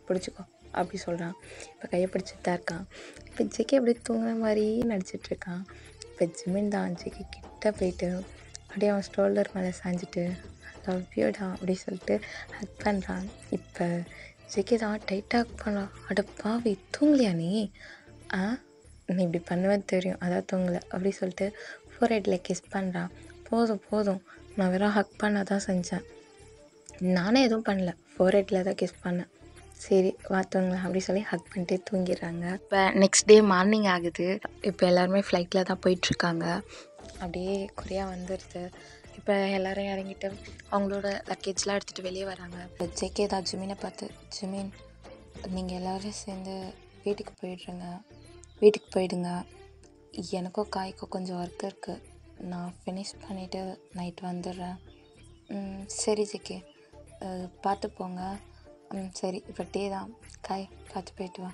பிடிச்சிக்கோ அப்படி சொல்கிறான். இப்போ கையை பிடிச்சிட்டு தான் இருக்கான். இப்போ ஜெகே அப்படியே தூங்குற மாதிரியே நடிச்சிட்ருக்கான். இப்போ ஜிமின் தான் ஜெகே கிட்ட போயிட்டு அப்படியே அவன் ஸ்டோல்டர் மேலே சாஞ்சிட்டு, லவ் யூடா அப்படி சொல்லிட்டு ஹக் பண்ணுறான். இப்போ ஜெகே தான் டைட்டாக ஹக் பண்ணுறான். அடப்பாவி தூங்கலையா நீ? நீ இப்படி பண்ணுவேன்னு தெரியும், அதான் தூங்கலை அப்படி சொல்லிட்டு ஃபோர்ஹெட்டில் கிஸ் பண்ணுறான். போதும் நான் வெறும் ஹக் பண்ண தான் செஞ்சேன், நானே எதுவும் பண்ணல, ஃபோர்ஹெட்டில் தான் கிஸ் பண்ணேன், சரி தூங்கலாம் அப்படி சொல்லி ஹக் பண்ணிட்டு தூங்கிடுறாங்க. இப்போ நெக்ஸ்ட் டே மார்னிங் ஆகுது. இப்போ எல்லாருமே ஃப்ளைட்டில் தான் போயிட்டுருக்காங்க. அப்படியே கொரியா வந்துடுது. இப்போ எல்லோரும் இறங்கிட்டு அவங்களோட லக்கேஜ்லாம் எடுத்துகிட்டு வெளியே வராங்க. இப்போ ஜெகே தான் ஜிமினை பார்த்து, ஜிமின் நீங்கள் எல்லோரும் சேர்ந்து வீட்டுக்கு போயிடுங்க, எனக்கும் காய்க்கும் கொஞ்சம் ஒர்க் இருக்குது, நான் ஃபினிஷ் பண்ணிவிட்டு நைட் வந்துடுறேன். சரி ஜெகே பார்த்து போங்க. சரி இப்போ டே தான், காய் பார்த்து போயிட்டு வா.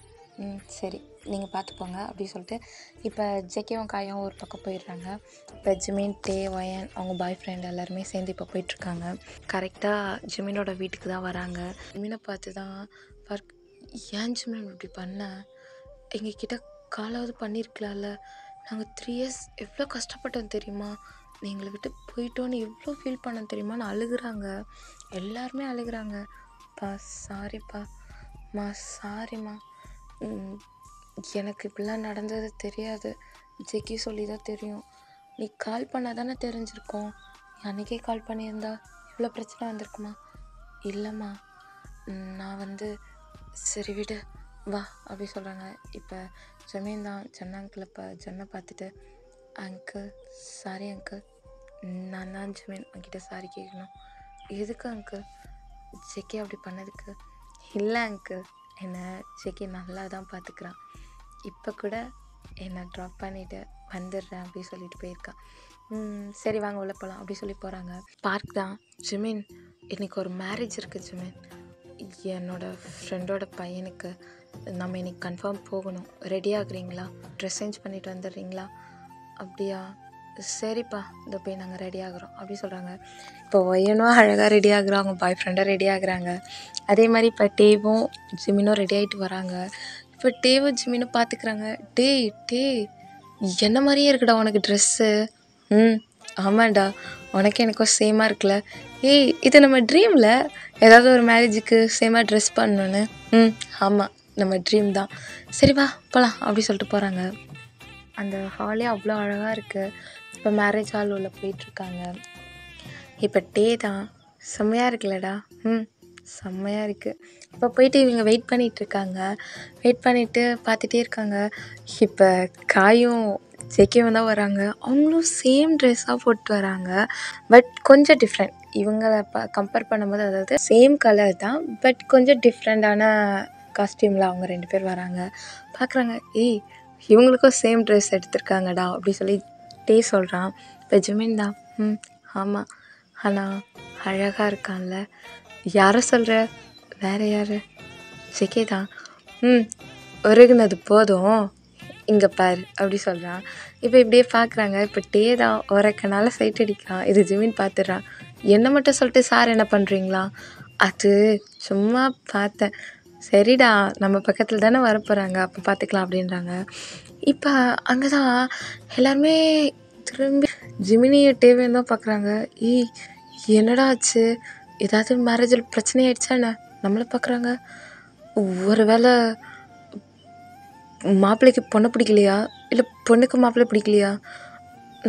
சரி நீங்கள் பார்த்து போங்க அப்படி சொல்லிட்டு இப்போ ஜெகேவும் காயும் ஒரு பக்கம் போயிடுறாங்க. இப்போ ஜிமின், டே, வயன் அவங்க பாய் ஃப்ரெண்ட் எல்லாருமே சேர்ந்து இப்போ போயிட்டுருக்காங்க. கரெக்டாக ஜிமினோட வீட்டுக்கு தான் வராங்க. ஜிமினை பார்த்து தான், ஏன் ஜிமின் இப்படி பண்ண, எங்ககிட்ட காலாவது பண்ணியிருக்கலாம்ல, நாங்கள் 3 years எவ்வளோ கஷ்டப்பட்டோம் தெரியுமா, நீ எங்களை விட்டு போயிட்டோன்னு எவ்வளோ ஃபீல் பண்ண தெரியுமான்னு அழுகுறாங்க. எல்லாருமே அழுகுறாங்க. சாரிம்மா, எனக்கு இப்படிலாம் நடந்தது தெரியாது, ஜெகி சொல்லி தான் தெரியும், நீ கால் பண்ணால் தானே தெரிஞ்சிருக்கோம், அன்றைக்கே கால் பண்ணியிருந்தா இவ்வளோ பிரச்சனை வந்திருக்குமா? இல்லைம்மா நான் சரி விடு வா அப்படி சொல்கிறாங்க. இப்போ ஜமீன் தான் ஜன்னை பார்த்துட்டு, அங்கிள் சாரி அங்கிள், நான் தான் ஜமீன் உங்ககிட்ட சாரி கேட்கணும். எதுக்கு அங்கிள்? ஜெகே அப்படி பண்ணதுக்கு? இல்லை அங்கிள், என்னை ஜெகே நல்லா தான் பார்த்துக்கிறான், இப்போ கூட என்னை ட்ராப் பண்ணிவிட்டு வந்துடுறேன் அப்படி சொல்லிட்டு போயிருக்கான். சரி வாங்க உள்ளே போகலாம் அப்படி சொல்லி போகிறாங்க. பார்க் தான், ஜிமின் இன்றைக்கி ஒரு மேரேஜ் இருக்குது ஜிமின், என்னோடய ஃப்ரெண்டோட பையனுக்கு, நம்ம இன்றைக்கி கன்ஃபார்ம் போகணும், ரெடி ஆகுறீங்களா? ட்ரெஸ் சேஞ்ச் பண்ணிவிட்டு வந்துடுறீங்களா? அப்படியா, சரிப்பா இந்த போய் நாங்கள் ரெடி ஆகுறோம் அப்படி சொல்கிறாங்க. இப்போ ஒய்யனும் அழகாக ரெடி ஆகுறாங்க, பாய் ஃப்ரெண்டாக ரெடி ஆகுறாங்க. அதே மாதிரி இப்போ டேவும் ஜிமினும் ரெடி ஆகிட்டு வராங்க. இப்போ டேவும் ஜிமினும் பார்த்துக்குறாங்க. டே என்ன மாதிரியே இருக்குடா உனக்கு ட்ரெஸ்ஸு, ஆமாண்டா, உனக்கு எனக்கும் சேமாக இருக்குல்ல. ஏய், இது நம்ம ட்ரீமில் ஏதாவது ஒரு மேரேஜுக்கு சேமாக ட்ரெஸ் பண்ணணுன்னு. ஆமாம், நம்ம ட்ரீம் தான். சரி வா போகலாம் அப்படி சொல்லிட்டு போகிறாங்க. அந்த ஹாலே அவ்வளோ அழகாக இருக்குது. இப்போ மேரேஜ் ஹால் உள்ள போயிட்டுருக்காங்க. இப்போ டே தான் செம்மையாக இருக்குல்லடா. செம்மையாக இருக்குது. இப்போ போயிட்டு இவங்க வெயிட் பண்ணிகிட்ருக்காங்க. வெயிட் பண்ணிவிட்டு பார்த்துட்டே இருக்காங்க. இப்போ காயும் ஜேகேவும் தான் வராங்க. அவங்களும் சேம் ட்ரெஸ்ஸாக போட்டு வராங்க. பட் கொஞ்சம் டிஃப்ரெண்ட். இவங்களை கம்பேர் பண்ணும்போது, அதாவது சேம் கலர் தான், பட் கொஞ்சம் டிஃப்ரெண்ட்டான காஸ்டியூமில் அவங்க 2 பேர் வராங்க. பார்க்குறாங்க, ஏய் இவங்களுக்கும் சேம் ட்ரெஸ் எடுத்திருக்காங்கடா அப்படி சொல்லி டே சொல்கிறான். இப்போ ஜிமின் தான், ஆமாம், ஆனால் அழகாக இருக்கான்ல. யாரை சொல்கிற? வேறு யார்? ஜேகே தான். ஒருகுனது போதும், இங்கே பாரு அப்படி சொல்கிறான். இப்போ இப்படியே பார்க்குறாங்க. இப்போ டே தான் உரக்கனால சைட் அடிக்கிறான். இது ஜிமின் பார்த்துடுறான். என்ன மட்டும் சொல்லிட்டு சார் என்ன பண்ணுறீங்களா? அது சும்மா பார்த்தேன். சரிடா, நம்ம பக்கத்தில் தானே வரப்போகிறாங்க, அப்போ பார்த்துக்கலாம் அப்படின்றாங்க. இப்போ அங்கே தான் எல்லாருமே திரும்பி ஜிமினியை டேவையும் தான் பார்க்குறாங்க. ஏய் என்னடா ஆச்சு? ஏதாவது மேரேஜில் பிரச்சனை ஆயிடுச்சா என்ன? நம்மளை பார்க்குறாங்க. ஒரு வேளை மாப்பிள்ளைக்கு பொண்ணை பிடிக்கலையா, இல்லை பொண்ணுக்கு மாப்பிள்ளை பிடிக்கலையா?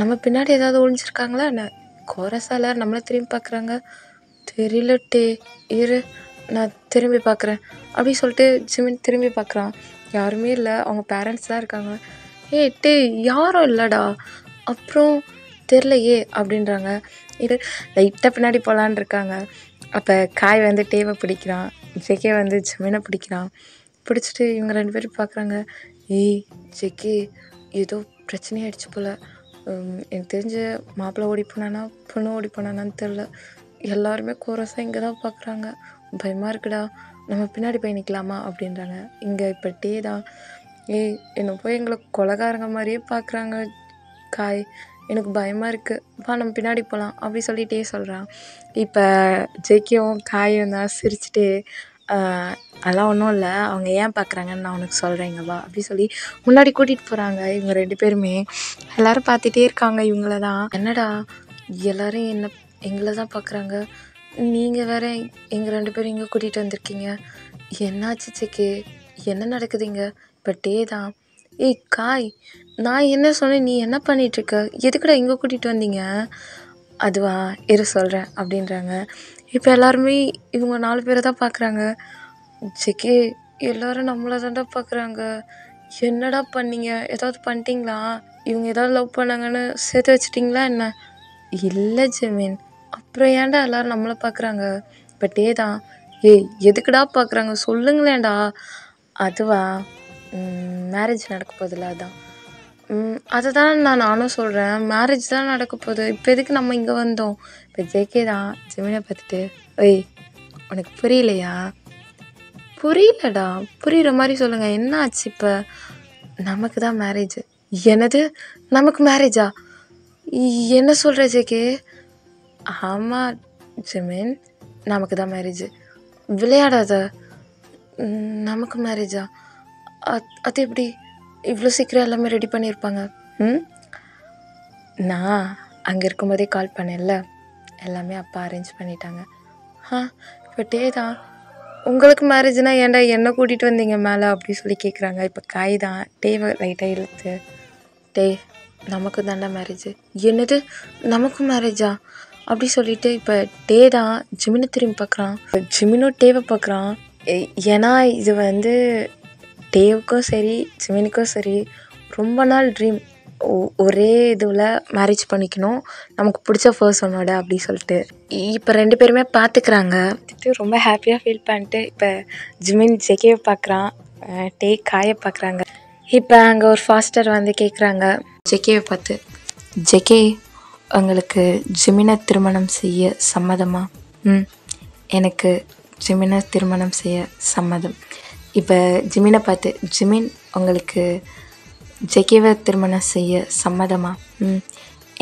நம்ம பின்னாடி ஏதாவது ஒழிஞ்சிருக்காங்களா என்ன? கோரஸால நம்மளை திரும்பி பார்க்குறாங்க. தெரியல டே, இரு நான் திரும்பி பார்க்குறேன் அப்படி சொல்லிட்டு ஜிமின் திரும்பி பார்க்குறான். யாருமே இல்லை, அவங்க பேரண்ட்ஸ் தான் இருக்காங்க. டே யாரும் இல்லைடா. அப்புறம் தெரிலையே அப்படின்றாங்க. இது லைட்டாக பின்னாடி போகலான் இருக்காங்க. அப்போ காய் வந்து டேவை பிடிக்கிறான். ஜேகே வந்து ஜிமினை பிடிக்கிறான். பிடிச்சிட்டு இவங்க 2 பேரும் பார்க்குறாங்க. ஏய் ஜேகே, ஏதோ பிரச்சனையாயிடுச்சு போல். எனக்கு தெரிஞ்ச மாப்பிள்ளை ஓடி போனானா பொண்ணு ஓடி போனானான்னு தெரில. எல்லாருமே கோரஸாக இங்கே தான் பார்க்குறாங்க. பயமாக இருக்குடா, நம்ம பின்னாடி போய் நிற்கலாமா அப்படின்றாங்க. இங்கே இப்போ டே தான், ஏய் என்னை போய் எங்களை கொலைகாரங்க மாதிரியே பார்க்குறாங்க காய், எனக்கு பயமாக இருக்குது, வா நம்ம பின்னாடி போகலாம் அப்படி சொல்லிட்டே சொல்கிறான். இப்போ ஜேகேவும் காயும் தான் சிரிச்சுட்டு, அதெல்லாம் ஒன்றும் இல்லை, அவங்க ஏன் பார்க்குறாங்கன்னு நான் உனக்கு சொல்கிறேங்க வா அப்படி சொல்லி முன்னாடி கூட்டிகிட்டு போகிறாங்க. இவங்க 2 பேருமே எல்லோரும் பார்த்துட்டே இருக்காங்க இவங்கள தான். என்னடா எல்லோரும் எங்களை தான் பார்க்குறாங்க, நீங்கள் வேற எங்கள் 2 பேரும் இங்கே கூட்டிகிட்டு வந்திருக்கீங்க, என்னாச்சு ஜேகே, என்ன நடக்குதுங்க? இப்போ டே தான், ஏய் காய், நான் என்ன சொன்னேன், நீ என்ன பண்ணிகிட்ருக்க, எதுக்குடா இங்கே கூட்டிகிட்டு வந்தீங்க? அதுவா, இரு சொல்கிறேன் அப்படின்றாங்க. இப்போ எல்லாருமே இவங்க 4 பேரை தான் பார்க்குறாங்க. ஜேகே, எல்லோரும் நம்மளை தான்டா பார்க்குறாங்க, என்னடா பண்ணீங்க, ஏதாவது பண்ணிட்டீங்களா? இவங்க ஏதாவது லவ் பண்ணாங்கன்னு சேர்த்து வச்சிட்டிங்களா என்ன? இல்லை ஜிமின், அப்புறம் ஏன்டா எல்லோரும் நம்மளை பார்க்குறாங்க? இப்போ டே தான், ஏய் எதுக்குடா பார்க்குறாங்க சொல்லுங்களேன்டா. அதுவா, மேரேஜ் நடக்க போதில்ல அதான். அதை தான் நானும் சொல்கிறேன், மேரேஜ் தான் நடக்க போகுது, இப்போ எதுக்கு நம்ம இங்கே வந்தோம்? இப்போ ஜேகே தான் ஜிமினை பார்த்துட்டு, ஏய் உனக்கு புரியலையா? புரியலடா, புரிகிற மாதிரி சொல்லுங்கள், என்ன ஆச்சு? இப்போ நமக்கு தான் மேரேஜ். என்னது நமக்கு மேரேஜா? என்ன சொல்கிற ஜேகே? ஆமாம் ஜிமின், நமக்கு தான் மேரேஜ். விளையாடாத, நமக்கு மேரேஜா? அது எப்படி இவ்வளோ சீக்கிரம் எல்லாமே ரெடி பண்ணியிருப்பாங்க? நான் அங்கே இருக்கும்போதே கால் பண்ணேன்ல, எல்லாமே அப்பா அரேஞ்ச் பண்ணிட்டாங்க. இப்போ டே தான், உங்களுக்கு மேரேஜ்னால் ஏன்டா என்னை கூட்டிகிட்டு வந்தீங்க மேலே அப்படி சொல்லி கேட்குறாங்க. இப்போ காய் தான் டேவை லைட்டாக இழுத்து, டே நமக்கு தாண்டா மேரேஜ். என்னது நமக்கு மேரேஜா அப்படி சொல்லிட்டு இப்போ டே தான் ஜிமினை திரும்பி பார்க்குறான். ஜிமினும் டேவை பார்க்குறான். ஏன்னா இது வந்து டேவுக்கும் சரி ஜிமினுக்கும் சரி ரொம்ப நாள் ட்ரீம், ஒரே இதுவில் மேரேஜ் பண்ணிக்கணும், நமக்கு பிடிச்ச பர்சனோட அப்படி சொல்லிட்டு. இப்போ 2 பேருமே பார்த்துக்கிறாங்க. ரொம்ப ஹாப்பியாக ஃபீல் பண்ணிட்டு இப்போ ஜிமின் ஜேகேவை பார்க்குறான், டே காயை பார்க்குறாங்க. இப்போ அங்கே ஒரு ஃபாஸ்டர் வந்து கேட்குறாங்க ஜேகேவை பார்த்து, ஜேகே உங்களுக்கு ஜிமினை திருமணம் செய்ய சம்மதமா? எனக்கு ஜிமினை திருமணம் செய்ய சம்மதம். இப்போ ஜிமினை பார்த்து, ஜிமின் உங்களுக்கு ஜேகேவை திருமணம் செய்ய சம்மதமா?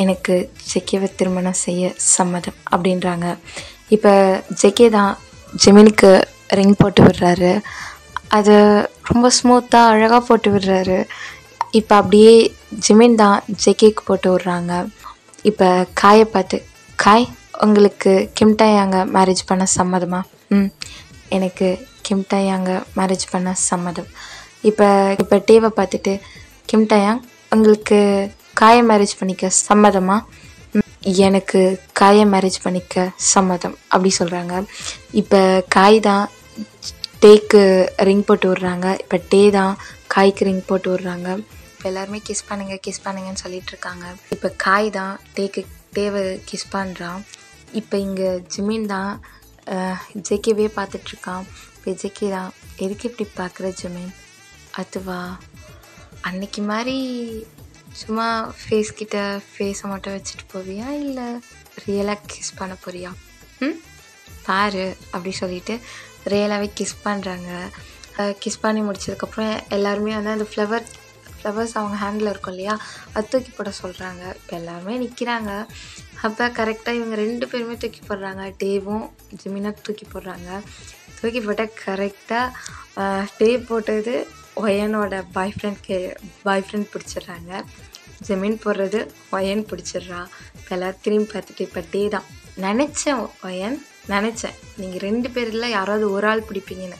எனக்கு ஜேகேவை திருமணம் செய்ய சம்மதம் அப்படின்றாங்க. இப்போ ஜேகே தான் ஜிமினுக்கு ரிங் போட்டு விடுறாரு. அது ரொம்ப ஸ்மூத்தாக அழகாக போட்டு விடுறாரு. இப்போ அப்படியே ஜிமின் தான் ஜேகேக்கு போட்டு விட்றாங்க. இப்போ காயை பார்த்து, காய் உங்களுக்கு கிம்டாயாங்க மேரேஜ் பண்ண சம்மதமா? எனக்கு கிம்டாயாங்க மேரேஜ் பண்ண சம்மதம். இப்போ இப்போ டேவை பார்த்துட்டு, கிம்டாயாங் உங்களுக்கு காயை மேரேஜ் பண்ணிக்க சம்மதமா? எனக்கு காயை மேரேஜ் பண்ணிக்க சம்மதம் அப்படி சொல்கிறாங்க. இப்போ காய் தான் டேக்கு ரிங் போட்டு விட்றாங்க. இப்போ டே தான் காய்க்கு ரிங் போட்டு விட்றாங்க. இப்போ எல்லாருமே கிஸ் பண்ணுங்கன்னு சொல்லிட்டு இருக்காங்க. இப்போ காய் தான் டேவை கிஸ் பண்ணுறான். இப்போ இங்கே ஜிமின் தான் ஜேகேவே பார்த்துட்ருக்கான். இப்போ ஜேகே தான், எதுக்கு இப்படி பார்க்குற ஜிமின்? அதுவா, அன்னைக்கு மாதிரி சும்மா ஃபேஸை மட்டும் வச்சுட்டு போவியா, இல்லை ரியலாக கிஸ் பண்ண போறியா? பாரு அப்படி சொல்லிட்டு ரியலாகவே கிஸ் பண்ணுறாங்க. கிஸ் பண்ணி முடிச்சதுக்கப்புறம் எல்லாருமே வந்து அந்த ஃப்ளவர்ஸ் அவங்க ஹேண்டில் இருக்கும் இல்லையா, அது தூக்கி போட சொல்கிறாங்க. இப்போ எல்லாருமே நிற்கிறாங்க. அப்போ கரெக்டாக இவங்க 2 பேருமே தூக்கி போடுறாங்க. டேவும் ஜிமினும் தூக்கி போடுறாங்க. தூக்கி போட்டால் கரெக்டாக டே போட்டது ஒயனோட பாய் ஃப்ரெண்ட் பிடிச்சிடுறாங்க. ஜிமின் போடுறது ஒயன் பிடிச்சிட்றா. இப்போ எல்லோரும் திரும்பி பார்த்துட்டு, இப்போ டே தான் நினச்சேன் நீங்கள் 2 பேரில் யாராவது ஒரு ஆள் பிடிப்பீங்கன்னு,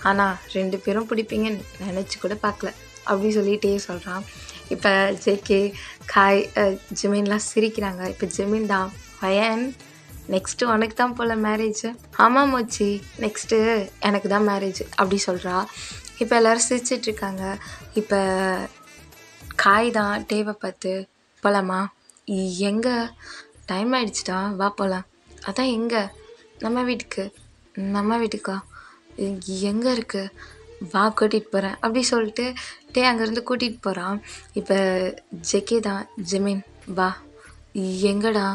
ஆனால் 2 பேரும் பிடிப்பீங்கன்னு நினச்சி கூட பார்க்கல அப்படி சொல்லிகிட்டே சொல்கிறான். இப்போ ஜேகே காய் ஜிமின்லாம் சிரிக்கிறாங்க. இப்போ ஜிமின் தான், ஒயன் நெக்ஸ்ட்டு உனக்கு தான் போல் மேரேஜ். ஆமாம் மோச்சி, நெக்ஸ்ட்டு எனக்கு தான் மேரேஜ் அப்படி சொல்கிறா. இப்போ எல்லோரும் சிரிச்சிட்ருக்காங்க. இப்போ காய் தான் டேவை பார்த்து, போகலாமா? எங்கே? டைம் ஆகிடுச்சிட்டா, வா போகலாம். அதான் எங்கே? நம்ம வீட்டுக்கா? எங்கே இருக்குது? வா கூட்டிகிட்டு போகிறேன் அப்படி சொல்லிட்டு டே அங்கேருந்து கூட்டிகிட்டு போகிறான். இப்போ ஜெகே தான், ஜிமின் வா. எங்கடா?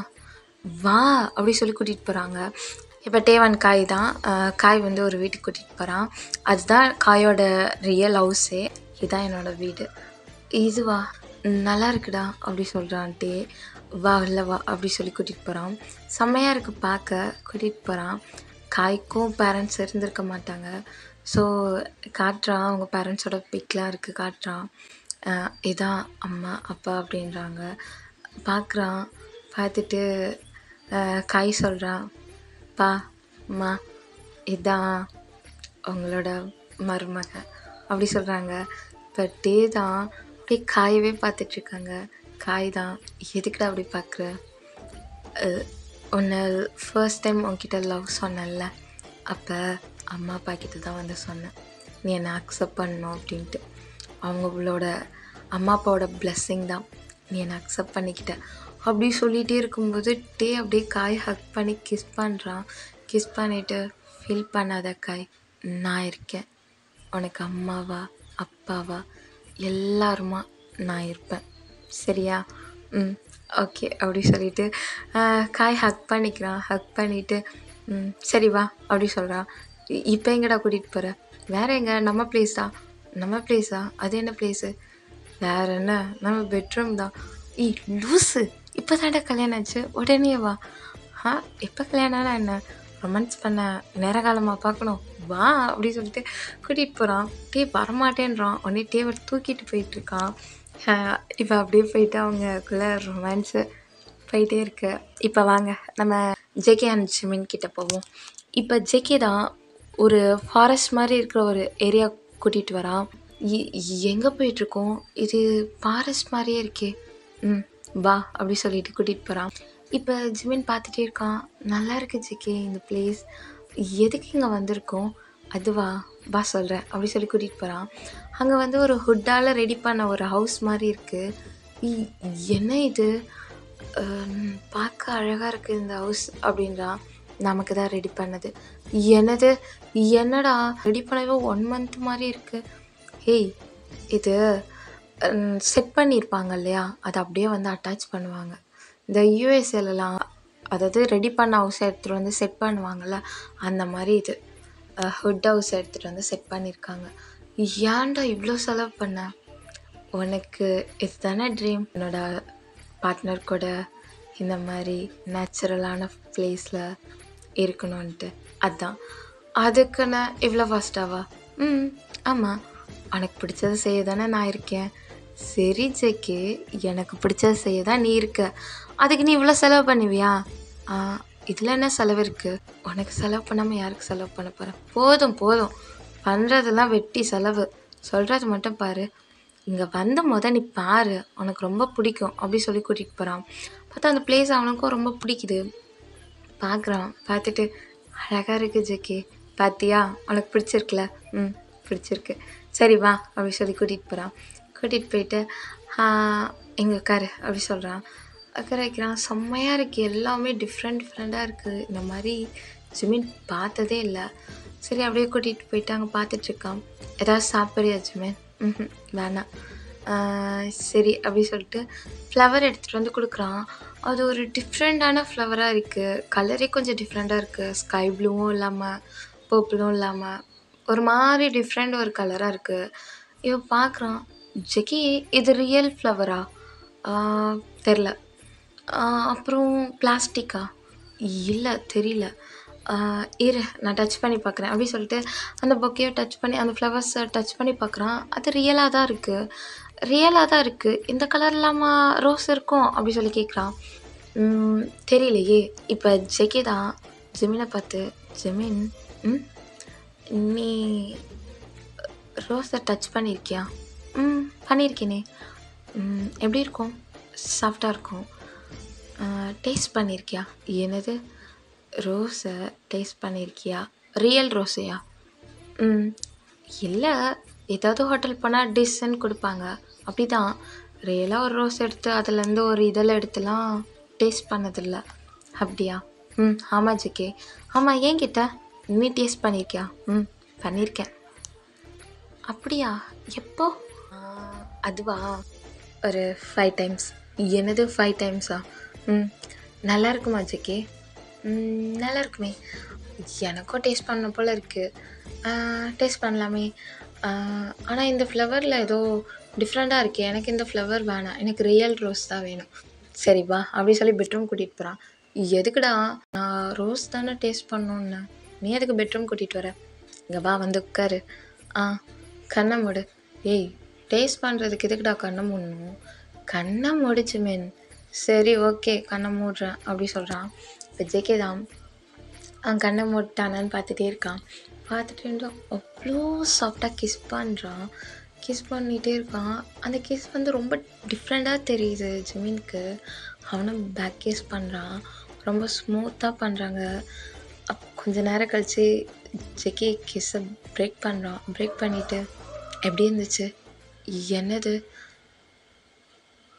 வா அப்படி சொல்லி கூட்டிகிட்டு போகிறாங்க. இப்போ டேவன் காய் தான், காய் வந்து ஒரு வீட்டுக்கு கூட்டிகிட்டு போகிறான். அதுதான் காயோட ரியல் ஹவுஸே. இதுதான் என்னோடய வீடு. இதுவா, நல்லா இருக்குடா அப்படி சொல்கிறான் டே. வா இல்லை வா அப்படி சொல்லி கூட்டிகிட்டு போகிறான். செம்மையாக இருக்குது பார்க்க. கூட்டிகிட்டு போகிறான். காய்க்கும் பேரண்ட்ஸ் இருந்திருக்க மாட்டாங்க. ஸோ காட்டுறான், அவங்க பேரண்ட்ஸோட பிக்லாம் இருக்குது காட்டுறான். இதான் அம்மா அப்பா அப்படின்றாங்க. பார்க்குறான். பார்த்துட்டு காய் சொல்கிறான், பா அம்மா இதான் அவங்களோட மருமகன் அப்படி சொல்கிறாங்க. இப்போ டே தான் அப்படியே காயவே பார்த்துட்ருக்காங்க. காய் தான், எதுக்குடா அப்படி பார்க்குற? உன்னை ஃபர்ஸ்ட் டைம் உன்கிட்ட லவ் சொன்னேன்ல, அப்போ அம்மா அப்பா கிட்ட தான் வந்து சொன்னேன், நீ என்னை அக்செப்ட் பண்ணணும் அப்படின்ட்டு. அவங்களோட அம்மா அப்பாவோட பிளெஸ்ஸிங் தான் நீ என்னை அக்செப்ட் பண்ணிக்கிட்ட அப்படி சொல்லிகிட்டே இருக்கும்போது டே அப்படியே காய் ஹக் பண்ணி கிஸ் பண்ணுறான். கிஸ் பண்ணிவிட்டு, ஃபீல் பண்ணாத காய், நான் இருக்கேன், உனக்கு அம்மாவா அப்பாவா எல்லாருமா நான் இருப்பேன், சரியா? ஓகே அப்படி சொல்லிவிட்டு காய் ஹக் பண்ணிக்கிறான். ஹக் பண்ணிவிட்டு சரி வா அப்படி சொல்கிறான். இப்போ எங்கடா கூட்டிகிட்டு போகிற? வேறு எங்கே? நம்ம பிளேஸா? அது என்ன பிளேஸு? வேறு என்ன, நம்ம பெட்ரூம் தான். லூஸு, இப்போ தாண்டா கல்யாணம் ஆச்சு, உடனே வா. எப்போ கல்யாணம்னா என்ன, ரொமான்ஸ் பண்ண நேர காலமாக பார்க்கணும், வா அப்படி சொல்லிட்டு கூட்டிகிட்டு போகிறான். டே வரமாட்டேன்றான். உடனே டேவை தூக்கிட்டு போயிட்டுருக்கான். இப்போ அப்படியே போயிட்டு அவங்கக்குள்ளே ரொமான்ஸு போயிட்டே இருக்கு. இப்போ வாங்க நம்ம ஜேகே அண்ட் ஜிமின் கிட்டே போவோம். இப்போ ஜேகே தான் ஒரு ஃபாரஸ்ட் மாதிரி இருக்கிற ஒரு ஏரியா கூட்டிகிட்டு வரான். எங்கே போயிட்டுருக்கோம்? இது ஃபாரஸ்ட் மாதிரியே இருக்கே. வா அப்படி சொல்லிட்டு கூட்டிகிட்டு போகிறான். இப்போ ஜிமின் பார்த்துட்டே இருக்கான். நல்லா இருக்குது ஜேகே இந்த பிளேஸ், எதுக்கு இங்கே வந்திருக்கோம்? அதுவா, வா சொல்கிறேன் அப்படி சொல்லி கூட்டிகிட்டு போகிறான். அங்கே வந்து ஒரு ஹுட்டால் ரெடி பண்ண ஒரு ஹவுஸ் மாதிரி இருக்குது. என்ன இது, பார்க்க அழகாக இருக்குது இந்த ஹவுஸ் அப்படின்றான். நமக்கு தான் ரெடி பண்ணது. என்னடா ரெடி பண்ணவே 1 month மாதிரி இருக்குது. ஹேய், இது செட் பண்ணியிருப்பாங்க இல்லையா, அதை அப்படியே வந்து அட்டாச் பண்ணுவாங்க. இந்த யூஎஸ்ஏலலாம் அதாவது ரெடி பண்ண ஹவுஸ் எடுத்துகிட்டு வந்து செட் பண்ணுவாங்கள்ல, அந்த மாதிரி இது ஹுட் ஹவுஸ் எடுத்துகிட்டு வந்து செட் பண்ணியிருக்காங்க. ஏன்டா இவ்வளோ செலவு பண்ண? உனக்கு இது தானே ட்ரீம், என்னோட பார்ட்னர் கூட இந்த மாதிரி நேச்சுரலான பிளேஸில் இருக்கணும்ன்ட்டு. அதுக்குன்னு இவ்வளோ ஃபாஸ்ட்டாவா? ஆமாம், உனக்கு பிடிச்சதை செய்ய தானே நான் இருக்கேன். சரி ஜேகே, எனக்கு பிடிச்சதை செய்ய தான் நீ இருக்க. அதுக்கு நீ இவ்வளோ செலவு பண்ணுவியா? ஆ இதில் என்ன செலவு இருக்குது? உனக்கு செலவு பண்ணாமல் யாருக்கு செலவு பண்ண போகிறேன்? போதும் போதும், பண்ணுறதெல்லாம் வெட்டி செலவு, சொல்கிறது மட்டும் பாரு. இங்கே வந்த நீ பாரு, உனக்கு ரொம்ப பிடிக்கும் அப்படி சொல்லி கூட்டிகிட்டு போகிறான். பார்த்தா அந்த பிளேஸ் அவனுக்கும் ரொம்ப பிடிக்குது. பார்க்குறான், பார்த்துட்டு அழகாக இருக்குது ஜெக்கி, பார்த்தியா உனக்கு பிடிச்சிருக்குல? பிடிச்சிருக்கு, சரி வா அப்படி சொல்லி கூட்டிகிட்டு போகிறான். கூட்டிகிட்டு போயிட்டு எங்கே உட்காரு அப்படி சொல்கிறான். உட்கார வைக்கிறான். செம்மையாக இருக்குது, எல்லாமே டிஃப்ரெண்ட்டாக இருக்குது. இந்த மாதிரி ஜிமின் பார்த்ததே இல்லை. சரி அப்படியே கூட்டிகிட்டு போயிட்டு அங்கே பார்த்துட்ருக்கான். ஏதாவது சாப்பிட்றியா ஜிமின்? வேணாம். சரி அப்படி சொல்லிட்டு ஃப்ளவர் எடுத்துகிட்டு வந்து கொடுக்குறான். அது ஒரு டிஃப்ரெண்ட்டான ஃப்ளவராக இருக்குது. கலரே கொஞ்சம் டிஃப்ரெண்ட்டாக இருக்குது. ஸ்கை ப்ளூவும் இல்லாமல் பர்பிளும் இல்லாமல் ஒரு மாதிரி டிஃப்ரெண்ட் ஒரு கலராக இருக்குது. இவன் பார்க்குறான். ஜெக்கி இது ரியல் ஃப்ளவரா? தெரில. அப்புறம் பிளாஸ்டிக்கா? இல்லை தெரியல. இரு நான் டச் பண்ணி பார்க்குறேன் அப்படி சொல்லிட்டு அந்த பொக்கையை டச் பண்ணி அந்த ஃப்ளவர்ஸை டச் பண்ணி பார்க்குறான். அது ரியலாக தான் இருக்குது. இந்த கலர் இல்லாமல் ரோஸ் இருக்கும் அப்படி சொல்லி கேட்குறான். தெரியலையே. இப்போ ஜெக்கி தான் ஜெமினை பார்த்து, ஜெமின் நீ ரோஸை டச் பண்ணியிருக்கியா? பண்ணியிருக்கேனே. எப்படி இருக்கும்? சாஃப்டாக இருக்கும். டேஸ்ட் பண்ணியிருக்கியா? என்னது, ரோஸை டேஸ்ட் பண்ணியிருக்கியா? ரியல் ரோஸையா? இல்லை, ஏதாவது ஹோட்டல் போனால் டிஷ்ஷுன்னு கொடுப்பாங்க, அப்படி தான். ரியலாக ஒரு ரோஸ் எடுத்து அதுலேருந்து ஒரு இதெல்லாம் எடுத்துலாம் டேஸ்ட் பண்ணதில்லை. அப்படியா? ஆமாம் ஜிகே. ஆமாம், ஏங்கிட்ட நீ டேஸ்ட் பண்ணியிருக்கியா? பண்ணியிருக்கேன். அப்படியா? எப்போ? அதுவா, ஒரு 5 டைம்ஸ். என்னது 5 டைம்ஸா? நல்லா இருக்குமா ஜிகே? நல்லா இருக்குமே. எனக்கும் டேஸ்ட் பண்ண போல் இருக்குது. டேஸ்ட் பண்ணலாமே. ஆனால் இந்த ஃப்ளவரில் ஏதோ டிஃப்ரெண்ட்டாக இருக்குது. எனக்கு இந்த ஃப்ளவர் வேணாம், எனக்கு ரியல் ரோஸ் தான் வேணும். சரி வா அப்படி சொல்லி பெட்ரூம் கூட்டிகிட்டு போகிறான். எதுக்குடா? நான் ரோஸ் தானே டேஸ்ட் பண்ணோன்னு, நீ எதுக்கு பெட்ரூம் கூட்டிகிட்டு வர? இங்கே வா, வந்து உட்காரு. கண்ணை மூடு. ஏய், டேஸ்ட் பண்ணுறதுக்கு எதுக்குடா கண்ணை மூடணும்? கண்ணை மூடிச்சு மீன். சரி ஓகே, கண்ணை மூடுறேன் அப்படி சொல்கிறான். இப்போ ஜேகே தான் அவன் கண்ணை மூட்டானான்னு பார்த்துட்டே இருக்கான். பார்த்துட்டு அவ்வளோ சாஃப்டாக கிஸ் பண்ணுறான். கிஸ் பண்ணிகிட்டே இருக்கான். அந்த கிஸ் வந்து ரொம்ப டிஃப்ரெண்ட்டாக தெரியுது ஜிமினுக்கு. அவனும் பேக் கிஸ் பண்ணுறான். ரொம்ப ஸ்மூத்தாக பண்ணுறாங்க. கொஞ்ச நேரம் கழித்து ஜெக்கி கிஸ்ஸை பிரேக் பண்ணுறான். பிரேக் பண்ணிவிட்டு எப்படி இருந்துச்சு? என்னது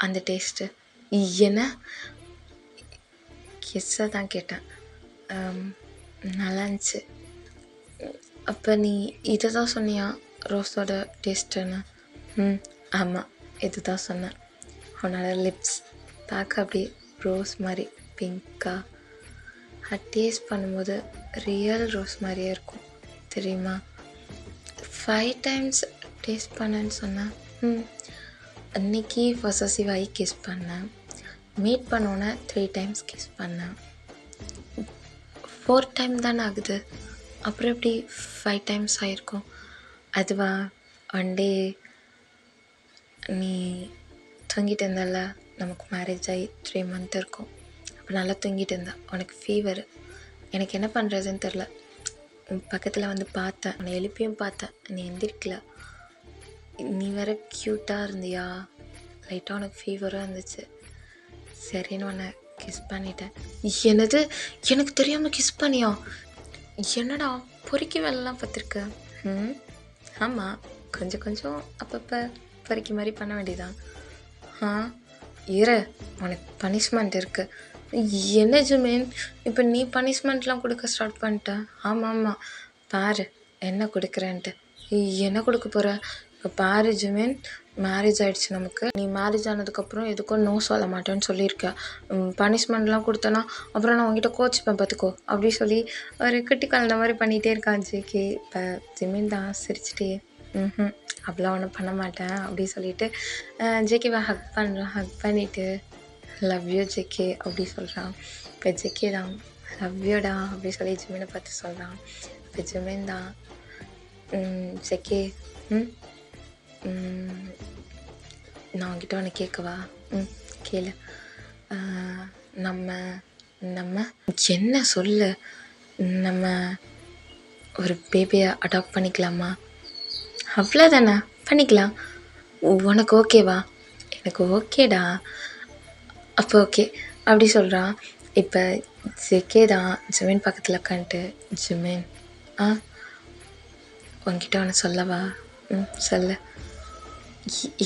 அந்த டேஸ்ட்டு? என்ன? கிஸ்ஸை தான் கேட்டேன். நல்லா இருந்துச்சு. அப்போ நீ இதை தான் சொன்னியா ரோஸோட டேஸ்ட்டுன்னு? ஆமாம், இது தான் சொன்னேன். உன்னோட லிப்ஸ் பார்க்க அப்படியே ரோஸ் மாதிரி பிங்க்காக, டேஸ்ட் பண்ணும்போது ரியல் ரோஸ் மாதிரியே இருக்கும் தெரியுமா? 5 டைம்ஸ் டேஸ்ட் பண்ணேன்னு சொன்னேன். அன்னைக்கு பொசசிவாகி கிஸ் பண்ணேன். மீட் பண்ணோன்னே 3 டைம்ஸ் கிஸ் பண்ணேன். 4 டைம் தானே ஆகுது, அப்புறம் எப்படி 5 டைம்ஸ் ஆகிருக்கும்? அதுவா, ஒன் டே நீ தூங்கிட்டு இருந்தல, நமக்கு மேரேஜ் ஆகி 3 மந்த் இருக்கும். அப்போ நல்லா தூங்கிட்டு இருந்தேன். உனக்கு ஃபீவர். எனக்கு என்ன பண்ணுறதுன்னு தெரில. பக்கத்தில் வந்து பார்த்தேன், உன்னை எழுப்பியும் பார்த்தேன், நீ எந்திரிக்கல. நீ வேற க்யூட்டாக இருந்தியா, லைட்டாக உனக்கு ஃபீவராக இருந்துச்சு. சரின்னு உன்னை கிஸ் பண்ணிட்டேன். என்னது, எனக்கு தெரியாமல் கிஸ் பண்ணியா? என்னடா பொறுக்கி வேலைலாம் பார்த்துருக்க? ஆமாம், கொஞ்சம் அப்பப்போ பொறுக்கி மாதிரி பண்ண வேண்டியதான். இரு, உனக்கு பனிஷ்மெண்ட் இருக்குது. என்ன ஜுமீன், இப்போ நீ பனிஷ்மெண்ட்லாம் கொடுக்க ஸ்டார்ட் பண்ணிட்ட? ஆமாம், பாரு என்ன கொடுக்குறேன்ட்டு. என்ன கொடுக்க போகிற? இப்போ பாரு ஜுமீன், மேரேஜ் ஆகிடுச்சு நமக்கு. நீ மேரேஜ் ஆனதுக்கப்புறம் எதுக்கும் நோ சொல்ல மாட்டேன்னு சொல்லியிருக்க. பனிஷ்மெண்ட்லாம் கொடுத்தனா அப்புறம் நான் உங்ககிட்ட கோச்சிப்பேன் பார்த்துக்கோ அப்படி சொல்லி ஒரு குட்டி கலந்த மாதிரி பண்ணிகிட்டே இருக்கான் ஜேகே. இப்போ ஜிமின் தான் சிரிச்சிட்டே அப்படிலாம் ஒன்றும் பண்ண மாட்டேன் அப்படி சொல்லிட்டு ஜேகேவை ஹக் பண்ணுறான். ஹக் பண்ணிவிட்டு லவ் யூ ஜேகே அப்படி சொல்கிறான். இப்போ ஜேகே தான் லவ் யூடா அப்படி சொல்லி ஜிமினை பார்த்து சொல்கிறான். இப்போ ஜிமின் தான் ஜேகே நான் உங்ககிட்ட ஒன்று கேட்கவா? கேளு. நம்ம நம்ம என்ன சொல்லு, நம்ம ஒரு பேபியை அடாப்ட் பண்ணிக்கலாமா? அவ்வளோதானே, பண்ணிக்கலாம். உனக்கு ஓகேவா? எனக்கு ஓகேடா. அப்போ ஓகே அப்படி சொல்கிறான். இப்போ ஜெகே தான் ஜிமின் பக்கத்தில் உட்காந்துட்டு, ஜிமின் ஆ உன்கிட்ட ஒன்று சொல்லவா? சொல்லு.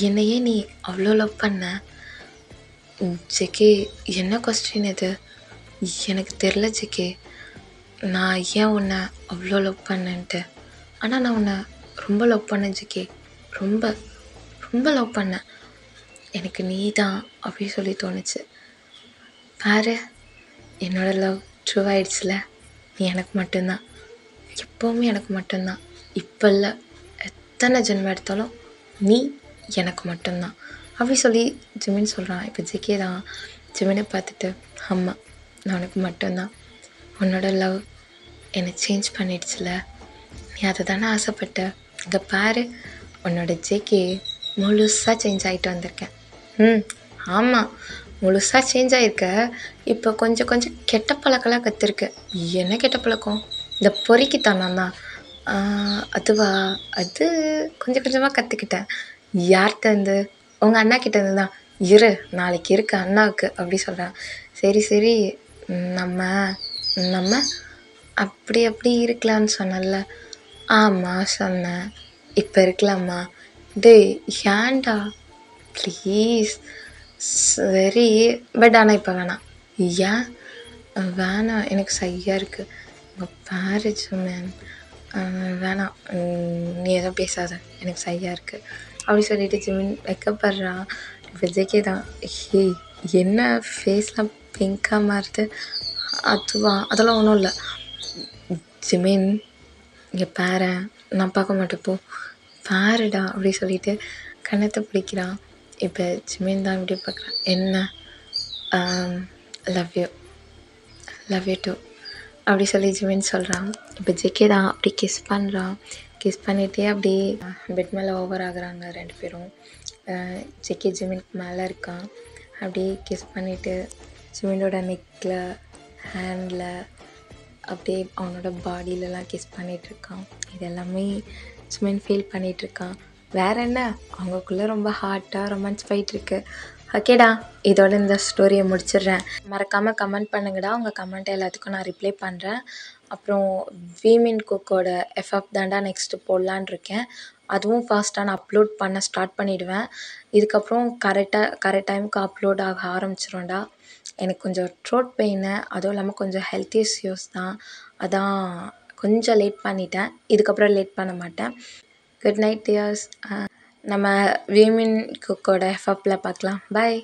என்னையே நீ அவ்வளோ லவ் பண்ண? ஜெகே, என்ன கொஸ்டின் இது? எனக்கு தெரில ஜெகே, நான் ஏன் உன்னை அவ்வளோ லவ் பண்ணேன்ட்டு. ஆனால் நான் உன்னை ரொம்ப லவ் பண்ணேன் ஜெகே, ரொம்ப ரொம்ப லவ் பண்ணேன். எனக்கு நீ தான் அப்படி சொல்லி தோணுச்சு. பாரு, என்னோடய லவ் ட்ரூ ஆயிடுச்சுல. நீ எனக்கு மட்டும்தான், எப்போவுமே எனக்கு மட்டும்தான். இப்போ இல்லை, எத்தனை ஜென்மம் எடுத்தாலும் நீ எனக்கு மட்டும்தான் அப்படி சொல்லி ஜிமின் சொல்கிறான். இப்போ ஜெகே தான் ஜிமினை பார்த்துட்டு, ஆமாம், நான் உனக்கு மட்டும்தான். உன்னோட லவ் என்னை சேஞ்ச் பண்ணிடுச்சுல, நீ அதை தானே ஆசைப்பட்ட. இங்கே பாரு, உன்னோட ஜெகே முழுசாக சேஞ்ச் ஆகிட்டு வந்திருக்கேன். ஆமாம், முழுசாக சேஞ்ச் ஆகிருக்க. இப்போ கொஞ்சம் கொஞ்சம் கெட்ட பழக்கெல்லாம் கற்றுருக்க. என்ன கெட்ட பழக்கம்? இந்த பொறுக்கித்தனம் தான். அதுவா? அது கொஞ்சம் கொஞ்சமாக கற்றுக்கிட்டேன். யார்கிட்டேருந்து? உங்கள் அண்ணா கிட்டேருந்து தான். இரு, நாளைக்கு இருக்கு அண்ணாவுக்கு அப்படி சொல்கிறேன். சரி சரி, நம்ம நம்ம அப்படி அப்படி இருக்கலான்னு சொன்னல. ஆமாம் சொன்னேன். இப்போ இருக்கலாமா? டேய் ஏன்டா ப்ளீஸ். சரி, பட் ஆனால் இப்போ வேணாம். ஏன் வேணாம்? எனக்கு சரியாக இருக்குது. உங்கள் பாரு ஜிமின், வேணாம், நீ எதுவும் பேசாத, எனக்கு சரியாக இருக்குது அப்படி சொல்லிட்டு ஜிமின் வைக்கப்படுறான். இப்போ ஜெகே தான், ஹே என்ன ஃபேஸ்லாம் பிங்காக மாறுது? அதுவா? அதெல்லாம் ஒன்றும் இல்லை. ஜிமின், இங்கே பாரு, நான் பார்க்க மாட்டேன் போ, பாருடா அப்படி சொல்லிட்டு கன்னத்தை பிடிக்கிறான். இப்போ ஜிமின் தான் இப்படி பார்க்குறான். என்ன? லவ் யூ டூ அப்படி சொல்லி ஜிமின் சொல்கிறான். இப்போ ஜெகே தான் அப்படி கிஸ் பண்ணுறான். கிஸ் பண்ணிகிட்டே அப்படி பெட் மேலே ஓவர் ஆகுறாங்க ரெண்டு பேரும். ஜெகே ஜிமினுக்கு மேலே இருக்கான். அப்படியே கிஸ் பண்ணிவிட்டு ஜிமினோட நெக்கில், ஹேண்டில், அப்படியே அவனோட பாடியிலலாம் கிஸ் பண்ணிகிட்ருக்கான். இது எல்லாமே ஜிமின் ஃபீல் பண்ணிகிட்ருக்கான். வேறு என்ன, அவங்களுக்குள்ளே ரொம்ப ஹார்ட்டாக ரொமான்ஸ் போயிட்டுருக்கு. ஓகேடா, இதோட இந்த ஸ்டோரியை முடிச்சிடுறேன். மறக்காமல் கமெண்ட் பண்ணுங்கடா. உங்கள் கமெண்ட் எல்லாத்துக்கும் நான் ரிப்ளை பண்ணுறேன். அப்புறம் வீமின் குக்கோட எஃப்எஃப் தாண்டா நெக்ஸ்ட்டு போடலான் இருக்கேன். அதுவும் ஃபாஸ்ட்டாக நான் அப்லோட் பண்ண ஸ்டார்ட் பண்ணிவிடுவேன். இதுக்கப்புறம் கரெக்ட் டைமுக்கு அப்லோட் ஆக ஆரம்பிச்சிரும்டா. எனக்கு கொஞ்சம் த்ரோட் பெயின், அதுவும் இல்லாமல் கொஞ்சம் ஹெல்த் இஷ்யூஸ் தான். அதான் கொஞ்சம் லேட் பண்ணிட்டேன். இதுக்கப்புறம் லேட் பண்ண மாட்டேன். Good night dears. நம்ம வீமின் குக்கோட எஃப்எஃப்பில் பார்க்கலாம். பாய்.